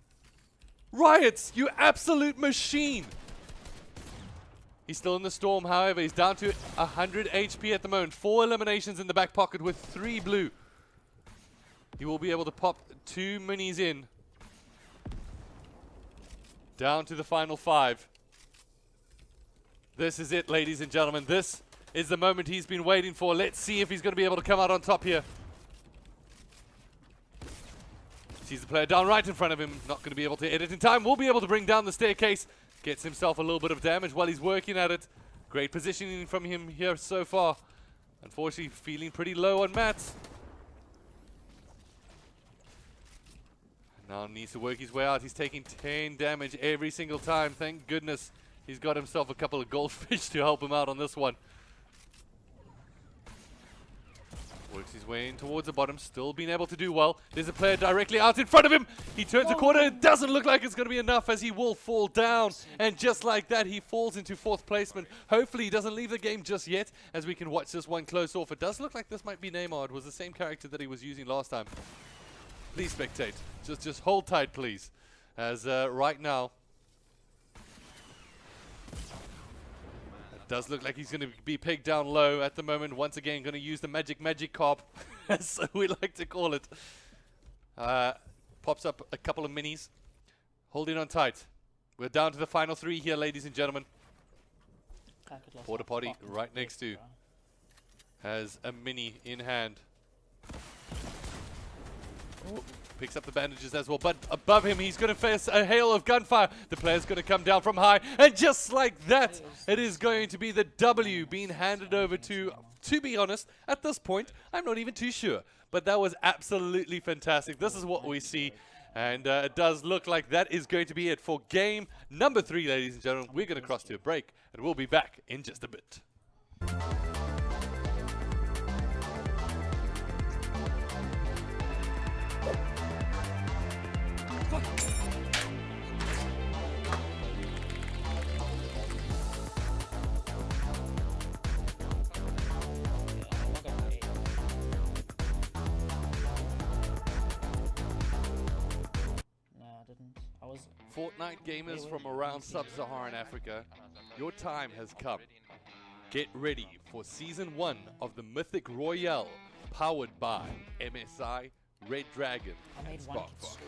Riots, you absolute machine. He's still in the storm, however. He's down to 100 HP at the moment. 4 eliminations in the back pocket with 3 blue. He will be able to pop 2 minis in. Down to the final 5. This is it, ladies and gentlemen. This is the moment he's been waiting for. Let's see if he's going to be able to come out on top here. Sees the player down right in front of him. Not going to be able to edit in time. Will be able to bring down the staircase. Gets himself a little bit of damage while he's working at it. Great positioning from him here so far. Unfortunately, feeling pretty low on mats. Now needs to work his way out. He's taking 10 damage every single time. Thank goodness he's got himself a couple of goldfish to help him out on this one. Works his way in towards the bottom, still being able to do well. There's a player directly out in front of him. He turns a corner. It doesn't look like it's going to be enough as he will fall down. And just like that, he falls into 4th placement. Hopefully he doesn't leave the game just yet as we can watch this one close off. It does look like this might be Neymar. It was the same character that he was using last time. Please spectate. Just hold tight, please. As right now, does look like he's going to be pegged down low at the moment. Once again, going to use the magic carp, as we like to call it. Pops up a couple of minis. Holding on tight. We're down to the final 3 here, ladies and gentlemen. Porta Potty right next to. Has a mini in hand. Oh, picks up the bandages as well, but above him he's going to face a hail of gunfire. The player's going to come down from high, and just like that, it is going to be the W being handed over to be honest, at this point, I'm not even too sure. But that was absolutely fantastic. This is what we see, and it does look like that is going to be it for game number 3, ladies and gentlemen. We're going to cross to a break, and we'll be back in just a bit. Fortnite gamers from around sub-Saharan Africa, your time has come. Get ready for Season 1 of the Mythic Royale, powered by MSI, Red Dragon, and Sparkfox.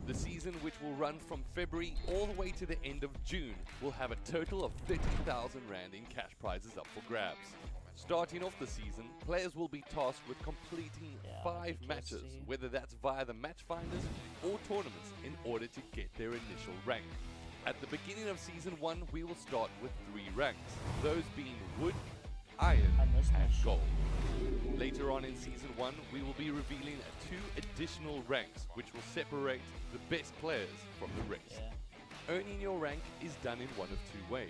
The season, which will run from February all the way to the end of June, will have a total of 30,000 Rand in cash prizes up for grabs. Starting off the season, players will be tasked with completing 5 matches, whether that's via the match finders or tournaments, in order to get their initial rank. At the beginning of Season 1, we will start with 3 ranks, those being Wood, Iron, and Gold. Later on in Season 1, we will be revealing 2 additional ranks, which will separate the best players from the rest. Earning your rank is done in one of 2 ways.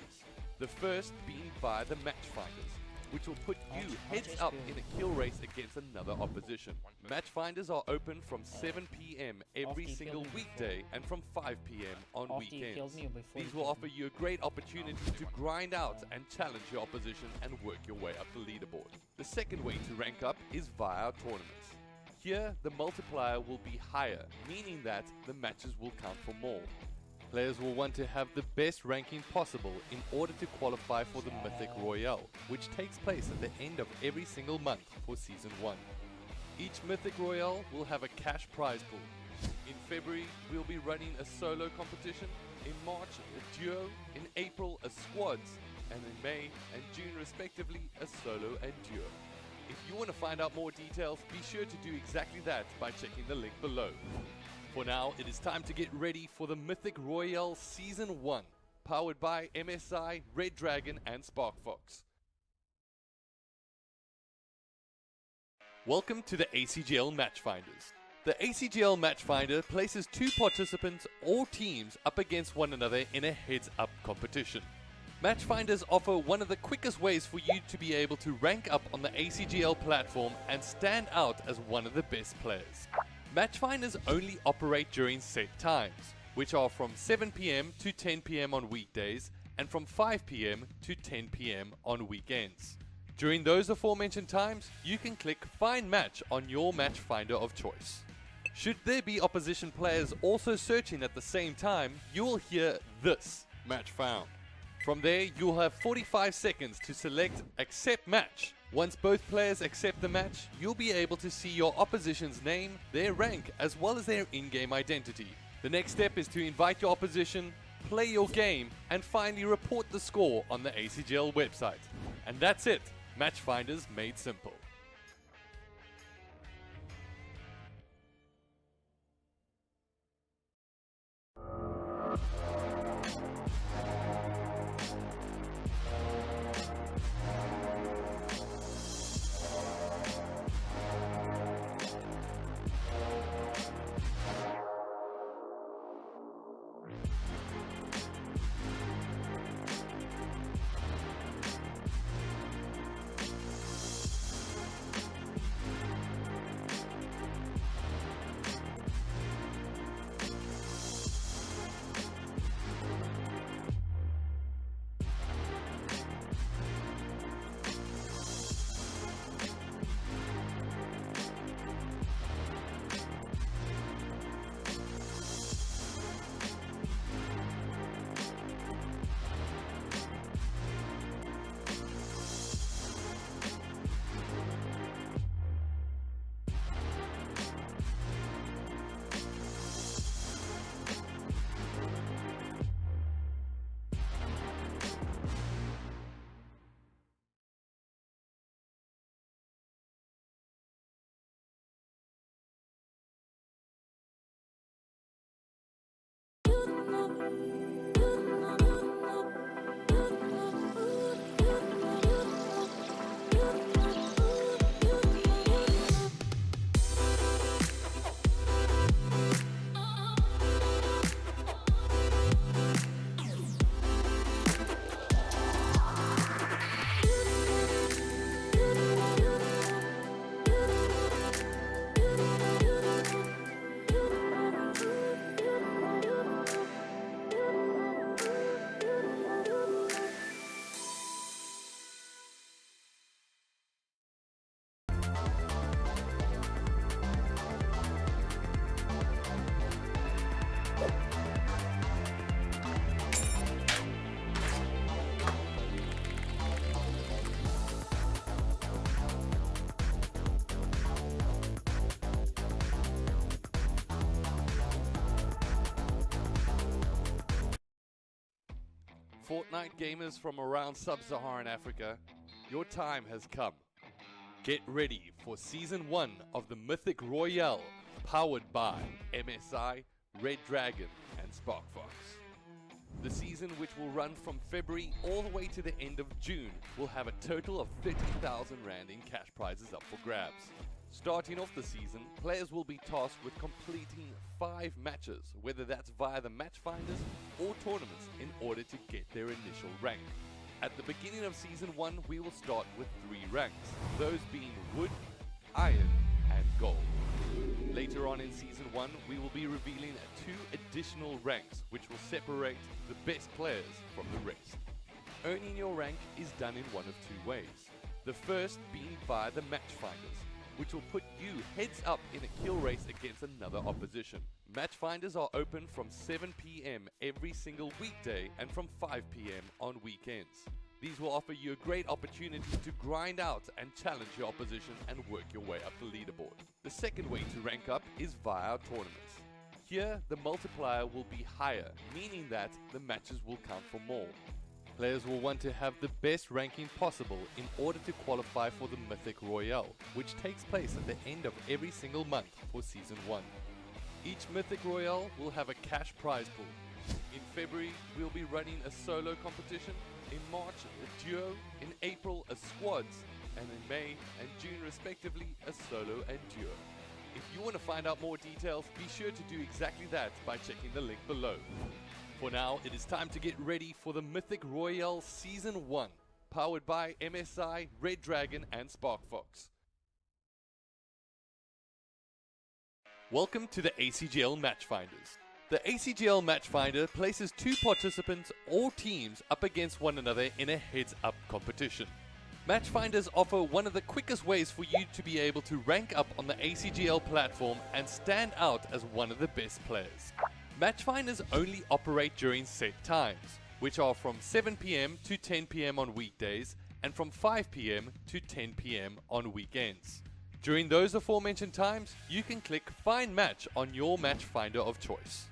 The first being via the match finders, which will put you heads up in a kill race against another opposition. Matchfinders are open from 7 p.m. every single weekday and from 5 p.m. on weekends. These will offer you a great opportunity to grind out and challenge your opposition and work your way up the leaderboard. The second way to rank up is via our tournaments. Here, the multiplier will be higher, meaning that the matches will count for more. Players will want to have the best ranking possible in order to qualify for the Mythic Royale, which takes place at the end of every single month for Season 1. Each Mythic Royale will have a cash prize pool. In February, we'll be running a solo competition, in March a duo, in April a squads, and in May and June respectively a solo and duo. If you want to find out more details, be sure to do exactly that by checking the link below. For now, it is time to get ready for the Mythic Royale Season 1, powered by MSI, Red Dragon and Sparkfox. Welcome to the ACGL Matchfinders. The ACGL Matchfinder places two participants or teams up against one another in a heads-up competition. Matchfinders offer one of the quickest ways for you to be able to rank up on the ACGL platform and stand out as one of the best players. Matchfinders only operate during set times, which are from 7 p.m. to 10 p.m. on weekdays and from 5 p.m. to 10 p.m. on weekends. During those aforementioned times, you can click Find Match on your Matchfinder of choice. Should there be opposition players also searching at the same time, you will hear this, Match Found. From there, you'll have 45 seconds to select Accept Match. Once both players accept the match, you'll be able to see your opposition's name, their rank, as well as their in-game identity. The next step is to invite your opposition, play your game, and finally report the score on the ACGL website. And that's it, Matchfinders made simple. Fortnite gamers from around sub-Saharan Africa, your time has come. Get ready for Season 1 of the Mythic Royale, powered by MSI, Red Dragon and Sparkfox. The season, which will run from February all the way to the end of June, will have a total of 30,000 Rand in cash prizes up for grabs. Starting off the season, players will be tasked with completing 5 matches, whether that's via the Matchfinders or tournaments, in order to get their initial rank. At the beginning of Season 1, we will start with 3 ranks, those being Wood, Iron, and Gold. Later on in Season 1, we will be revealing 2 additional ranks, which will separate the best players from the rest. Earning your rank is done in one of 2 ways. The first being via the match finders, which will put you heads up in a kill race against another opposition. Match finders are open from 7 PM every single weekday and from 5 PM on weekends. These will offer you a great opportunity to grind out and challenge your opposition and work your way up the leaderboard. The second way to rank up is via our tournaments. Here, the multiplier will be higher, meaning that the matches will count for more. Players will want to have the best ranking possible in order to qualify for the Mythic Royale, which takes place at the end of every single month for Season 1. Each Mythic Royale will have a cash prize pool. In February, we'll be running a solo competition. In March, a duo. In April, a squads. And in May and June, respectively, a solo and duo. If you want to find out more details, be sure to do exactly that by checking the link below. For now, it is time to get ready for the Mythic Royale Season 1, powered by MSI, Red Dragon, and Sparkfox. Welcome to the ACGL Matchfinders. The ACGL Matchfinder places 2 participants or teams up against one another in a heads-up competition. Matchfinders offer one of the quickest ways for you to be able to rank up on the ACGL platform and stand out as one of the best players. Matchfinders only operate during set times, which are from 7 PM to 10 PM on weekdays and from 5 PM to 10 PM on weekends. During those aforementioned times, you can click Find Match on your Matchfinder of choice.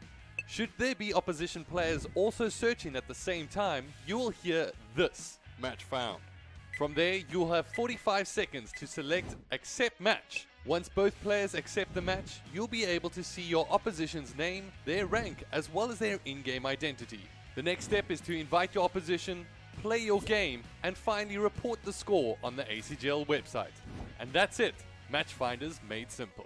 Should there be opposition players also searching at the same time, you will hear this, Match Found. From there, you'll have 45 seconds to select Accept Match. Once both players accept the match, you'll be able to see your opposition's name, their rank, as well as their in-game identity. The next step is to invite your opposition, play your game, and finally report the score on the ACGL website. And that's it, Matchfinders made simple.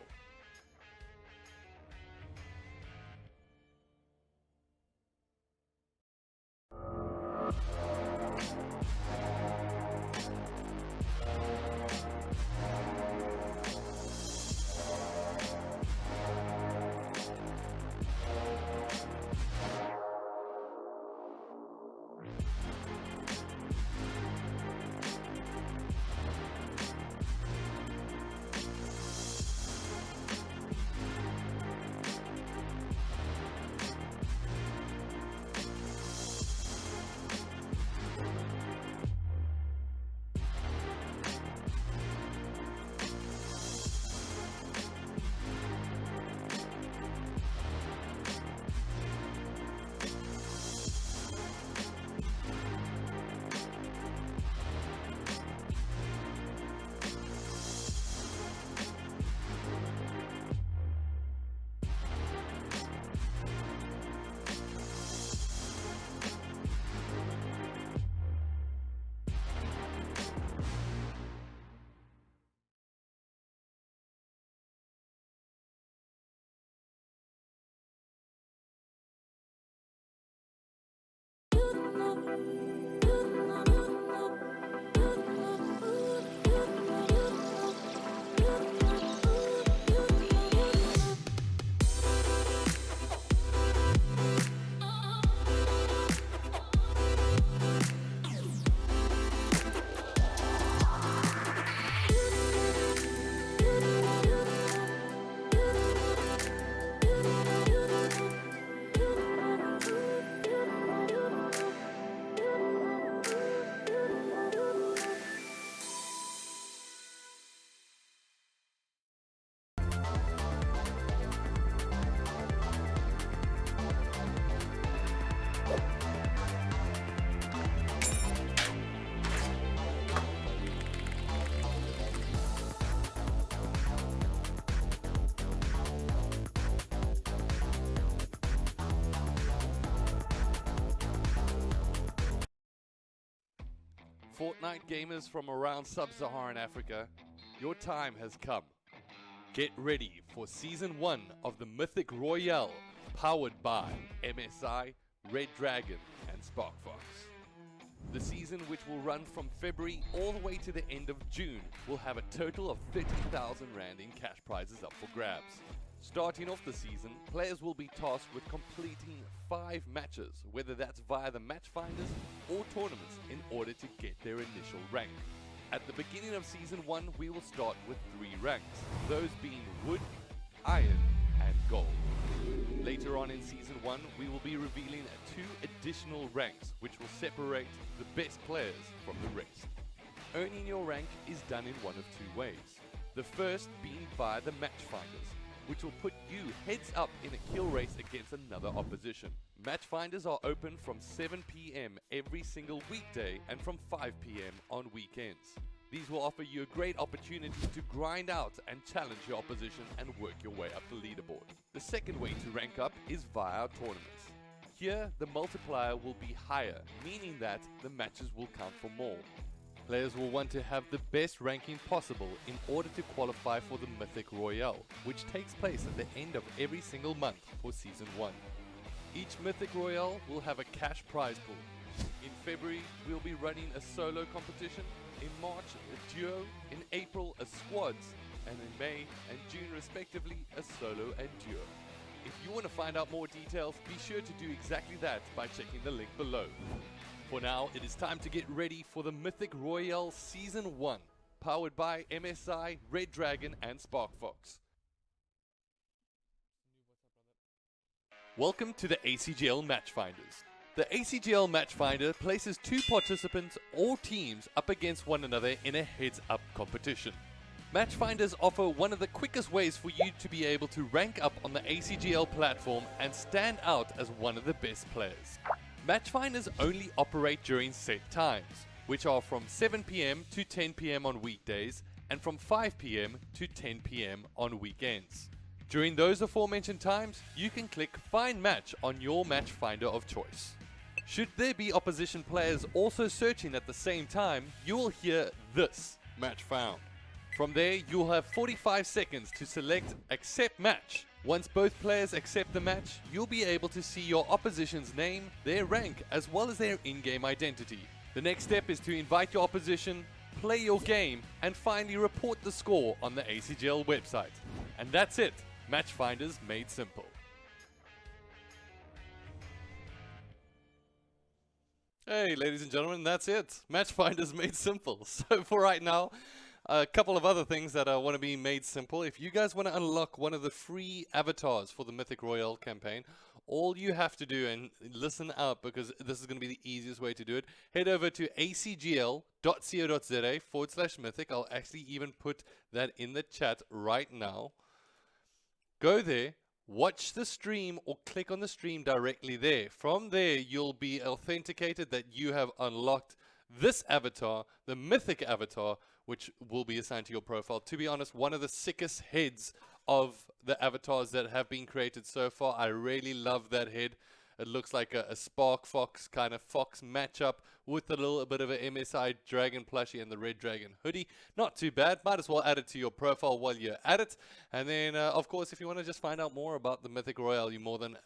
Fortnite gamers from around sub-Saharan Africa, your time has come. Get ready for Season 1 of the Mythic Royale, powered by MSI, Red Dragon, and Sparkfox. The season, which will run from February all the way to the end of June, will have a total of 30,000 Rand in cash prizes up for grabs. Starting off the season, players will be tasked with completing 5 matches, whether that's via the match finders or tournaments, in order to get their initial rank. At the beginning of Season 1, we will start with 3 ranks, those being Wood, Iron, and Gold. Later on in Season 1, we will be revealing 2 additional ranks, which will separate the best players from the rest. Earning your rank is done in one of 2 ways. The first being via the match finders, which will put you heads up in a kill race against another opposition. Match finders are open from 7 PM every single weekday and from 5 PM on weekends. These will offer you a great opportunity to grind out and challenge your opposition and work your way up the leaderboard. The second way to rank up is via our tournaments. Here, the multiplier will be higher, meaning that the matches will count for more. Players will want to have the best ranking possible in order to qualify for the Mythic Royale, which takes place at the end of every single month for Season 1. Each Mythic Royale will have a cash prize pool. In February, we'll be running a solo competition. In March, a duo. In April, a squads. And in May and June, respectively, a solo and duo. If you want to find out more details, be sure to do exactly that by checking the link below. For now, it is time to get ready for the Mythic Royale Season 1, powered by MSI, Red Dragon, and Sparkfox. Welcome to the ACGL Matchfinders. The ACGL Matchfinder places 2 participants or teams up against one another in a heads-up competition. Matchfinders offer one of the quickest ways for you to be able to rank up on the ACGL platform and stand out as one of the best players. Matchfinders only operate during set times, which are from 7 PM to 10 PM on weekdays and from 5 PM to 10 PM on weekends. During those aforementioned times, you can click Find Match on your matchfinder of choice. Should there be opposition players also searching at the same time, you will hear this, Match Found. From there, you'll have 45 seconds to select Accept Match. Once both players accept the match, you'll be able to see your opposition's name, their rank, as well as their in-game identity. The next step is to invite your opposition, play your game, and finally report the score on the ACGL website. And that's it, Matchfinders made simple. Hey, ladies and gentlemen, that's it. Matchfinders made simple. So for right now, a couple of other things that want to be made simple. If you guys want to unlock one of the free avatars for the Mythic Royale campaign, all you have to do, and listen up because this is going to be the easiest way to do it, head over to acgl.co.za/mythic. I'll actually even put that in the chat right now. Go there, watch the stream or click on the stream directly there. From there, you'll be authenticated that you have unlocked this avatar, the Mythic avatar, which will be assigned to your profile. To be honest, one of the sickest heads of the avatars that have been created so far. I really love that head. It looks like a Spark Fox kind of fox matchup with a little bit of an MSI Dragon plushie and the Red Dragon hoodie. Not too bad. Might as well add it to your profile while you're at it. And then, of course, if you want to just find out more about the Mythic Royale, you're more than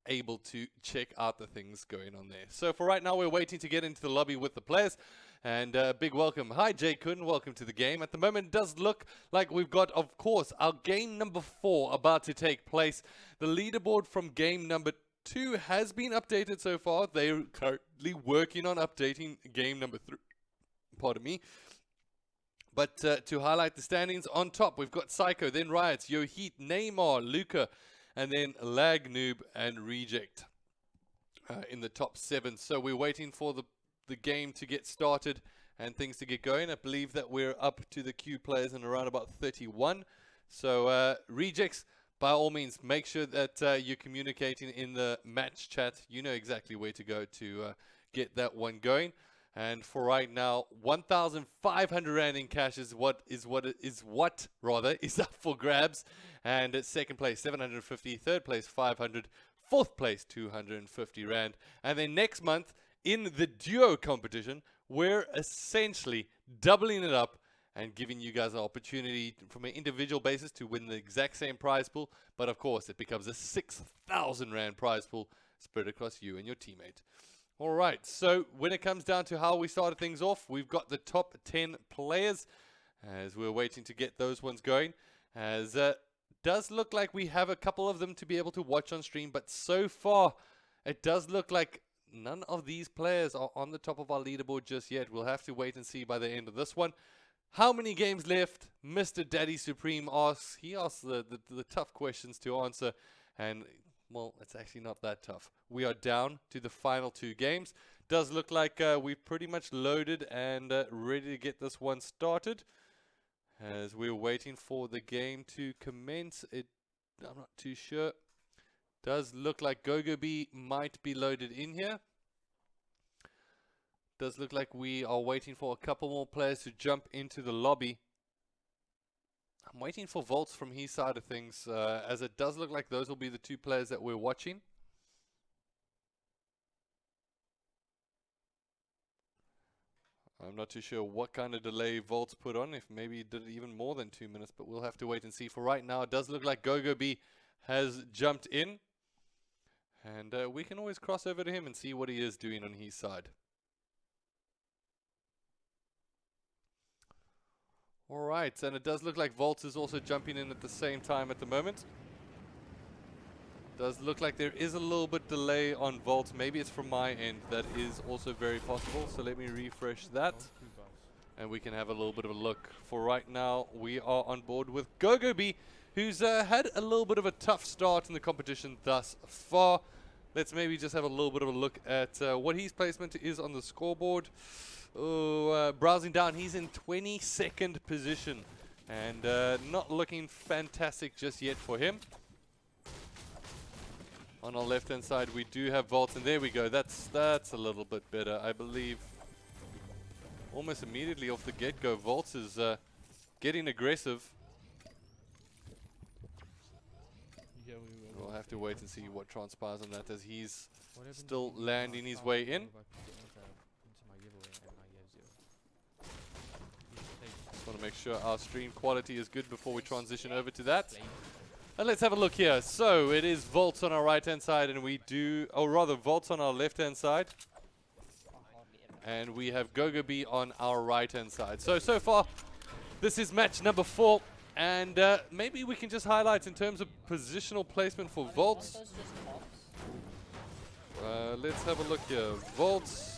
able to check out the things going on there. So for right now, we're waiting to get into the lobby with the players. And big welcome. Hi, Jay Kun. Welcome to the game. At the moment, it does look like we've got, of course, our game number 4 about to take place. The leaderboard from game number 2 has been updated so far. They're currently working on updating game number 3. Pardon me. But to highlight the standings, on top, we've got Psycho, then Riots, Yoheat, Neymar, Luca, and then Lag Noob and Reject in the top 7. So we're waiting for the game to get started and things to get going. I believe that we're up to the queue players in around about 31. So Rejects, by all means, make sure that you're communicating in the match chat. You know exactly where to go to get that one going. And for right now, 1,500 Rand in cash is what is up for grabs. And at second place, 750. Third place, 500. Fourth place, 250 Rand. And then next month, in the duo competition, we're essentially doubling it up and giving you guys an opportunity from an individual basis to win the exact same prize pool. But of course, it becomes a 6,000 Rand prize pool spread across you and your teammate. All right, so when it comes down to how we started things off, we've got the top 10 players as we're waiting to get those ones going. As does look like we have a couple of them to be able to watch on stream, but so far it does look like none of these players are on the top of our leaderboard just yet. We'll have to wait and see by the end of this one. How many games left? Mr. Daddy Supreme asks. He asks the tough questions to answer, and well, it's actually not that tough. We are down to the final 2 games. Does look like we've pretty much loaded and ready to get this one started. As we're waiting for the game to commence, I'm not too sure. Does look like GoGoB might be loaded in here. Does look like we are waiting for a couple more players to jump into the lobby. I'm waiting for Volts from his side of things, as it does look like those will be the 2 players that we're watching. I'm not too sure what kind of delay Volts put on, if maybe he did even more than 2 minutes, but we'll have to wait and see. For right now, it does look like GoGoB has jumped in, and we can always cross over to him and see what he is doing on his side. Alright, and it does look like Volts is also jumping in at the same time at the moment. Does look like there is a little bit delay on Volts. Maybe it's from my end. That is also very possible. So let me refresh that. And we can have a little bit of a look. For right now, we are on board with GoGoB, who's had a little bit of a tough start in the competition thus far. Let's maybe just have a little bit of a look at what his placement is on the scoreboard. Oh, browsing down, he's in 22nd position, and not looking fantastic just yet for him. On our left hand side we do have Volts, and there we go. That's a little bit better, I believe. Almost immediately off the get-go, Volts is getting aggressive. We'll have to wait and see what transpires on that, as he's still landing his way in. Just want to make sure our stream quality is good before we transition over to that. And let's have a look here. So it is Volts on our right hand side, and we do, or rather Volts on our left hand side. And we have GoGoB on our right hand side. So far, this is match number 4. And maybe we can just highlight in terms of positional placement for Volts. Let's have a look here. Volts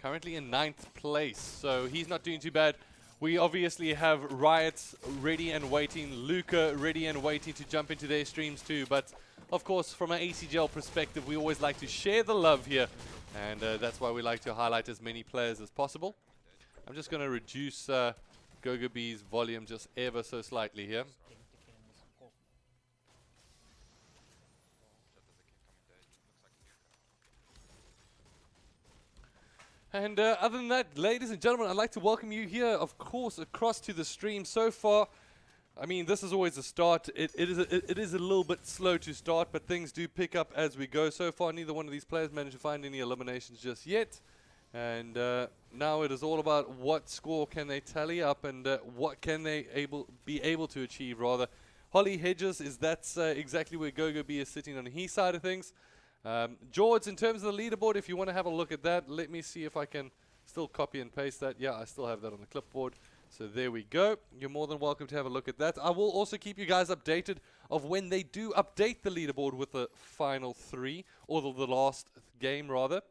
currently in 9th place, so he's not doing too bad. We obviously have Riot ready and waiting, Luca ready and waiting to jump into their streams too. But of course, from an ACGL perspective, we always like to share the love here, and that's why we like to highlight as many players as possible. I'm just going to reduce GoGoB's volume just ever so slightly here. And other than that, ladies and gentlemen, I'd like to welcome you here, of course, across to the stream. So far, I mean, this is always a start. It is a little bit slow to start, but things do pick up as we go. So far, neither one of these players managed to find any eliminations just yet. And now it is all about what score can they tally up, and what can they be able to achieve, rather. Holly Hedges, that's exactly where GoGoB is sitting on his side of things. George, in terms of the leaderboard, if you want to have a look at that, let me see if I can still copy and paste that. Yeah, I still have that on the clipboard. So there we go. You're more than welcome to have a look at that. I will also keep you guys updated of when they do update the leaderboard with the final 3, or the last game rather.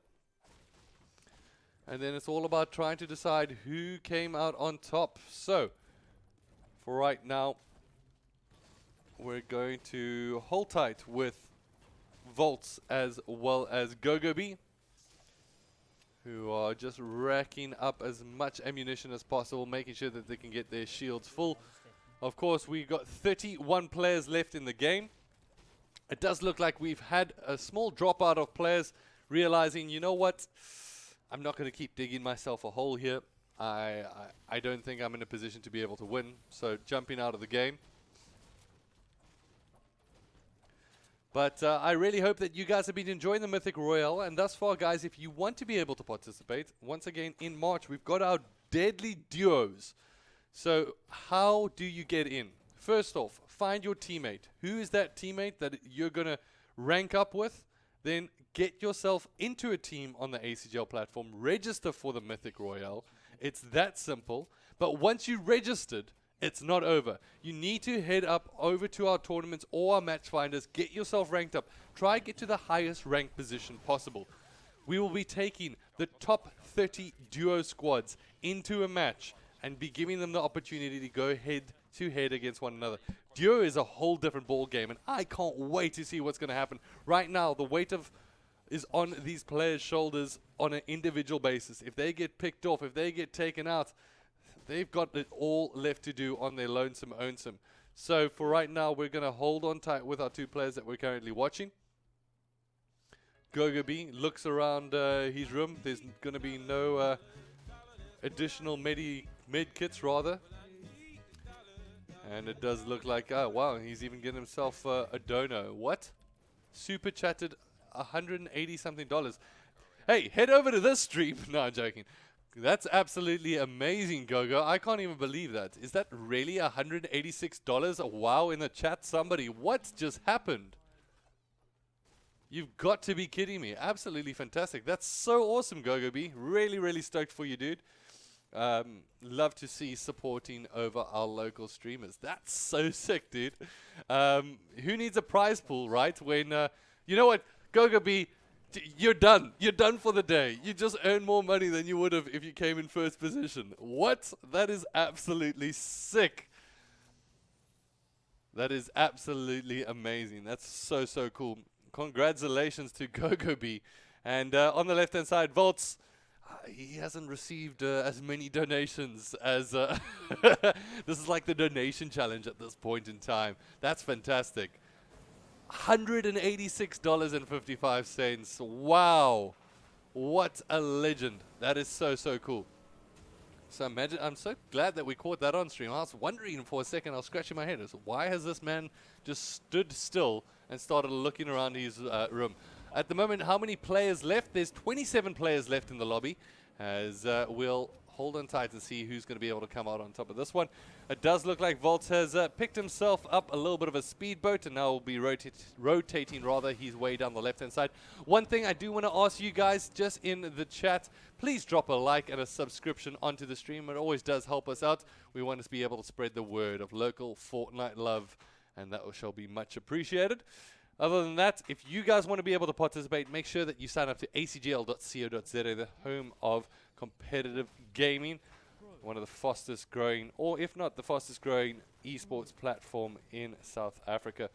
And then it's all about trying to decide who came out on top. So, for right now, we're going to hold tight with Volts as well as GoGoB, who are just racking up as much ammunition as possible, making sure that they can get their shields full. Of course, we've got 31 players left in the game. It does look like we've had a small dropout of players realizing, you know what, I'm not going to keep digging myself a hole here. I don't think I'm in a position to be able to win, so jumping out of the game. But I really hope that you guys have been enjoying the Mythic Royale. And thus far, guys, if you want to be able to participate, once again, in March, we've got our deadly duos. So how do you get in? First off, find your teammate. Who is that teammate that you're going to rank up with? then get yourself into a team on the ACGL platform, register for the Mythic Royale. It's that simple. But once you registered, it's not over. You need to head up over to our tournaments or our match finders, get yourself ranked up. Try get to the highest ranked position possible. We will be taking the top 30 duo squads into a match and be giving them the opportunity to go head to head against one another. Duo is a whole different ball game, and I can't wait to see what's going to happen. Right now, the weight is on these players' shoulders on an individual basis. If they get picked off, if they get taken out, they've got it all left to do on their lonesome own-some. So for right now, we're going to hold on tight with our two players that we're currently watching. Gogo B looks around his room. There's going to be no additional med kits, rather. And it does look like, oh wow, he's even getting himself a dono. What? Super chatted $180 something. Hey, head over to this stream. No, I'm joking. That's absolutely amazing, Gogo. I can't even believe that. Is that really $186? Wow, in the chat, somebody. What just happened? You've got to be kidding me. Absolutely fantastic. That's so awesome, Gogo B. Really, really stoked for you, dude. Love to see supporting over our local streamers. That's so sick, dude. Who needs a prize pool, right? When, you know what, Gogo B, you're done. You're done for the day. You just earn more money than you would have if you came in first position. What? That is absolutely sick. That is absolutely amazing. That's so, so cool. Congratulations to Gogo B. And on the left-hand side, Volts. He hasn't received as many donations as... this is like the donation challenge at this point in time. That's fantastic. $186.55. Wow. What a legend. That is so, so cool. So imagine, I'm so glad that we caught that on stream. I was wondering for a second, I was scratching my head. Why has this man just stood still and started looking around his room? At the moment, how many players left? There's 27 players left in the lobby, as we'll hold on tight to see who's going to be able to come out on top of this one. It does look like Volts has picked himself up a little bit of a speedboat, and now will be rotating rather his way down the left-hand side. One thing I do want to ask you guys, just in the chat, please drop a like and a subscription onto the stream. It always does help us out. We want to be able to spread the word of local Fortnite love, and that shall be much appreciated. Other than that, if you guys want to be able to participate, make sure that you sign up to acgl.co.za, the home of competitive gaming, one of the fastest growing, or if not the fastest growing esports platform in South Africa.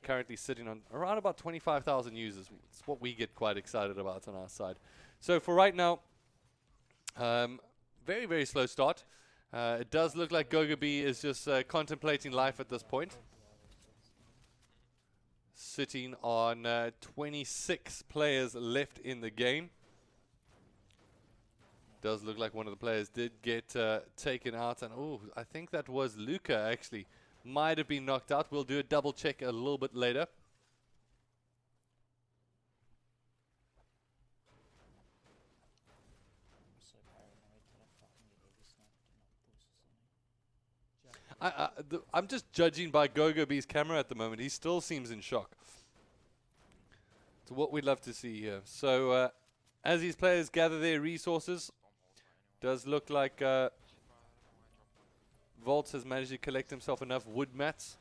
Currently sitting on around about 25,000 users. It's what we get quite excited about on our side. So for right now, very, very slow start. It does look like Gogo B is just contemplating life at this point. Sitting on 26 players left in the game. Does look like one of the players did get taken out, and oh, I think that was Luca actually. Might have been knocked out. We'll do a double check a little bit later. I'm just judging by Gogo B's camera at the moment. He still seems in shock. So what we'd love to see here. So as these players gather their resources, does look like Volts has managed to collect himself enough wood mats.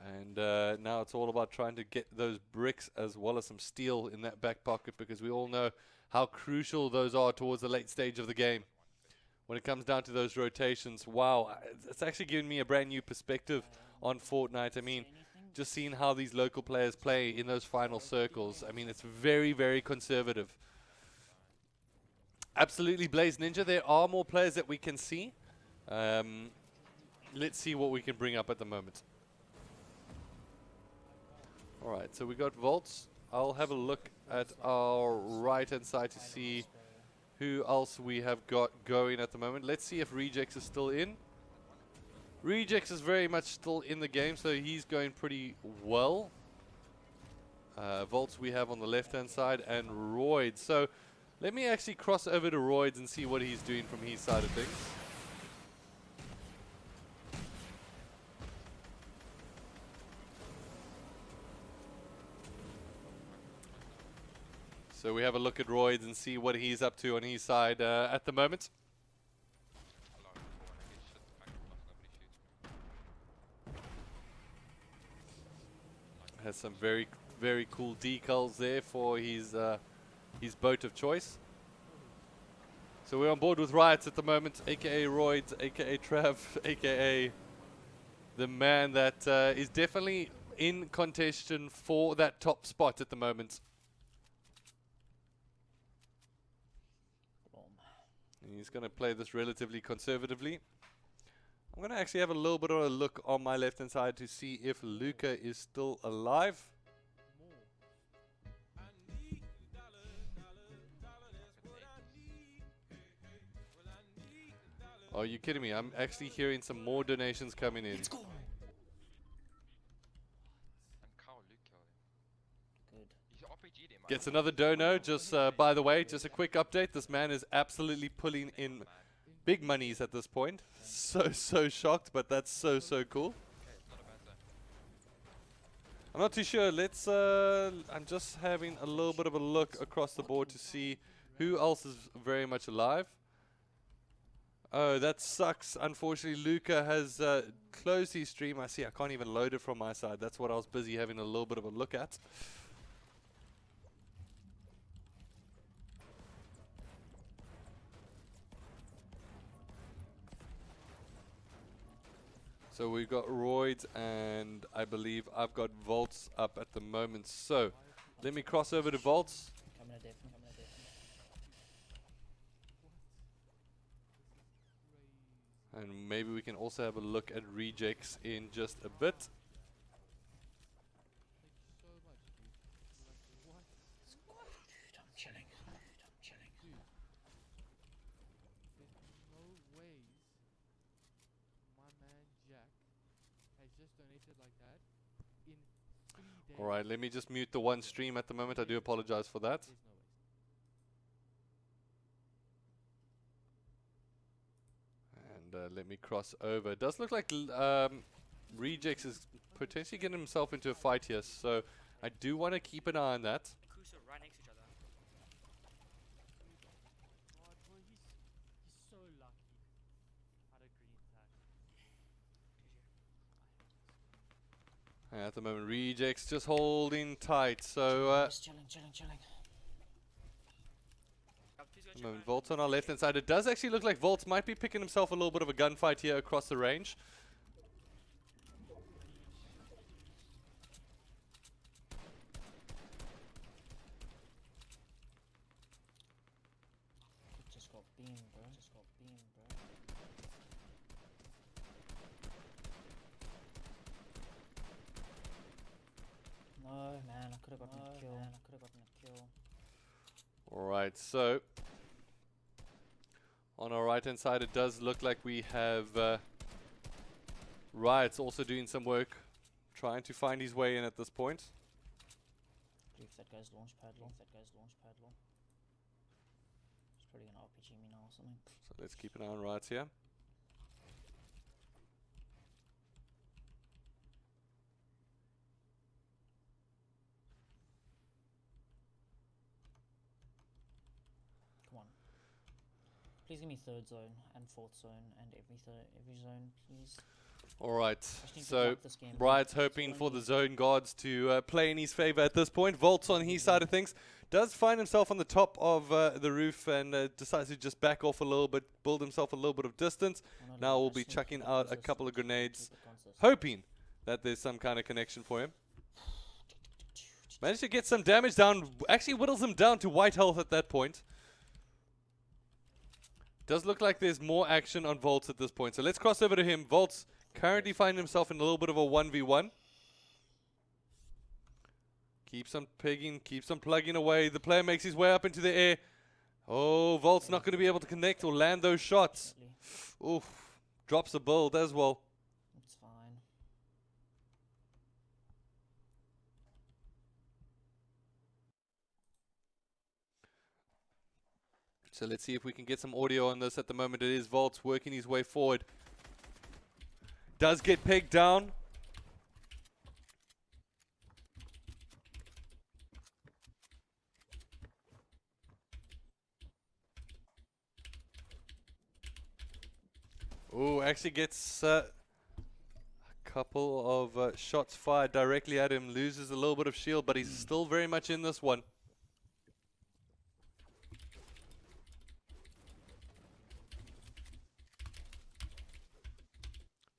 And now it's all about trying to get those bricks as well as some steel in that back pocket, because we all know how crucial those are towards the late stage of the game. When it comes down to those rotations, wow, it's actually given me a brand new perspective on Fortnite. I mean, just seeing how these local players play in those final circles, I mean, it's very, very conservative. Absolutely, Blaze Ninja, there are more players that we can see. Let's see what we can bring up at the moment. Alright, so we got Volts. I'll have a look at our right-hand side to see who else we have got going at the moment. Let's see if Rejects is still in. Rejects is very much still in the game, so he's going pretty well. Volts we have on the left-hand side, and Royd. So let me actually cross over to Royd's and see what he's doing from his side of things. So we have a look at Royds and see what he's up to on his side at the moment. Has some very, very cool decals there for his boat of choice. So we're on board with Riots at the moment, aka Royds, aka Trav, aka the man that is definitely in contention for that top spot at the moment. And he's going to play this relatively conservatively. I'm going to actually have a little bit of a look on my left hand side to see if Luca is still alive. Are you kidding me? I'm actually hearing some more donations coming in. Let's go. Gets another dono. Just by the way, just a quick update. This man is absolutely pulling in big monies at this point. So shocked, but that's so cool. I'm not too sure. Let's. I'm just having a little bit of a look across the board to see who else is very much alive. Oh, that sucks. Unfortunately, Luca has closed his stream. I see. I can't even load it from my side. That's what I was busy having a little bit of a look at. So we've got Royds, and I believe I've got Volts up at the moment. So let me cross over to Volts. And maybe we can also have a look at rejects in just a bit. Dude, I'm chilling. Alright, let me just mute the one stream at the moment. I do apologize for that. And let me cross over. It does look like Rejects is potentially getting himself into a fight here, so I do want to keep an eye on that. Right next to each other. He's so lucky. Had a green tag. At the moment, Rejects just holding tight. So just chilling. at the moment, Volts on our left hand side. It does actually look like Volts might be picking himself a little bit of a gunfight here across the range. Just got beam, bro. No, man, I could have gotten a kill. Alright, so on our right hand side, it does look like we have Riot's also doing some work, trying to find his way in at this point. If that guy's launch pad low. He's probably gonna RPG me now or something. So let's keep an eye on Riot's here. Come on. Please give me third zone and fourth zone and every zone, please. Alright, need to so block this game, Riot's bro. hoping That's for all I the need. zone guards to play in his favor at this point. Volts on his side of things does find himself on the top of the roof and decides to just back off a little bit, build himself a little bit of distance. Now we'll be chucking out a couple of grenades, hoping that there's some kind of connection for him. Managed to get some damage down, actually whittles him down to white health at that point. Does look like there's more action on Volts at this point. So let's cross over to him. Volts currently finding himself in a little bit of a 1v1. Keeps on pigging, keeps on plugging away. The player makes his way up into the air. Oh, Volt's not going to be able to connect or land those shots. Oof, drops a build as well. It's fine. So let's see if we can get some audio on this. At the moment, it is Volts working his way forward. Does get pegged down. Oh, actually gets a couple of shots fired directly at him. Loses a little bit of shield, but he's still very much in this one.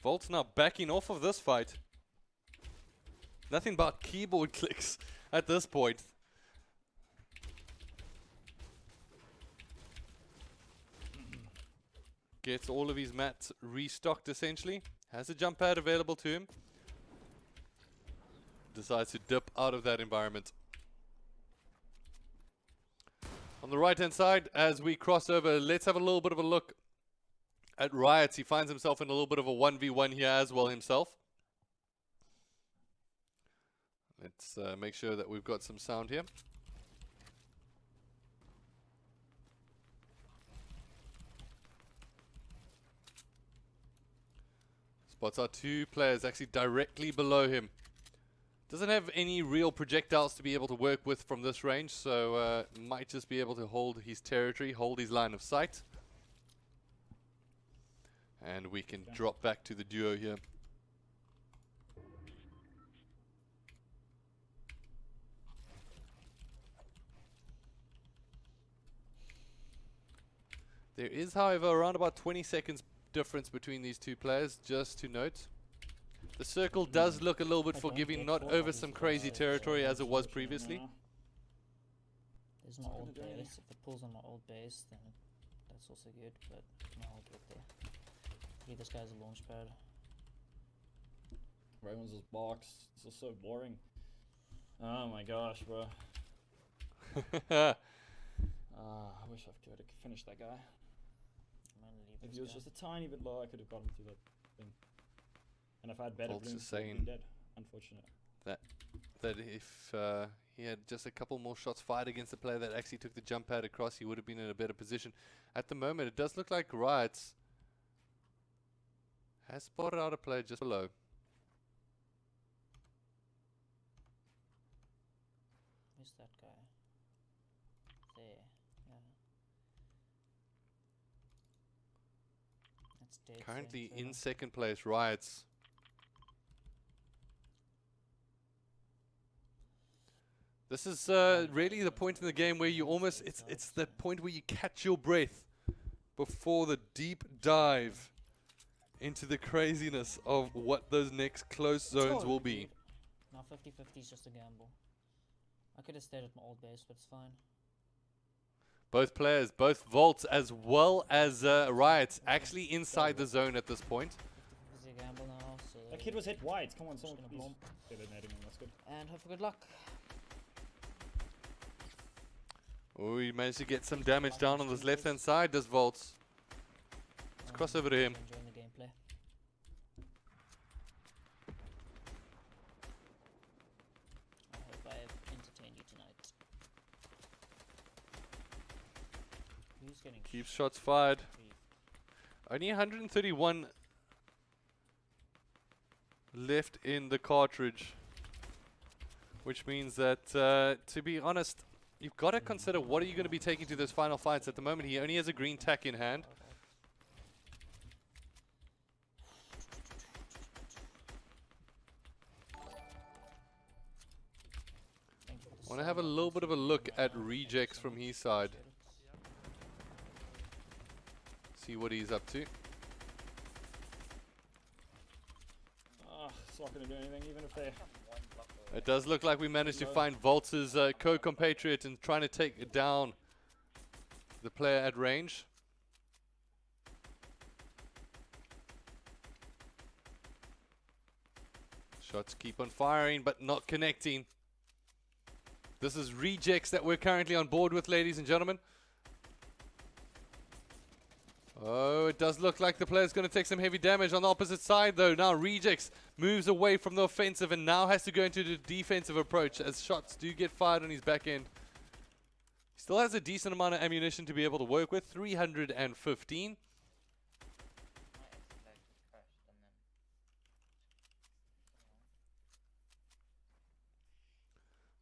Volt's now backing off of this fight. Nothing but keyboard clicks at this point. Gets all of his mats restocked essentially. Has a jump pad available to him. Decides to dip out of that environment. On the right hand side, as we cross over, let's have a little bit of a look at Riot. He finds himself in a little bit of a 1v1 here as well himself. Let's make sure that we've got some sound here. Spots our two players actually directly below him. Doesn't have any real projectiles to be able to work with from this range, so might just be able to hold his territory, hold his line of sight. And we can drop back to the duo here. There is, however, around about 20 seconds difference between these two players, just to note. The circle does look a little bit forgiving, not over some crazy territory as it was previously. There's my old base. If it pulls on my old base, then that's also good, but no, I'll get there. This guy's a launch pad. Raven's just box. This is so boring. Oh my gosh, bro. I wish I could have finished that guy. If he was just a tiny bit low, I could have gotten to that thing. And if I had better blooms, he would be dead. Unfortunate. That if he had just a couple more shots fired against the player that actually took the jump pad across, he would have been in a better position. At the moment, it does look like Riot has spotted out a player just below. Who's that guy? There, yeah. That's dead. Currently in second place, Riot's. This is really the point in the game where you almost, it's the point where you catch your breath before the deep dive into the craziness of what those next close zones will be. Now 50-50 is just a gamble. I could have stayed at my old base, but it's fine. Both players, both Volts as well as Riot, actually inside the zone at this point. 50-50 is a gamble now, so... That kid was hit wide. Come on, someone please. That's good. And hope for good luck. Oh, he managed to get some damage down on this left-hand side, does Volts. Let's cross over to him. Enjoying the gameplay. I hope I have entertained you tonight. Who's getting Keeps shots fired. Only 131 left in the cartridge. Which means that, to be honest, you've got to consider what are you going to be taking to those final fights. At the moment, he only has a green tack in hand. I want to have a little bit of a look at rejects from his side. See what he's up to. It's not going to do anything, even if they... It does look like we managed to find Volts' co-compatriot and trying to take down the player at range. Shots keep on firing, but not connecting. This is rejects that we're currently on board with, ladies and gentlemen. Oh, it does look like the player's going to take some heavy damage on the opposite side, though. Now Rejects moves away from the offensive and now has to go into the defensive approach as shots do get fired on his back end. He still has a decent amount of ammunition to be able to work with, 315.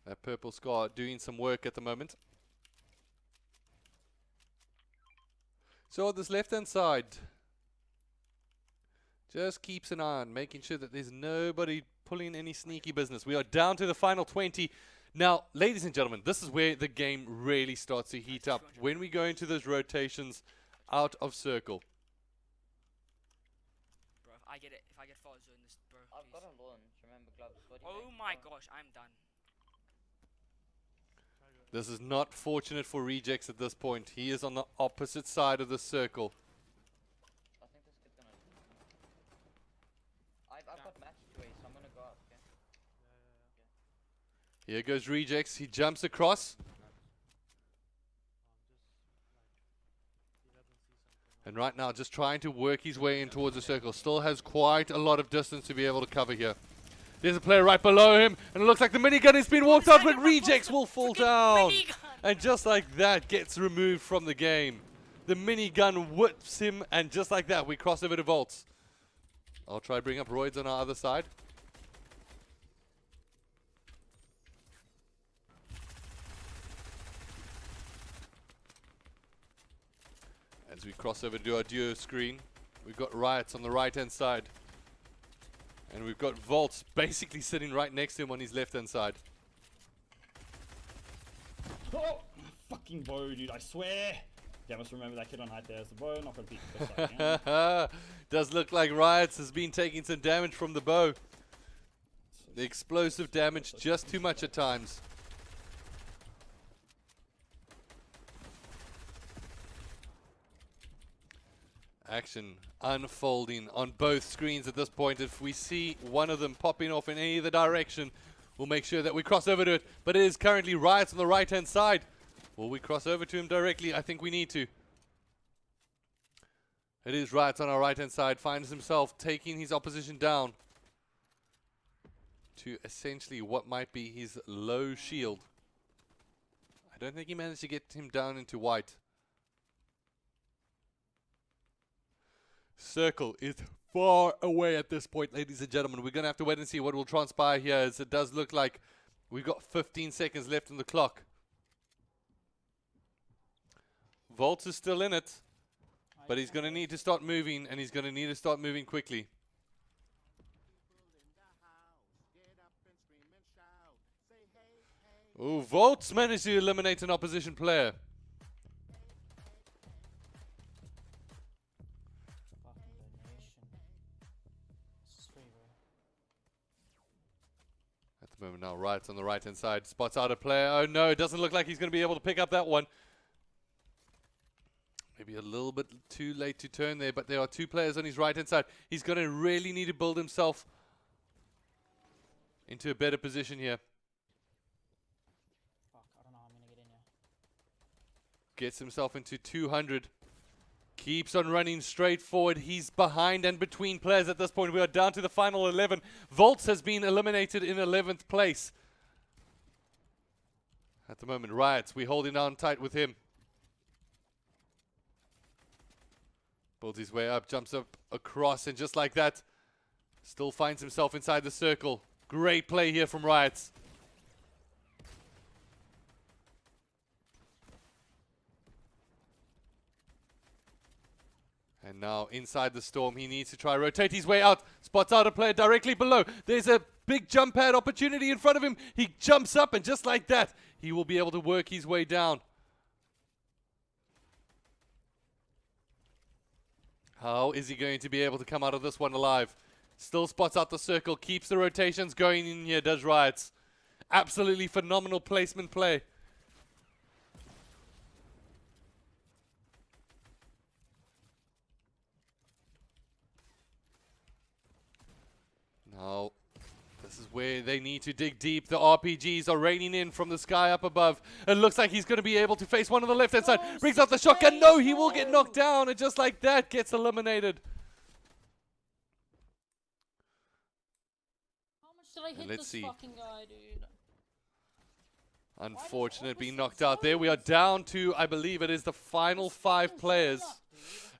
That purple scar doing some work at the moment. So on this left hand side, Just keeps an eye on making sure that there's nobody pulling any sneaky business. We are down to the final 20. Now, ladies and gentlemen, this is where the game really starts to heat up. When we go into those rotations out of circle. Bro, if I get it, if I get far zone this, bro. I've got a launch. Remember, gloves. What do you Oh think? my gosh, I'm done. This is not fortunate for Rejects at this point. He is on the opposite side of the circle. I think this kid's gonna. I've got match 2A, so I'm gonna go up. Okay. Here goes Rejects. He jumps across. And right now, just trying to work his way in towards the circle. Still has quite a lot of distance to be able to cover here. There's a player right below him, and it looks like the minigun has been walked out, but Rejects will fall down. And just like that, gets removed from the game. The minigun whips him, and just like that, we cross over to Volts. I'll try to bring up Roids on our other side. As we cross over to our duo screen, we've got Riots on the right-hand side. And we've got Volts basically sitting right next to him on his left-hand side. Oh, fucking bow, dude, I swear. Yeah, I must remember that kid on height there as the bow, not gonna beat the first side, yeah. Does look like Riots has been taking some damage from the bow. The explosive damage just too much at times. Action unfolding on both screens at this point. If we see one of them popping off in any other direction, we'll make sure that we cross over to it. But it is currently Riots on the right-hand side. Will we cross over to him directly? I think we need to. It is Riots on our right-hand side. Finds himself taking his opposition down to essentially what might be his low shield. I don't think he managed to get him down into white. Circle is far away at this point, ladies and gentlemen. We're going to have to wait and see what will transpire here, as it does look like we've got 15 seconds left on the clock. Volts is still in it, but he's going to need to start moving, and he's going to need to start moving quickly. Oh, Volts managed to eliminate an opposition player. At the moment now, Riots on the right-hand side. Spots out a player. Oh no, it doesn't look like he's going to be able to pick up that one. Maybe a little bit too late to turn there, but there are two players on his right-hand side. He's going to really need to build himself into a better position here. Fuck, I don't know how I'm gonna get in here. Gets himself into 200. Keeps on running straight forward. He's behind and between players at this point. We are down to the final 11. Volts has been eliminated in 11th place. At the moment, Riots, we're holding on tight with him. Builds his way up, jumps up across, and just like that, still finds himself inside the circle. Great play here from Riots. And now inside the storm, he needs to try rotate his way out. Spots out a player directly below. There's a big jump pad opportunity in front of him. He jumps up, and just like that, he will be able to work his way down. How is he going to be able to come out of this one alive? Still spots out the circle, keeps the rotations going in here, does Riots. Absolutely phenomenal placement play. Now, this is where they need to dig deep. The RPGs are raining in from the sky up above. It looks like he's going to be able to face one on the left-hand side. Brings out the shotgun. No, he will get knocked down. And just like that, gets eliminated. How much did I hit this fucking guy, dude? Unfortunate being knocked out there. We are down to, I believe it is the final 5 players.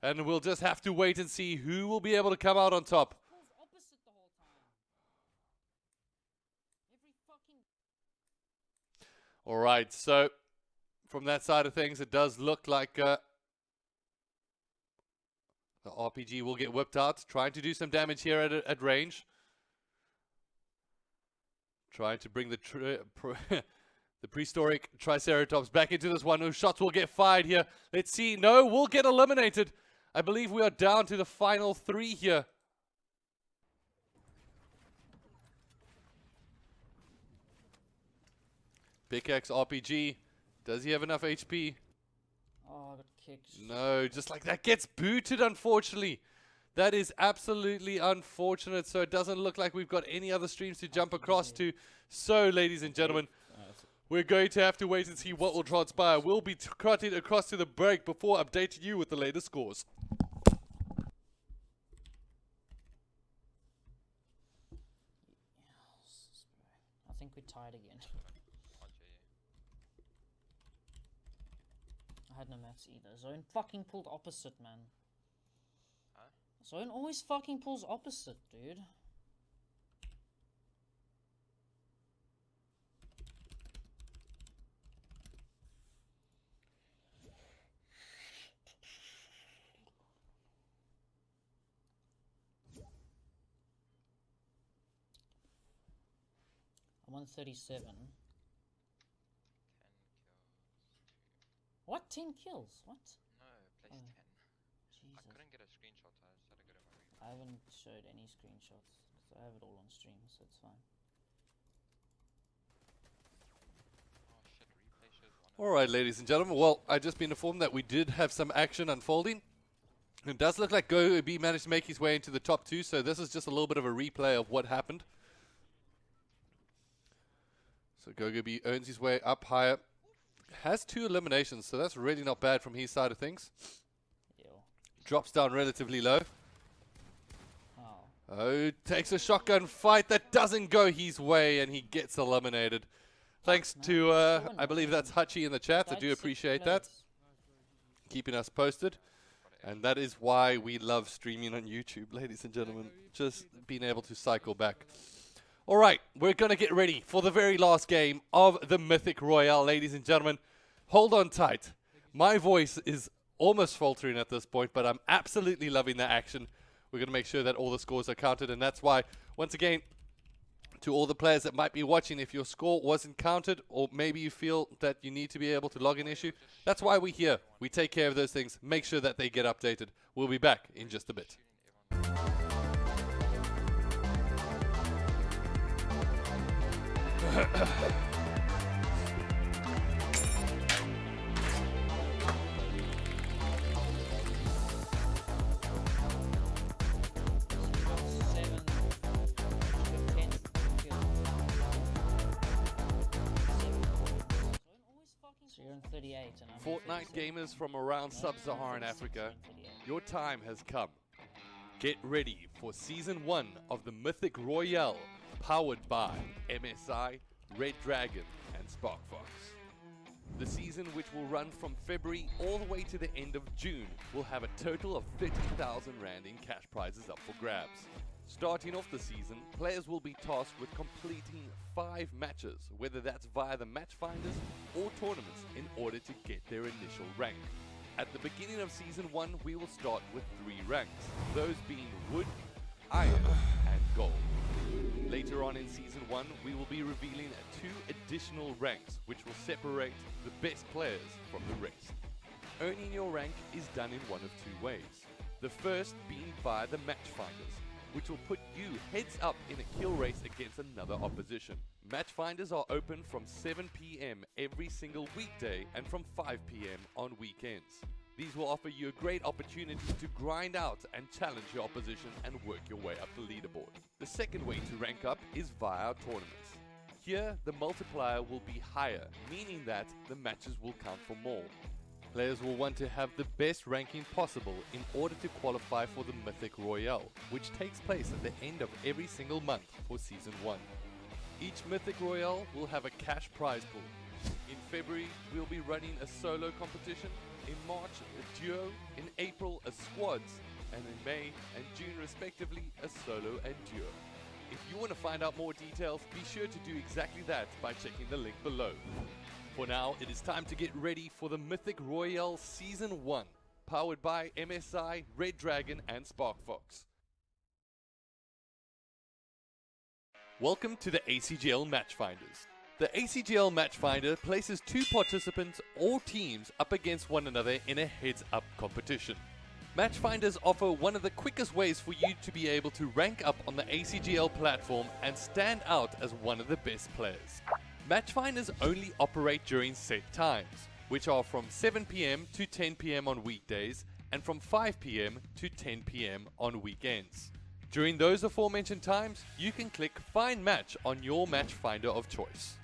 And we'll just have to wait and see who will be able to come out on top. All right, so from that side of things, it does look like The RPG will get whipped out, trying to do some damage here at range. Trying to bring the the prehistoric Triceratops back into this one. Whose shots will get fired here. Let's see. No, we'll get eliminated. I believe we are down to the final 3 here. Pickaxe RPG. Does he have enough HP? Oh, I got kicked. No, just like that. Gets booted, unfortunately. That is absolutely unfortunate. So it doesn't look like we've got any other streams to jump across to. So, ladies and gentlemen, we're going to have to wait and see what will transpire. We'll be cutting across to the break before updating you with the latest scores. I think we're tied again. I had no mats either. Zone fucking pulled opposite, man. Huh? Zone always fucking pulls opposite, dude. I'm on 37. 10 kills. What? 10 kills? What? No, place 10. Jesus. I couldn't get a screenshot, so I just had to go to my replay. I haven't showed any screenshots. So I have it all on stream, so it's fine. Oh shit, replay shows one. Alright, ladies and gentlemen. Well, I've just been informed that we did have some action unfolding. It does look like GoB managed to make his way into the top 2, so this is just a little bit of a replay of what happened. So GoB earns his way up higher. Has 2 eliminations, so that's really not bad from his side of things. Yo. Drops down relatively low. Oh. Oh, takes a shotgun fight that doesn't go his way, and he gets eliminated. Thanks to, I believe that's Hachi in the chat. I do appreciate that. Keeping us posted. And that is why we love streaming on YouTube, ladies and gentlemen. Just being able to cycle back. All right, we're going to get ready for the very last game of the Mythic Royale, ladies and gentlemen. Hold on tight. My voice is almost faltering at this point, but I'm absolutely loving the action. We're going to make sure that all the scores are counted, and that's why, once again, to all the players that might be watching, if your score wasn't counted, or maybe you feel that you need to be able to log an issue, that's why we're here. We take care of those things, make sure that they get updated. We'll be back in just a bit. So you're on 38 and I'm Fortnite gamers from around sub-Saharan Africa, your time has come. Get ready for Season 1 of the Mythic Royale, powered by MSI, Red Dragon, and Sparkfox. The season, which will run from February all the way to the end of June, will have a total of 30,000 Rand in cash prizes up for grabs. Starting off the season, players will be tasked with completing 5 matches, whether that's via the match finders or tournaments, in order to get their initial rank. At the beginning of Season 1, we will start with 3 ranks, those being Wood, Iron, and Gold. Later on in Season 1, we will be revealing 2 additional ranks, which will separate the best players from the rest. Earning your rank is done in one of 2 ways. The first being via the match finders, which will put you heads up in a kill race against another opposition. Match finders are open from 7 PM every single weekday and from 5 PM on weekends. These will offer you a great opportunity to grind out and challenge your opposition and work your way up the leaderboard. The second way to rank up is via tournaments. Here, the multiplier will be higher, meaning that the matches will count for more. Players will want to have the best ranking possible in order to qualify for the Mythic Royale, which takes place at the end of every single month for Season 1. Each Mythic Royale will have a cash prize pool. In February, we'll be running a solo competition. In March, a duo. In April, a squads. And in May and June, respectively, a solo and duo. If you want to find out more details, be sure to do exactly that by checking the link below. For now, it is time to get ready for the Mythic Royale Season 1. powered by MSI, Red Dragon and Sparkfox. Welcome to the ACGL Matchfinders. The ACGL Matchfinder places two participants or teams up against one another in a heads-up competition. Matchfinders offer one of the quickest ways for you to be able to rank up on the ACGL platform and stand out as one of the best players. Matchfinders only operate during set times, which are from 7 PM to 10 PM on weekdays and from 5 PM to 10 PM on weekends. During those aforementioned times, you can click Find Match on your Matchfinder of choice.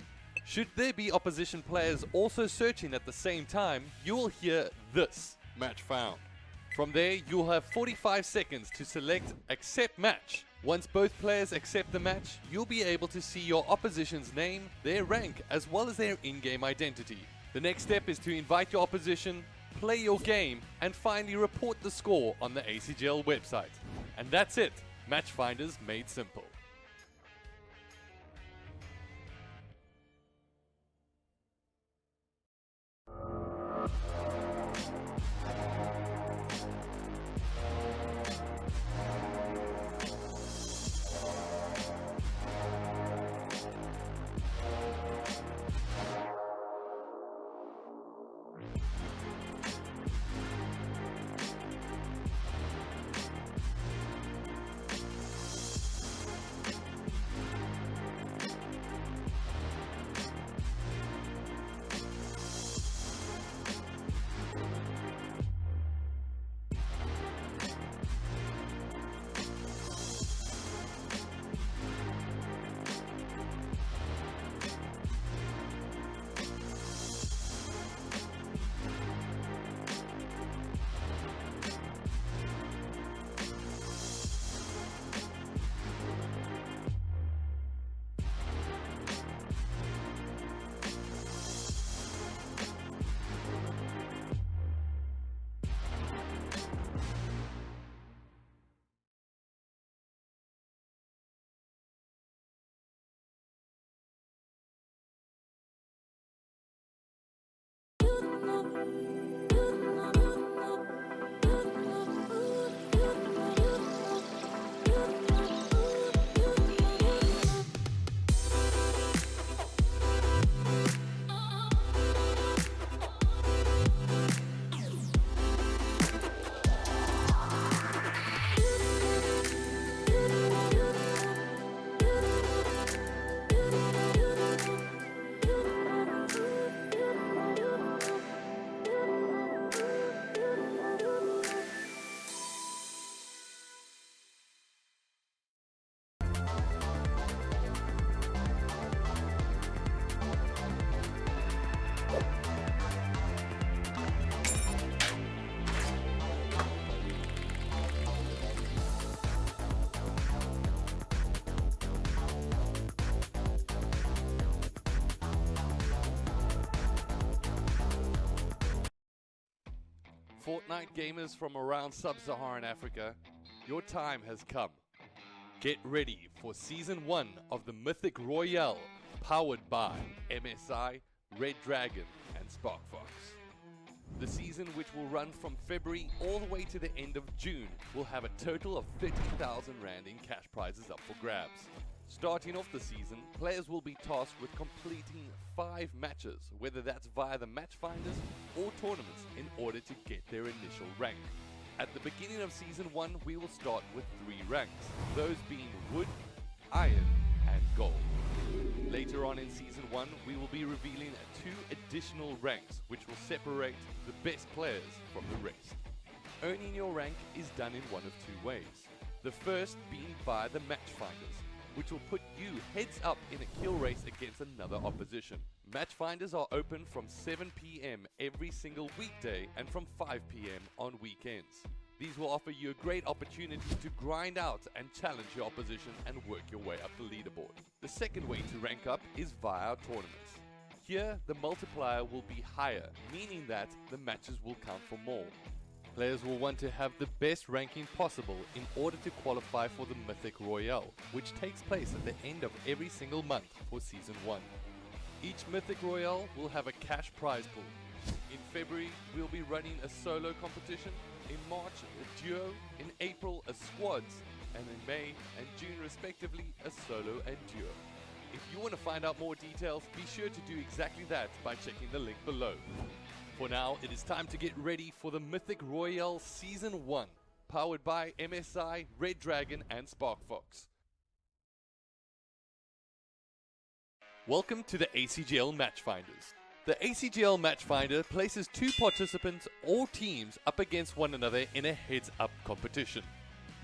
Should there be opposition players also searching at the same time, you will hear this, Match Found. From there, you'll have 45 seconds to select Accept Match. Once both players accept the match, you'll be able to see your opposition's name, their rank, as well as their in-game identity. The next step is to invite your opposition, play your game, and finally report the score on the ACGL website. And that's it, Matchfinders made simple. Fortnite gamers from around sub-Saharan Africa, your time has come. Get ready for Season 1 of the Mythic Royale, powered by MSI, Red Dragon and Sparkfox. The season, which will run from February all the way to the end of June, will have a total of 30,000 Rand in cash prizes up for grabs. Starting off the season, players will be tasked with completing 5 matches, whether that's via the Matchfinders or tournaments, in order to get their initial rank. At the beginning of Season 1, we will start with 3 ranks, those being Wood, Iron and Gold. Later on in Season 1, we will be revealing 2 additional ranks, which will separate the best players from the rest. Earning your rank is done in one of 2 ways. The first being via the Matchfinders, which will put you heads up in a kill race against another opposition. Matchfinders are open from 7 PM every single weekday and from 5 PM on weekends. These will offer you a great opportunity to grind out and challenge your opposition and work your way up the leaderboard. The second way to rank up is via our tournaments. Here, the multiplier will be higher, meaning that the matches will count for more. Players will want to have the best ranking possible in order to qualify for the Mythic Royale, which takes place at the end of every single month for Season 1. Each Mythic Royale will have a cash prize pool, In February, we'll be running a solo competition. In March, a duo. In April, a squads. And in May and June, respectively, a solo and duo. If you want to find out more details, be sure to do exactly that by checking the link below. For now, it is time to get ready for the Mythic Royale Season 1, powered by MSI, Red Dragon and Sparkfox. Welcome to the ACGL Matchfinders. The ACGL Matchfinder places two participants or teams up against one another in a heads-up competition.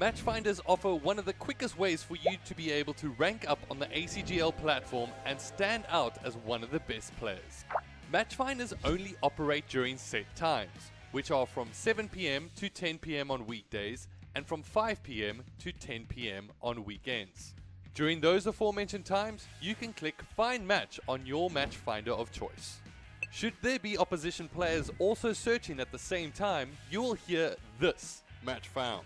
Matchfinders offer one of the quickest ways for you to be able to rank up on the ACGL platform and stand out as one of the best players. Matchfinders only operate during set times, which are from 7 PM to 10 PM on weekdays and from 5 PM to 10 PM on weekends. During those aforementioned times, you can click Find Match on your Matchfinder of choice. Should there be opposition players also searching at the same time, you will hear this, Match Found.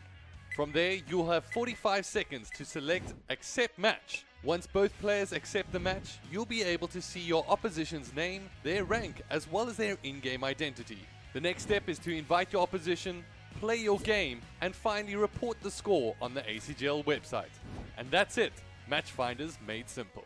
From there, you'll have 45 seconds to select Accept Match. Once both players accept the match, you'll be able to see your opposition's name, their rank, as well as their in-game identity. The next step is to invite your opposition, play your game, and finally report the score on the ACGL website. And that's it, Matchfinders made simple.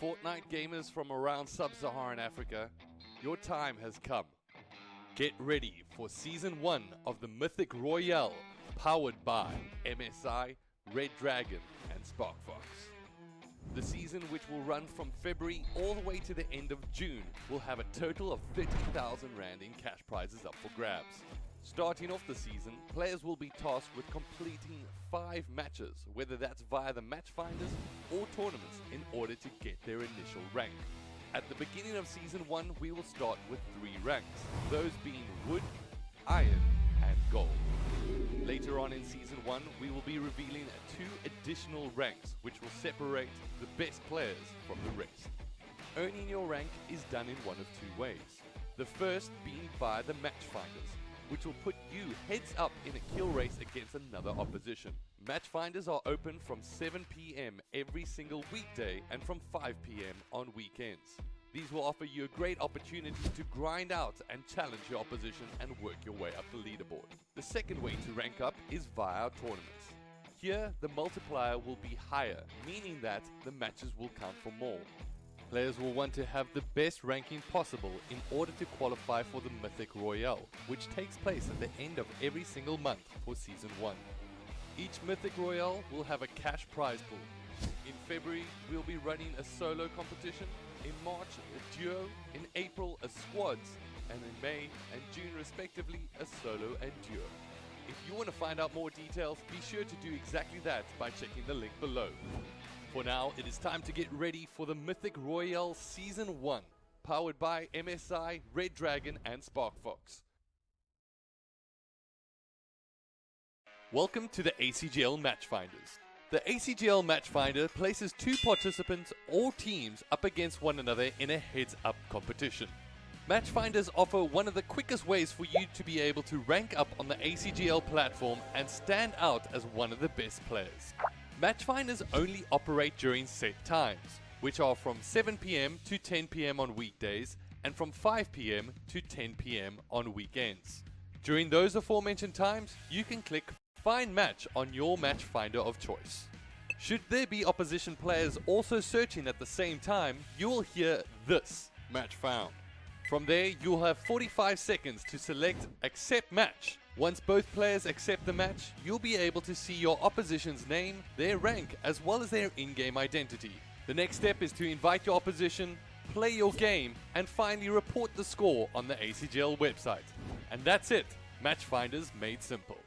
Fortnite gamers from around sub-Saharan Africa, your time has come. Get ready for Season 1 of the Mythic Royale, powered by MSI, Red Dragon and Sparkfox. The season, which will run from February all the way to the end of June, will have a total of 30,000 Rand in cash prizes up for grabs. Starting off the season, players will be tasked with completing 5 matches, whether that's via the Matchfinders or tournaments, in order to get their initial rank. At the beginning of Season 1, we will start with 3 ranks, those being Wood, Iron and Gold. Later on in Season 1, we will be revealing 2 additional ranks, which will separate the best players from the rest. Earning your rank is done in one of 2 ways. The first being via the Matchfinders, which will put you heads up in a kill race against another opposition. Matchfinders are open from 7 PM every single weekday and from 5 PM on weekends. These will offer you a great opportunity to grind out and challenge your opposition and work your way up the leaderboard. The second way to rank up is via our tournaments. Here, the multiplier will be higher, meaning that the matches will count for more. Players will want to have the best ranking possible in order to qualify for the Mythic Royale, which takes place at the end of every single month for Season 1. Each Mythic Royale will have a cash prize pool. In February, we'll be running a solo competition, in March a duo, in April a squads, and in May and June respectively a solo and duo. If you want to find out more details, be sure to do exactly that by checking the link below. For now, it is time to get ready for the Mythic Royale Season 1, powered by MSI, Red Dragon and Sparkfox. Welcome to the ACGL Matchfinders. The ACGL Matchfinder places two participants or teams up against one another in a heads-up competition. Matchfinders offer one of the quickest ways for you to be able to rank up on the ACGL platform and stand out as one of the best players. Matchfinders only operate during set times, which are from 7 PM to 10 PM on weekdays and from 5 PM to 10 PM on weekends. During those aforementioned times, you can click Find Match on your Matchfinder of choice. Should there be opposition players also searching at the same time, you will hear this, Match Found. From there, you'll have 45 seconds to select Accept Match. Once both players accept the match, you'll be able to see your opposition's name, their rank, as well as their in-game identity. The next step is to invite your opposition, play your game, and finally report the score on the ACGL website. And that's it, Matchfinders made simple.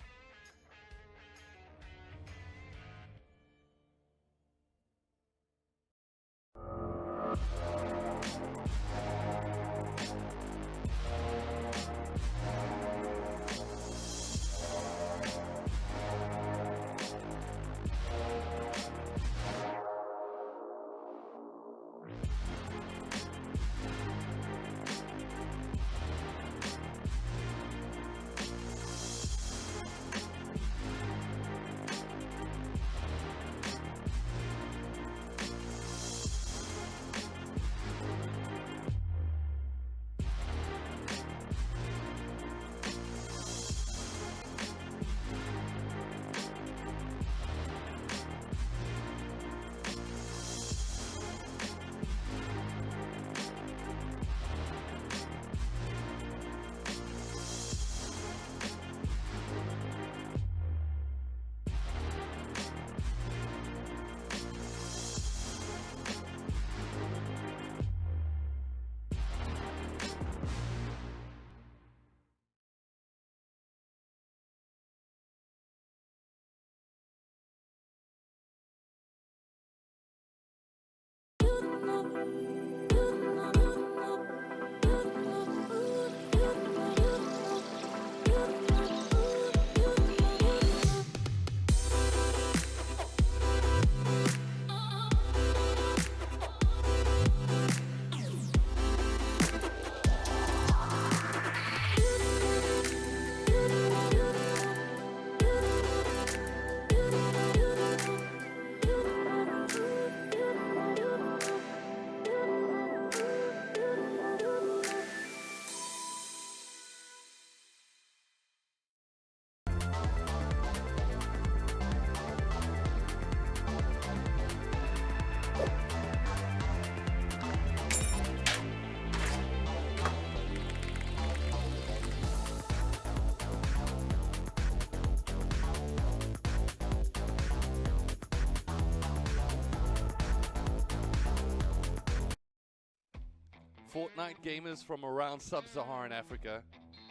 Fortnite gamers from around sub-Saharan Africa,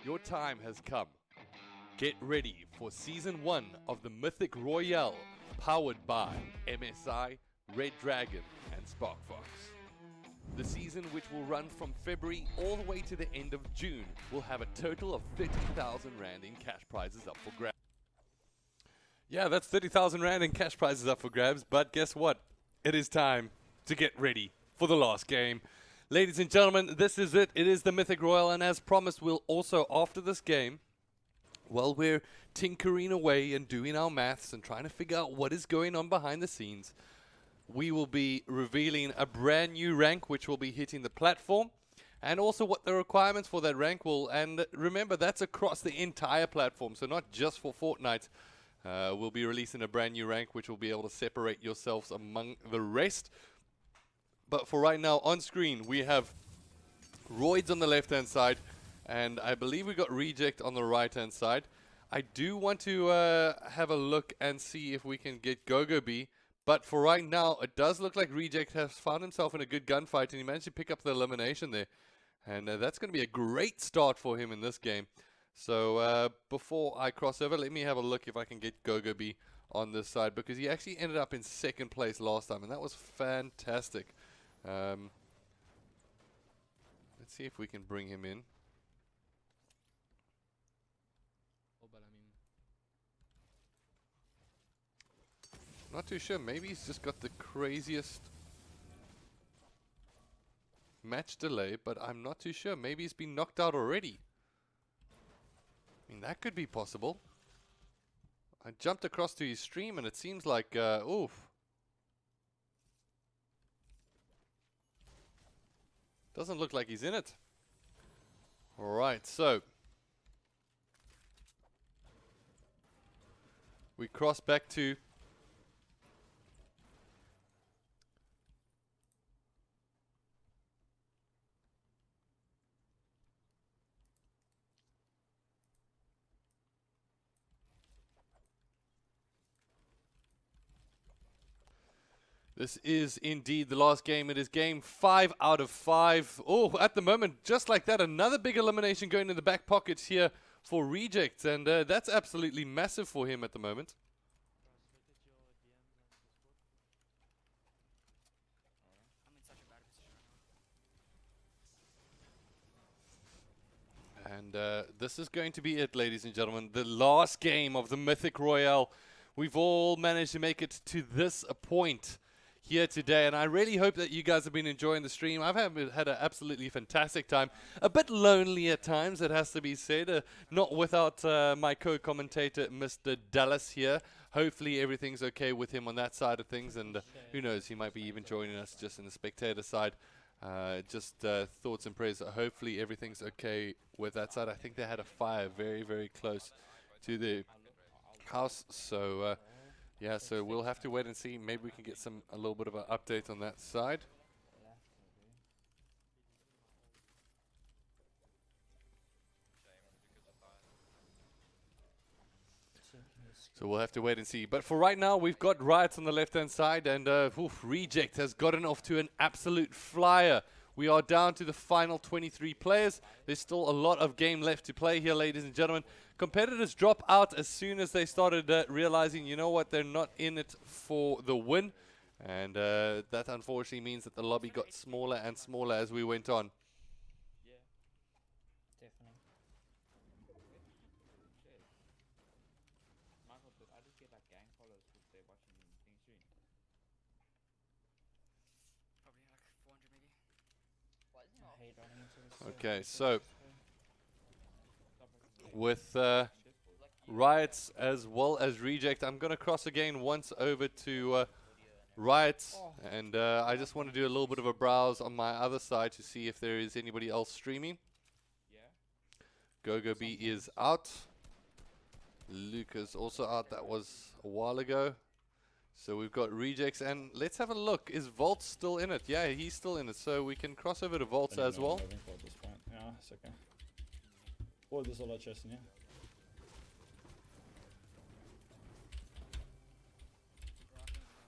your time has come. Get ready for Season 1 of the Mythic Royale, powered by MSI, Red Dragon and Sparkfox. The season, which will run from February all the way to the end of June, will have a total of 30,000 Rand in cash prizes up for grabs. Yeah, that's 30,000 Rand in cash prizes up for grabs, but guess what? It is time to get ready for the last game. Ladies and gentlemen, this is it. It is the Mythic Royale, and as promised, we'll also, after this game, while we're tinkering away and doing our maths and trying to figure out what is going on behind the scenes, we will be revealing a brand new rank which will be hitting the platform, and also what the requirements for that rank will, and remember, that's across the entire platform, so not just for Fortnite. we'll be releasing a brand new rank which will be able to separate yourselves among the rest. But for right now, on screen, we have Roids on the left-hand side, and I believe we got Reject on the right-hand side. I do want to have a look and see if we can get GoGoB, but for right now, it does look like Reject has found himself in a good gunfight, and he managed to pick up the elimination there. And that's going to be a great start for him in this game. So before I cross over, let me have a look if I can get GoGoB on this side, because he actually ended up in second place last time, and that was fantastic. Let's see if we can bring him in. Not too sure. Maybe he's just got the craziest match delay, but I'm not too sure. Maybe he's been knocked out already. I mean, that could be possible. I jumped across to his stream and it seems like, oof. Doesn't look like he's in it. Alright, so we cross back to this is indeed the last game. It is game 5 out of 5. Oh, at the moment, just like that, another big elimination going in the back pockets here for Reject. And that's absolutely massive for him at the moment. And this is going to be it, ladies and gentlemen. The last game of the Mythic Royale. We've all managed to make it to this point here today, and I really hope that you guys have been enjoying the stream. I've had an absolutely fantastic time. A bit lonely at times, it has to be said, not without my co-commentator, Mr. Dallas here. Hopefully everything's okay with him on that side of things, and who knows, he might be even joining us just in the spectator side. Just thoughts and prayers. Hopefully everything's okay with that side. I think they had a fire very, very close to the house, so yeah, so we'll have to wait and see. Maybe we can get a little bit of an update on that side. So we'll have to wait and see. But for right now, we've got Riot on the left-hand side, and Reject has gotten off to an absolute flyer. We are down to the final 23 players. There's still a lot of game left to play here, ladies and gentlemen. Competitors drop out as soon as they started realizing, you know what, they're not in it for the win. And that unfortunately means that the lobby got smaller and smaller as we went on. Yeah, definitely. I just get like gang followers if they're watching things stream. Probably like 400 maybe. I hate running into this. Okay, so with Riots as well as Reject, I'm going to cross again once over to Riots, and I just want to do a little bit of a browse on my other side to see if there is anybody else streaming. GoGoB is out. Luke is also out. That was a while ago. So we've got Rejects, and let's have a look. Is Volt still in it? Yeah, he's still in it. So we can cross over to Volt as well. Yeah, it's okay. Oh, there's a lot of chests in here.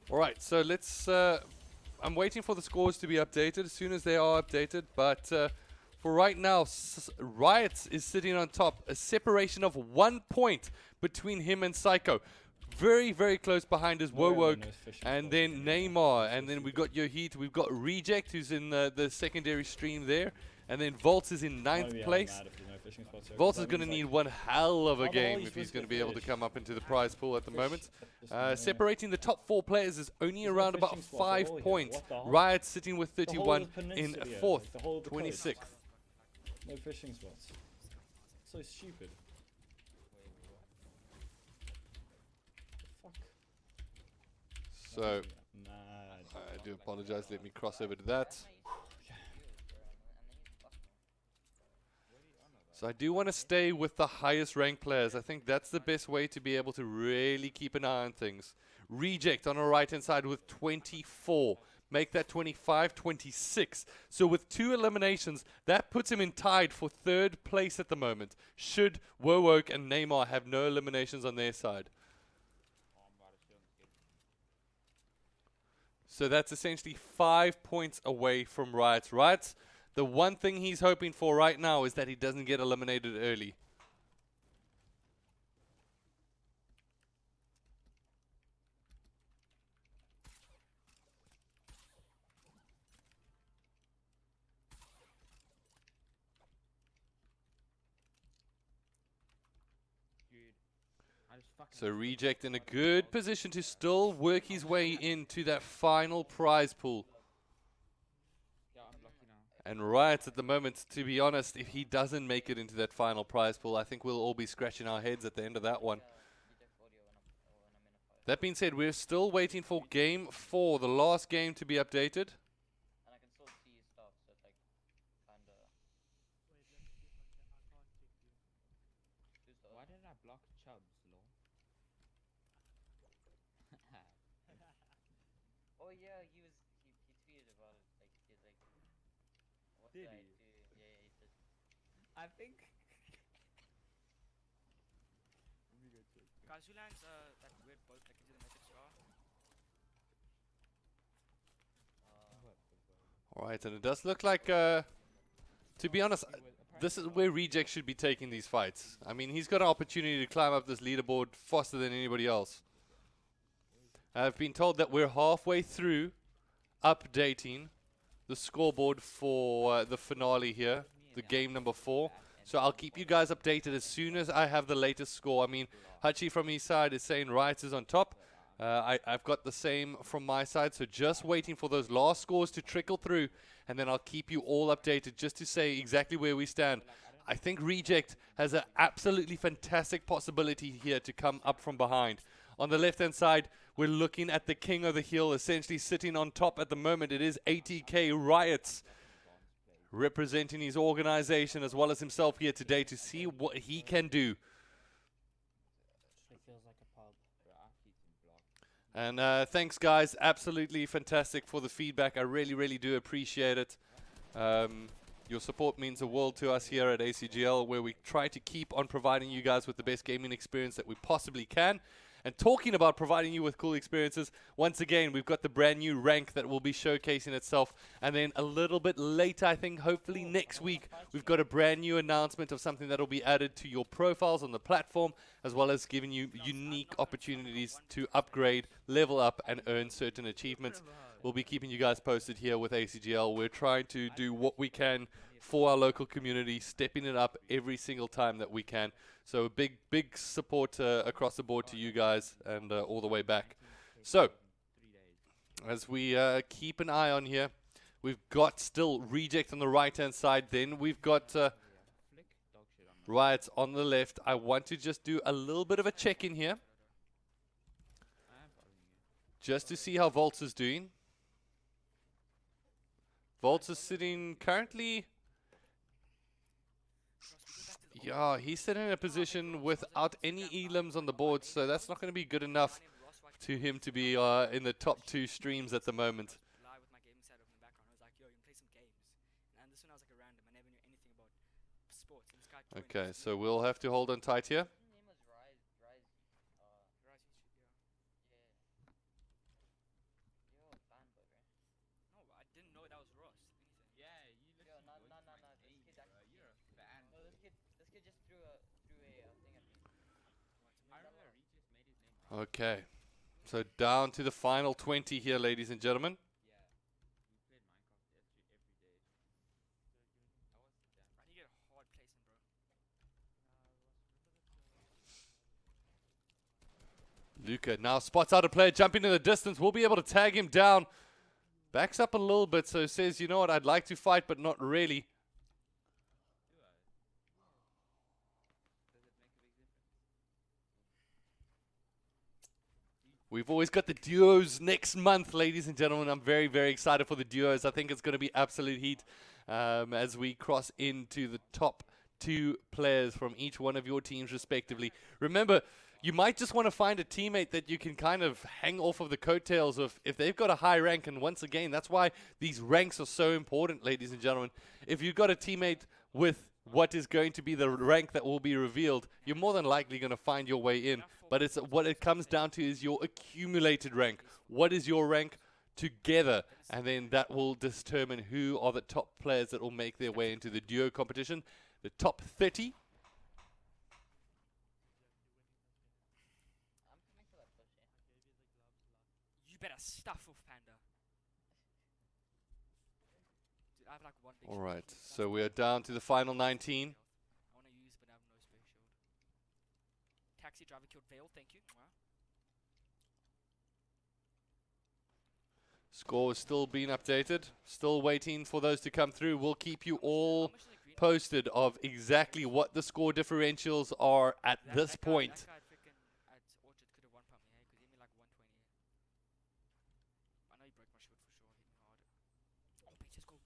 Alright, so let's... I'm waiting for the scores to be updated as soon as they are updated. But for right now, Riot is sitting on top. A separation of 1 point between him and Psycho. Very, very close behind is Wowoke, and then Neymar, and then we've got Yoheat, we've got Reject, who's in the secondary stream there, and then Volts is in 9th place. Volts is going to need one hell of a game if he's going to be able to come up into the prize pool at the moment. Separating the top 4 players is only around about 5 points. Riot sitting with 31 in 4th, 26th. No fishing spots. So stupid. So, I do apologize. Let me cross over to that. So I do want to stay with the highest ranked players. I think that's the best way to be able to really keep an eye on things. Reject on our right hand side with 24. Make that 25, 26. So with 2 eliminations, that puts him in tied for 3rd place at the moment. Should Wowoke and Neymar have no eliminations on their side. So that's essentially 5 points away from Riot. Riot, the one thing he's hoping for right now is that he doesn't get eliminated early. So Reject in a good position to still work his way into that final prize pool. And Riot at the moment, to be honest, if he doesn't make it into that final prize pool, I think we'll all be scratching our heads at the end of that one. That being said, we're still waiting for game 4, the last game, to be updated. And I can still see stuff, so it's like kinda. Why did I block Chubbs, lol? Oh yeah, he tweeted about it. Like he's like, what did I do? Yeah, he did. I think. Guys, who lands that weird boat like into the Mythic star? Alright, and it does look like, to be honest, this is where Reject should be taking these fights. I mean, he's got an opportunity to climb up this leaderboard faster than anybody else. I've been told that we're halfway through updating the scoreboard for the finale here, the game number 4. So I'll keep you guys updated as soon as I have the latest score. I mean, Hachi from his side is saying Riot is on top. I've got the same from my side, so just waiting for those last scores to trickle through, and then I'll keep you all updated just to say exactly where we stand. I think Reject has an absolutely fantastic possibility here to come up from behind. On the left-hand side, we're looking at the king of the hill, essentially sitting on top at the moment. It is ATK Riots, representing his organization as well as himself here today to see what he can do. Actually feels like a pub. And thanks, guys. Absolutely fantastic for the feedback. I really, really do appreciate it. Your support means the world to us here at ACGL, where we try to keep on providing you guys with the best gaming experience that we possibly can. And talking about providing you with cool experiences, once again, we've got the brand new rank that will be showcasing itself. And then a little bit later, I think, hopefully next week, we've got a brand new announcement of something that will be added to your profiles on the platform, as well as giving you unique opportunities to upgrade, level up, and earn certain achievements. We'll be keeping you guys posted here with ACGL. We're trying to do what we can for our local community, stepping it up every single time that we can. So big support across the board to you guys and all the way back. So, as we keep an eye on here, we've got still Reject on the right-hand side. Then we've got Riot on the left. I want to just do a little bit of a check-in here, just to see how Volts is doing. Volts is sitting currently... Yeah, he's sitting in a position without any elims on the board, so that's not going to be good enough to him to be in the top 2 streams at the moment. Okay, so we'll have to hold on tight here. Okay, so down to the final 20 here, ladies and gentlemen. Luca now spots out a player jumping in the distance. We'll be able to tag him down. Backs up a little bit, so says, you know what, I'd like to fight, but not really. We've always got the duos next month, ladies and gentlemen. I'm very, very excited for the duos. I think it's going to be absolute heat as we cross into the top 2 players from each one of your teams respectively. Remember, you might just want to find a teammate that you can kind of hang off of the coattails of if they've got a high rank. And once again, that's why these ranks are so important, ladies and gentlemen. If you've got a teammate with what is going to be the rank that will be revealed, you're more than likely going to find your way in. But it's what it comes down to is your accumulated rank. What is your rank together? And then that will determine who are the top players that will make their way into the duo competition. The top 30. You better stuff off, Panda. Dude, I have like one big All shield. right, That's so all. we are down to the final 19. I want to use, but I have no space shield. Taxi driver killed Vale, thank you. Wow. Score is still being updated. Still waiting for those to come through. We'll keep you all How much is the green? posted of exactly what the score differentials are at this point. That guy freaking at Orchard could have one-pumped me, hey? Because he hit me like 120. I know he broke my shield for sure. Hit me hard. Oh, Pete, let's go.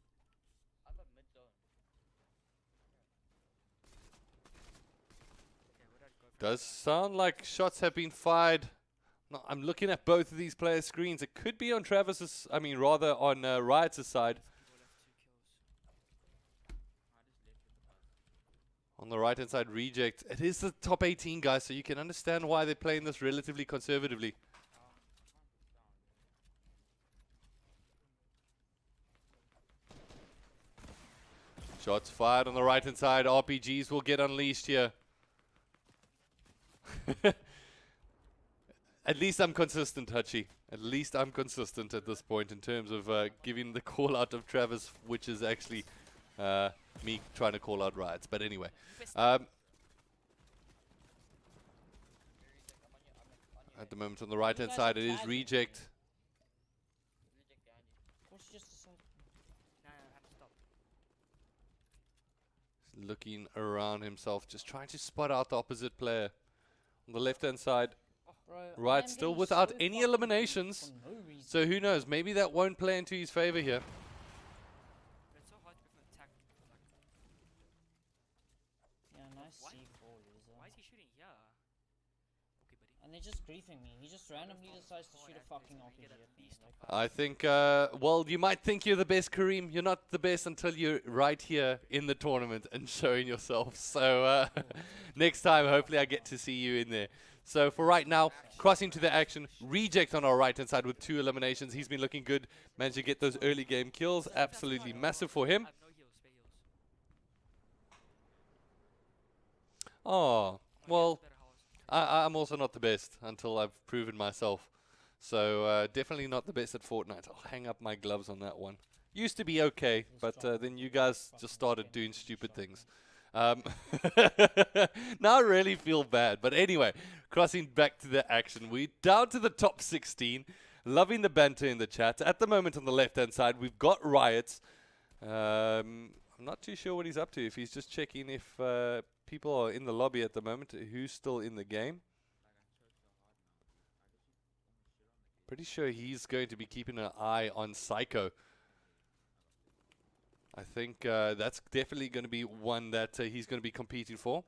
I'm a mid zone. Okay, where did I go from Does there? sound like shots have been fired. No, I'm looking at both of these players' screens. It could be on Travis's, I mean, rather on Riot's side. People left 2 kills. I just left with the bus. On the right-hand side, Reject. It is the top 18, guys, so you can understand why they're playing this relatively conservatively. Shots fired on the right-hand side. RPGs will get unleashed here. At least I'm consistent, Hutchie. At least I'm consistent at this point in terms of giving the call out of Travis, which is actually me trying to call out Riots. But anyway. At the moment on the right-hand guys side, are it is tagging. Reject. Reject behind you. What's just decided? No, I have to stop. He's looking around himself, just trying to spot out the opposite player. On the left-hand side, Bro, Riot I'm still getting without so any fucking eliminations. for no reason. So who knows? Maybe that won't play into his favor here. But it's so hard to go from attack. Like, Yeah, nice What? C4 loser. why is he shooting here? Okay, buddy. And they're just griefing me. He just randomly decides to shoot a fucking RPG get at at me. least Like, I think, well, you might think you're the best, Kareem. You're not the best until you're right here in the tournament and showing yourself. So next time, hopefully I get to see you in there. So for right now, crossing to the action, Reject on our right-hand side with 2 eliminations. He's been looking good. Managed to get those early game kills. Absolutely massive for him. I have no heals, spare heals. Oh, well, Better heals. I'm also not the best until I've proven myself. So definitely not the best at Fortnite. I'll hang up my gloves on that one. Used to be okay, but then you guys just started doing stupid things. Now I really feel bad. But anyway, crossing back to the action. We're down to the top 16. Loving the banter in the chat. At the moment on the left-hand side, we've got Riots. I'm not too sure what he's up to. If he's just checking if people are in the lobby at the moment, who's still in the game. Pretty sure he's going to be keeping an eye on Psycho. I think that's definitely going to be one that he's going to be competing for.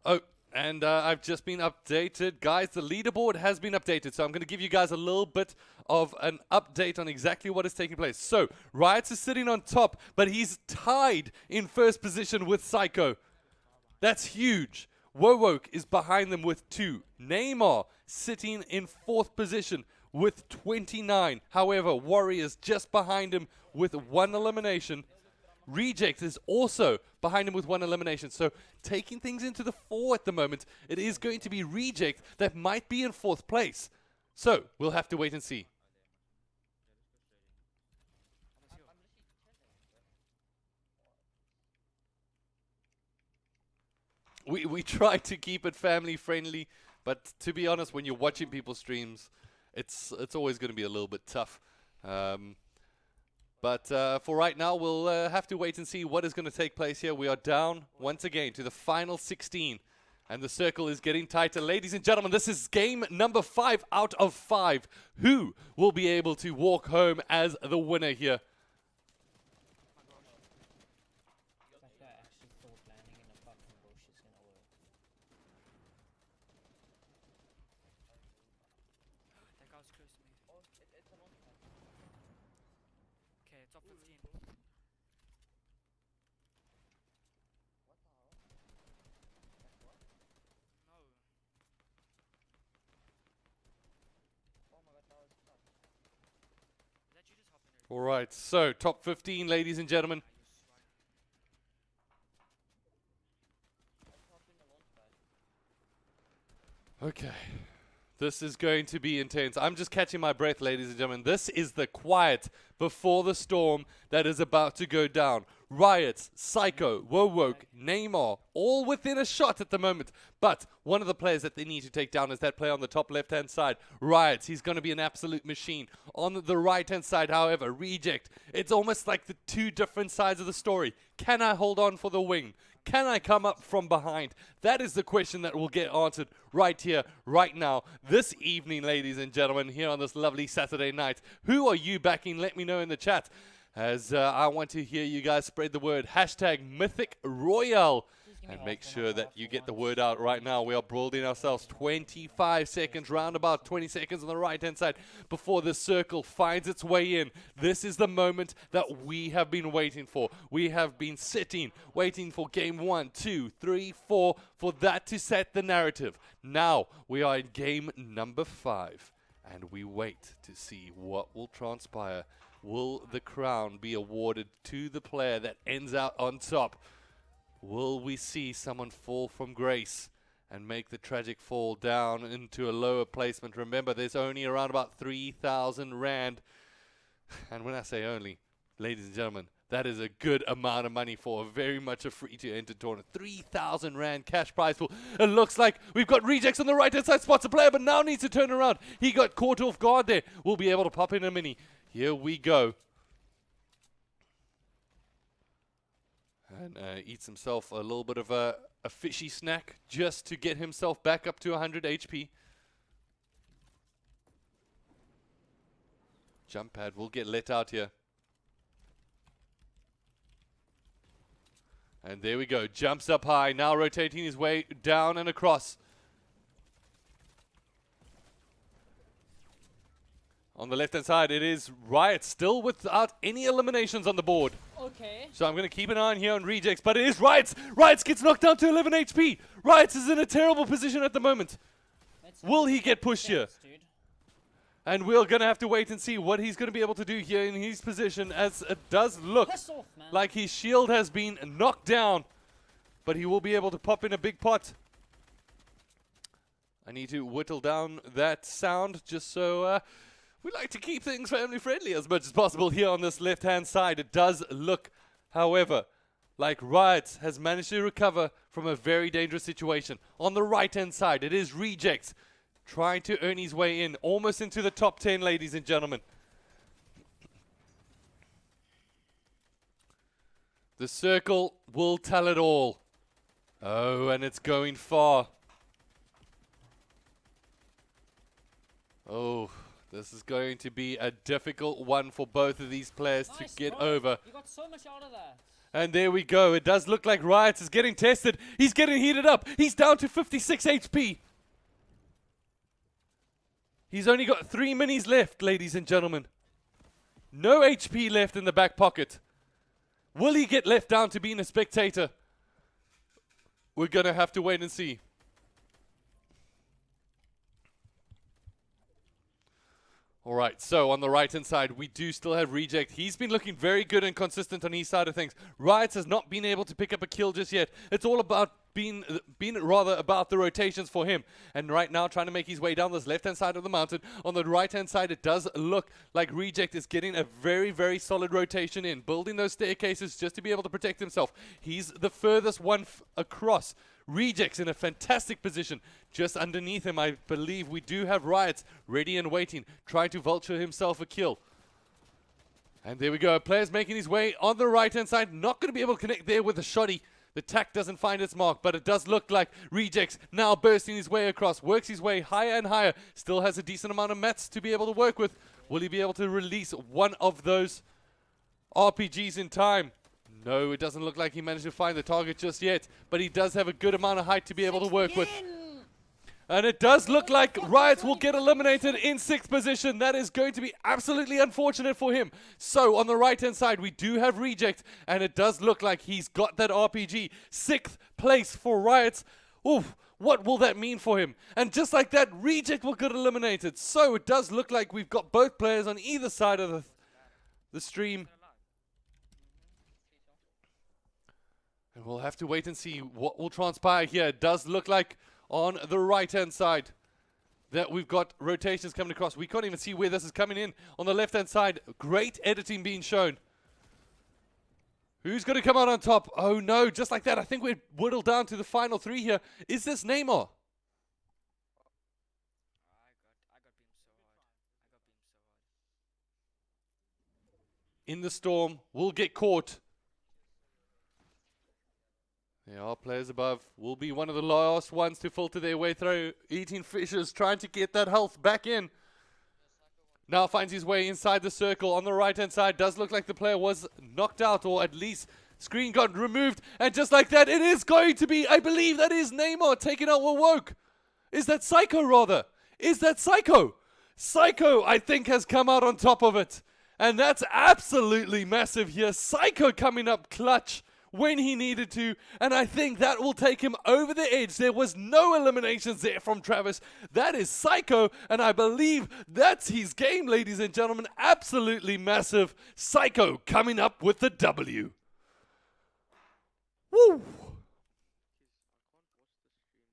Oh, and I've just been updated. Guys, the leaderboard has been updated. So I'm going to give you guys a little bit of an update on exactly what is taking place. So, Riots is sitting on top, but he's tied in first position with Psycho. That's huge. Wowoke is behind them with 2. Neymar sitting in 4th position with 29. However, Warriors just behind him with 1 elimination. Reject is also behind him with 1 elimination. So taking things into the 4 at the moment, it is going to be Reject that might be in 4th place. So we'll have to wait and see. We try to keep it family friendly, but to be honest, when you're watching people's streams, it's always going to be a little bit tough. But for right now, we'll have to wait and see what is going to take place here. We are down once again to the final 16, and the circle is getting tighter. Ladies and gentlemen, this is game number 5 out of 5. Who will be able to walk home as the winner here? That guy fucking bush is gonna work. That guy was close to me. Oh, it's a launch pad. Okay, top 15. What the hell? Like what? No. Oh my god, that was clutch. Is that you just hopping there? All right, so top 15, ladies and gentlemen. I popped in the launch pad. Okay. This is going to be intense. I'm just catching my breath, ladies and gentlemen. This is the quiet before the storm that is about to go down. Riots, Psycho, Wowoke, Neymar, all within a shot at the moment. But one of the players that they need to take down is that player on the top left-hand side. Riots, he's going to be an absolute machine. On the right-hand side, however, Reject. It's almost like the two different sides of the story. Can I hold on for the wing? Can I come up from behind? That is the question that will get answered right here, right now, this evening, ladies and gentlemen, here on this lovely Saturday night. Who are you backing? Let me know in the chat, as I want to hear you guys spread the word. Hashtag Mythic Royale. And make sure that you get the word out right now. We are broadening ourselves 25 seconds, round about 20 seconds on the right-hand side before the circle finds its way in. This is the moment that we have been waiting for. We have been sitting, waiting for game 1, 2, 3, 4, for that to set the narrative. Now we are in game number 5, and we wait to see what will transpire. Will the crown be awarded to the player that ends out on top? Will we see someone fall from grace and make the tragic fall down into a lower placement? Remember, there's only around about 3,000 Rand. And when I say only, ladies and gentlemen, that is a good amount of money for a very much a free-to-enter tournament. 3,000 Rand cash prize pool. It looks like we've got Rejects on the right-hand side, spots a player, but now needs to turn around. He got caught off guard there. We'll be able to pop in a mini. Here we go. And eats himself a little bit of a fishy snack just to get himself back up to 100 HP. Jump pad will get let out here. And there we go. Jumps up high. Now rotating his way down and across. On the left-hand side, it is Riot still without any eliminations on the board. Okay. So I'm going to keep an eye on here on Rejects, but it is Riots. Riots gets knocked down to 11 HP. Riots is in a terrible position at the moment. Will he get pushed here? Dude. And we're going to have to wait and see what he's going to be able to do here in his position, as it does look like his shield has been knocked down. But he will be able to pop in a big pot. I need to whittle down that sound just so... we like to keep things family-friendly as much as possible here on this left-hand side. It does look, however, like Riot has managed to recover from a very dangerous situation. On the right-hand side, it is Rejects trying to earn his way in, almost into the top 10, ladies and gentlemen. The circle will tell it all. Oh, and it's going far. Oh... This is going to be a difficult one for both of these players to get over. You got so much out of that. And there we go. It does look like Riot is getting tested. He's getting heated up. He's down to 56 HP. He's only got 3 minis left, ladies and gentlemen. No HP left in the back pocket. Will he get left down to being a spectator? We're going to have to wait and see. All right, so on the right-hand side, we do still have Reject. He's been looking very good and consistent on his side of things. Riot has not been able to pick up a kill just yet. It's all about been rather about the rotations for him. And right now, trying to make his way down this left-hand side of the mountain. On the right-hand side, it does look like Reject is getting a very, very solid rotation in, building those staircases just to be able to protect himself. He's the furthest one across. Rejects in a fantastic position. Just underneath him, I believe we do have Riots ready and waiting, trying to vulture himself a kill. And there we go. Player's making his way on the right-hand side. Not going to be able to connect there with the shoddy. The tack doesn't find its mark, but it does look like Rejects now bursting his way across. Works his way higher and higher. Still has a decent amount of mats to be able to work with. Will he be able to release one of those RPGs in time? No, it doesn't look like he managed to find the target just yet, but he does have a good amount of height to be able to work with. And it does look like Riot will get eliminated in 6th position. That is going to be absolutely unfortunate for him. So on the right-hand side, we do have Reject, and it does look like he's got that RPG. 6th place for Riot. Oof, what will that mean for him? And just like that, Reject will get eliminated. So it does look like we've got both players on either side of the stream. And we'll have to wait and see what will transpire here. It does look like on the right-hand side that we've got rotations coming across. We can't even see where this is coming in. On the left-hand side, great editing being shown. Who's going to come out on top? Oh no, just like that. I think we're whittled down to the final 3 here. Is this Neymar? In the storm, will get caught. There are players above. Will be one of the last ones to filter their way through. Eating fishes, trying to get that health back in. Now finds his way inside the circle on the right-hand side. Does look like the player was knocked out, or at least screen got removed. And just like that, it is going to be, I believe that is Neymar taking out Woke. Is that Psycho, rather? Is that Psycho? Psycho, I think, has come out on top of it. And that's absolutely massive here. Psycho coming up clutch when he needed to, and I think that will take him over the edge. There was no eliminations there from Travis. That is Psycho, and I believe that's his game, ladies and gentlemen. Absolutely massive. Psycho coming up with the W. Woo!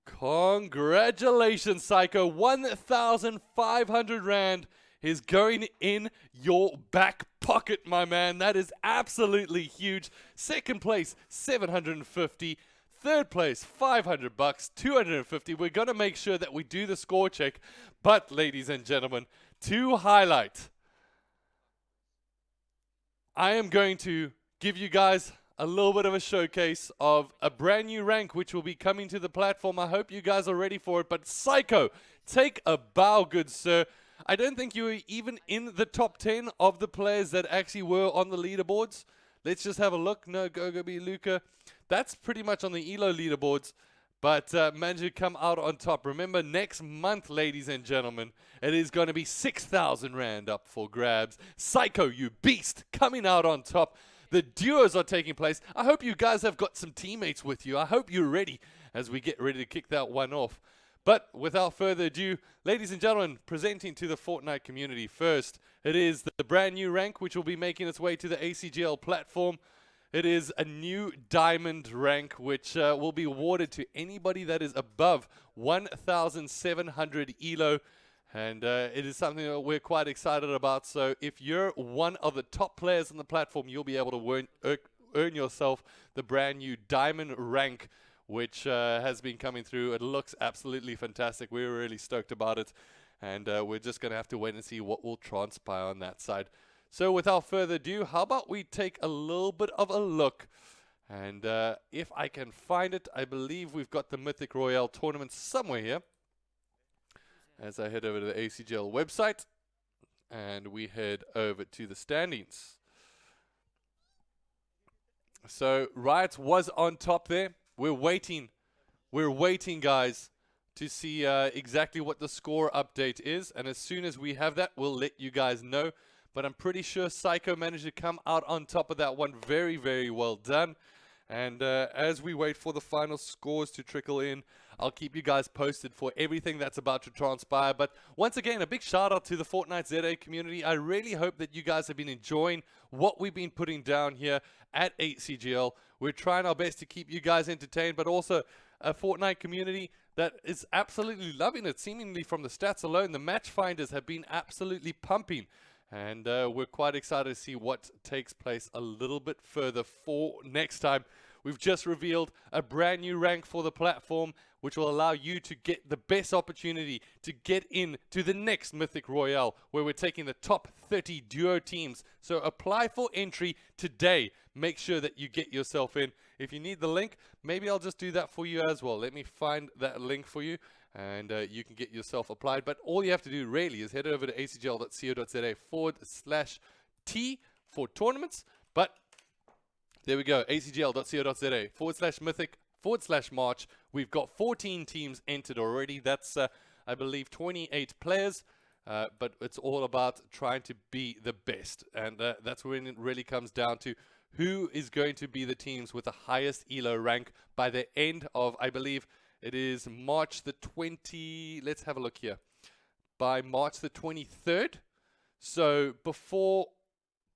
Congratulations, Psycho. 1,500 Rand is going in your back pocket, my man. That is absolutely huge. 2nd place, 750. 3rd place, $500, 250. We're going to make sure that we do the score check. But, ladies and gentlemen, to highlight, I am going to give you guys a little bit of a showcase of a brand new rank which will be coming to the platform. I hope you guys are ready for it. But Psycho, take a bow, good sir. I don't think you were even in the top 10 of the players that actually were on the leaderboards. Let's just have a look. No, Gogobi, Luca. That's pretty much on the ELO leaderboards. But managed to come out on top. Remember, next month, ladies and gentlemen, it is going to be 6,000 Rand up for grabs. Psycho, you beast, coming out on top. The duos are taking place. I hope you guys have got some teammates with you. I hope you're ready as we get ready to kick that one off. But without further ado, ladies and gentlemen, presenting to the Fortnite community first, it is the brand new rank which will be making its way to the ACGL platform. It is a new diamond rank which will be awarded to anybody that is above 1,700 ELO. And it is something that we're quite excited about. So if you're one of the top players on the platform, you'll be able to earn yourself the brand new diamond rank, which has been coming through. It looks absolutely fantastic. We're really stoked about it. And we're just going to have to wait and see what will transpire on that side. So without further ado, how about we take a little bit of a look. And if I can find it, I believe we've got the Mythic Royale tournament somewhere here. As I head over to the ACGL website. And we head over to the standings. So Riot was on top there. We're waiting, guys, to see exactly what the score update is. And as soon as we have that, we'll let you guys know. But I'm pretty sure Psycho managed to come out on top of that one. Very, very well done. And as we wait for the final scores to trickle in, I'll keep you guys posted for everything that's about to transpire. But once again, a big shout out to the Fortnite ZA community. I really hope that you guys have been enjoying what we've been putting down here at ACGL. We're trying our best to keep you guys entertained, but also a Fortnite community that is absolutely loving it. Seemingly from the stats alone, the match finders have been absolutely pumping. And we're quite excited to see what takes place a little bit further for next time. We've just revealed a brand new rank for the platform, which will allow you to get the best opportunity to get in to the next Mythic Royale, where we're taking the top 30 duo teams. So apply for entry today. Make sure that you get yourself in. If you need the link, maybe I'll just do that for you as well. Let me find that link for you, and you can get yourself applied. But all you have to do really is head over to acgl.co.za/T for tournaments. But There we go. acgl.co.za/mythic/March. We've got 14 teams entered already. That's, I believe, 28 players. But it's all about trying to be the best. And that's when it really comes down to who is going to be the teams with the highest ELO rank by the end of, I believe, it is March the 20... Let's have a look here. By March the 23rd. So before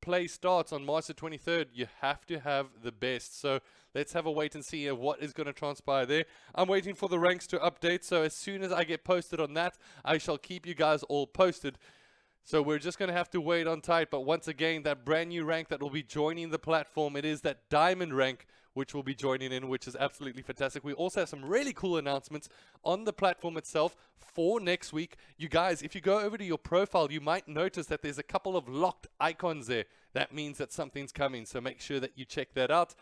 play starts on March the 23rd, you have to have the best. So let's have a wait and see what is going to transpire there. I'm waiting for the ranks to update. So as soon as I get posted on that, I shall keep you guys all posted. So we're just going to have to wait on tight. But once again, that brand new rank that will be joining the platform, it is that diamond rank which will be joining in, which is absolutely fantastic. We also have some really cool announcements on the platform itself for next week. You guys, if you go over to your profile, you might notice that there's a couple of locked icons there. That means that something's coming, so make sure that you check that out.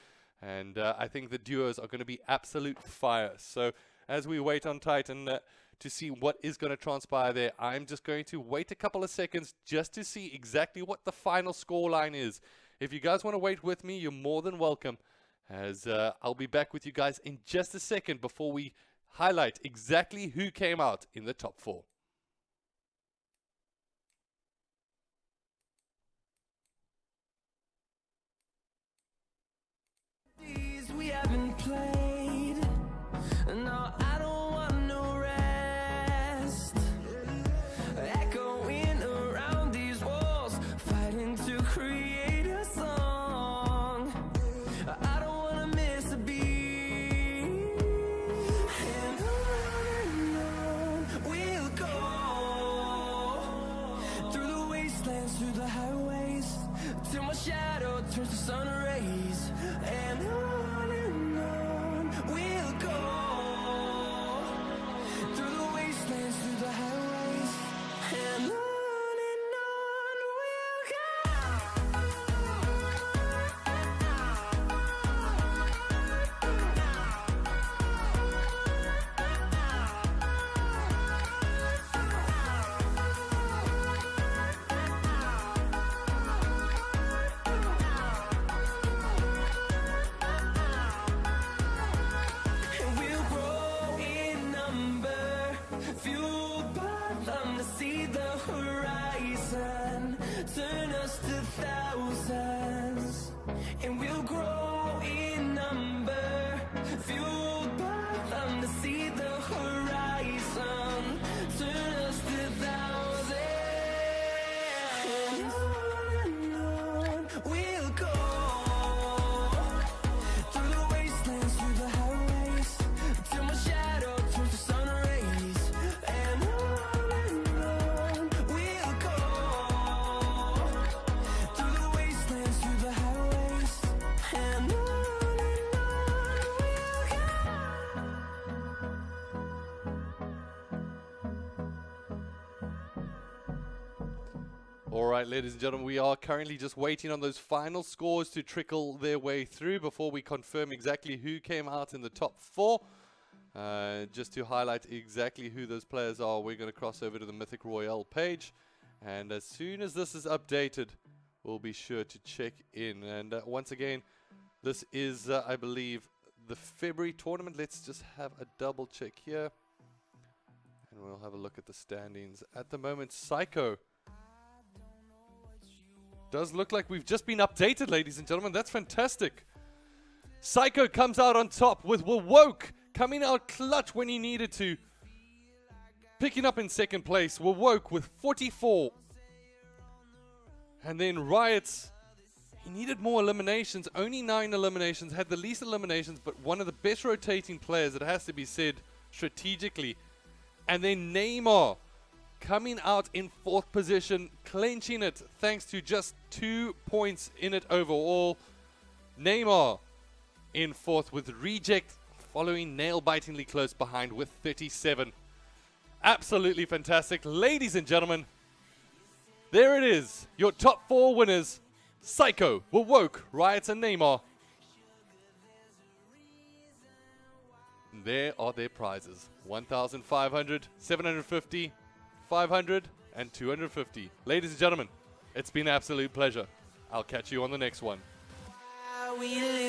And I think the duos are going to be absolute fire. So as we wait on tight and to see what is going to transpire there, I'm just going to wait a couple of seconds just to see exactly what the final scoreline is. If you guys want to wait with me, you're more than welcome. As I'll be back with you guys in just a second before we highlight exactly who came out in the top 4. We haven't played. No, I don't want no rest. Echoing around these walls, fighting to create a song. I don't wanna miss a beat. And on we'll go, through the wastelands, through the highways, till my shadow turns to sun rays. And on we'll go, through the wastelands, through the highways, and on we'll go. And we'll grow in number, fueled by them to see the horizon, turn us to thousands. And we'll grow in number, fueled by them to see the horizon, turn us to thousands. And on we'll go, through the wastelands, through the highways, till my shadow turns to sun rays. And on we'll go, through the wastelands, through the highways, and on we'll go. All right, ladies and gentlemen, we are currently just waiting on those final scores to trickle their way through before we confirm exactly who came out in the top 4. Just to highlight exactly who those players are, we're going to cross over to the Mythic Royale page. And as soon as this is updated, we'll be sure to check in. And once again, this is, I believe, the February tournament. Let's just have a double check here. And we'll have a look at the standings. At the moment, Psycho does look like we've just been updated, ladies and gentlemen. That's fantastic. Psycho comes out on top with Woke coming out clutch when he needed to. Picking up in second place, Woke with 44. And then Riots, he needed more eliminations. Only 9 eliminations, had the least eliminations, but one of the best rotating players, it has to be said, strategically. And then Neymar coming out in 4th position, clenching it thanks to just 2 points in it overall. Neymar in 4th with Reject following nail-bitingly close behind with 37. Absolutely fantastic. Ladies and gentlemen, there it is. Your top 4 winners. Psycho, Woke, Riots and Neymar. There are their prizes. 1,500, 750, 500 and 250. Ladies and gentlemen, it's been an absolute pleasure. I'll catch you on the next one. how we lose.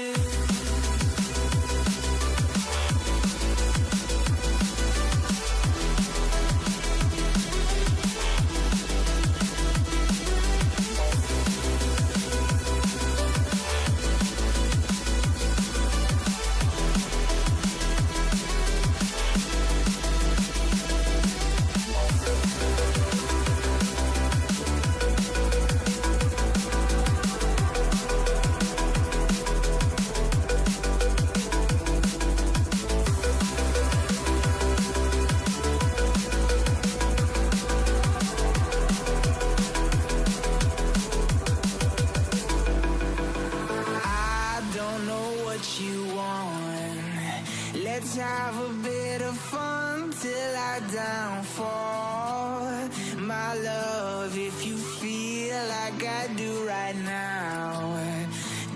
Let's have a bit of fun till I downfall. My love, if you feel like I do right now,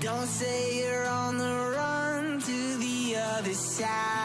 don't say you're on the run to the other side.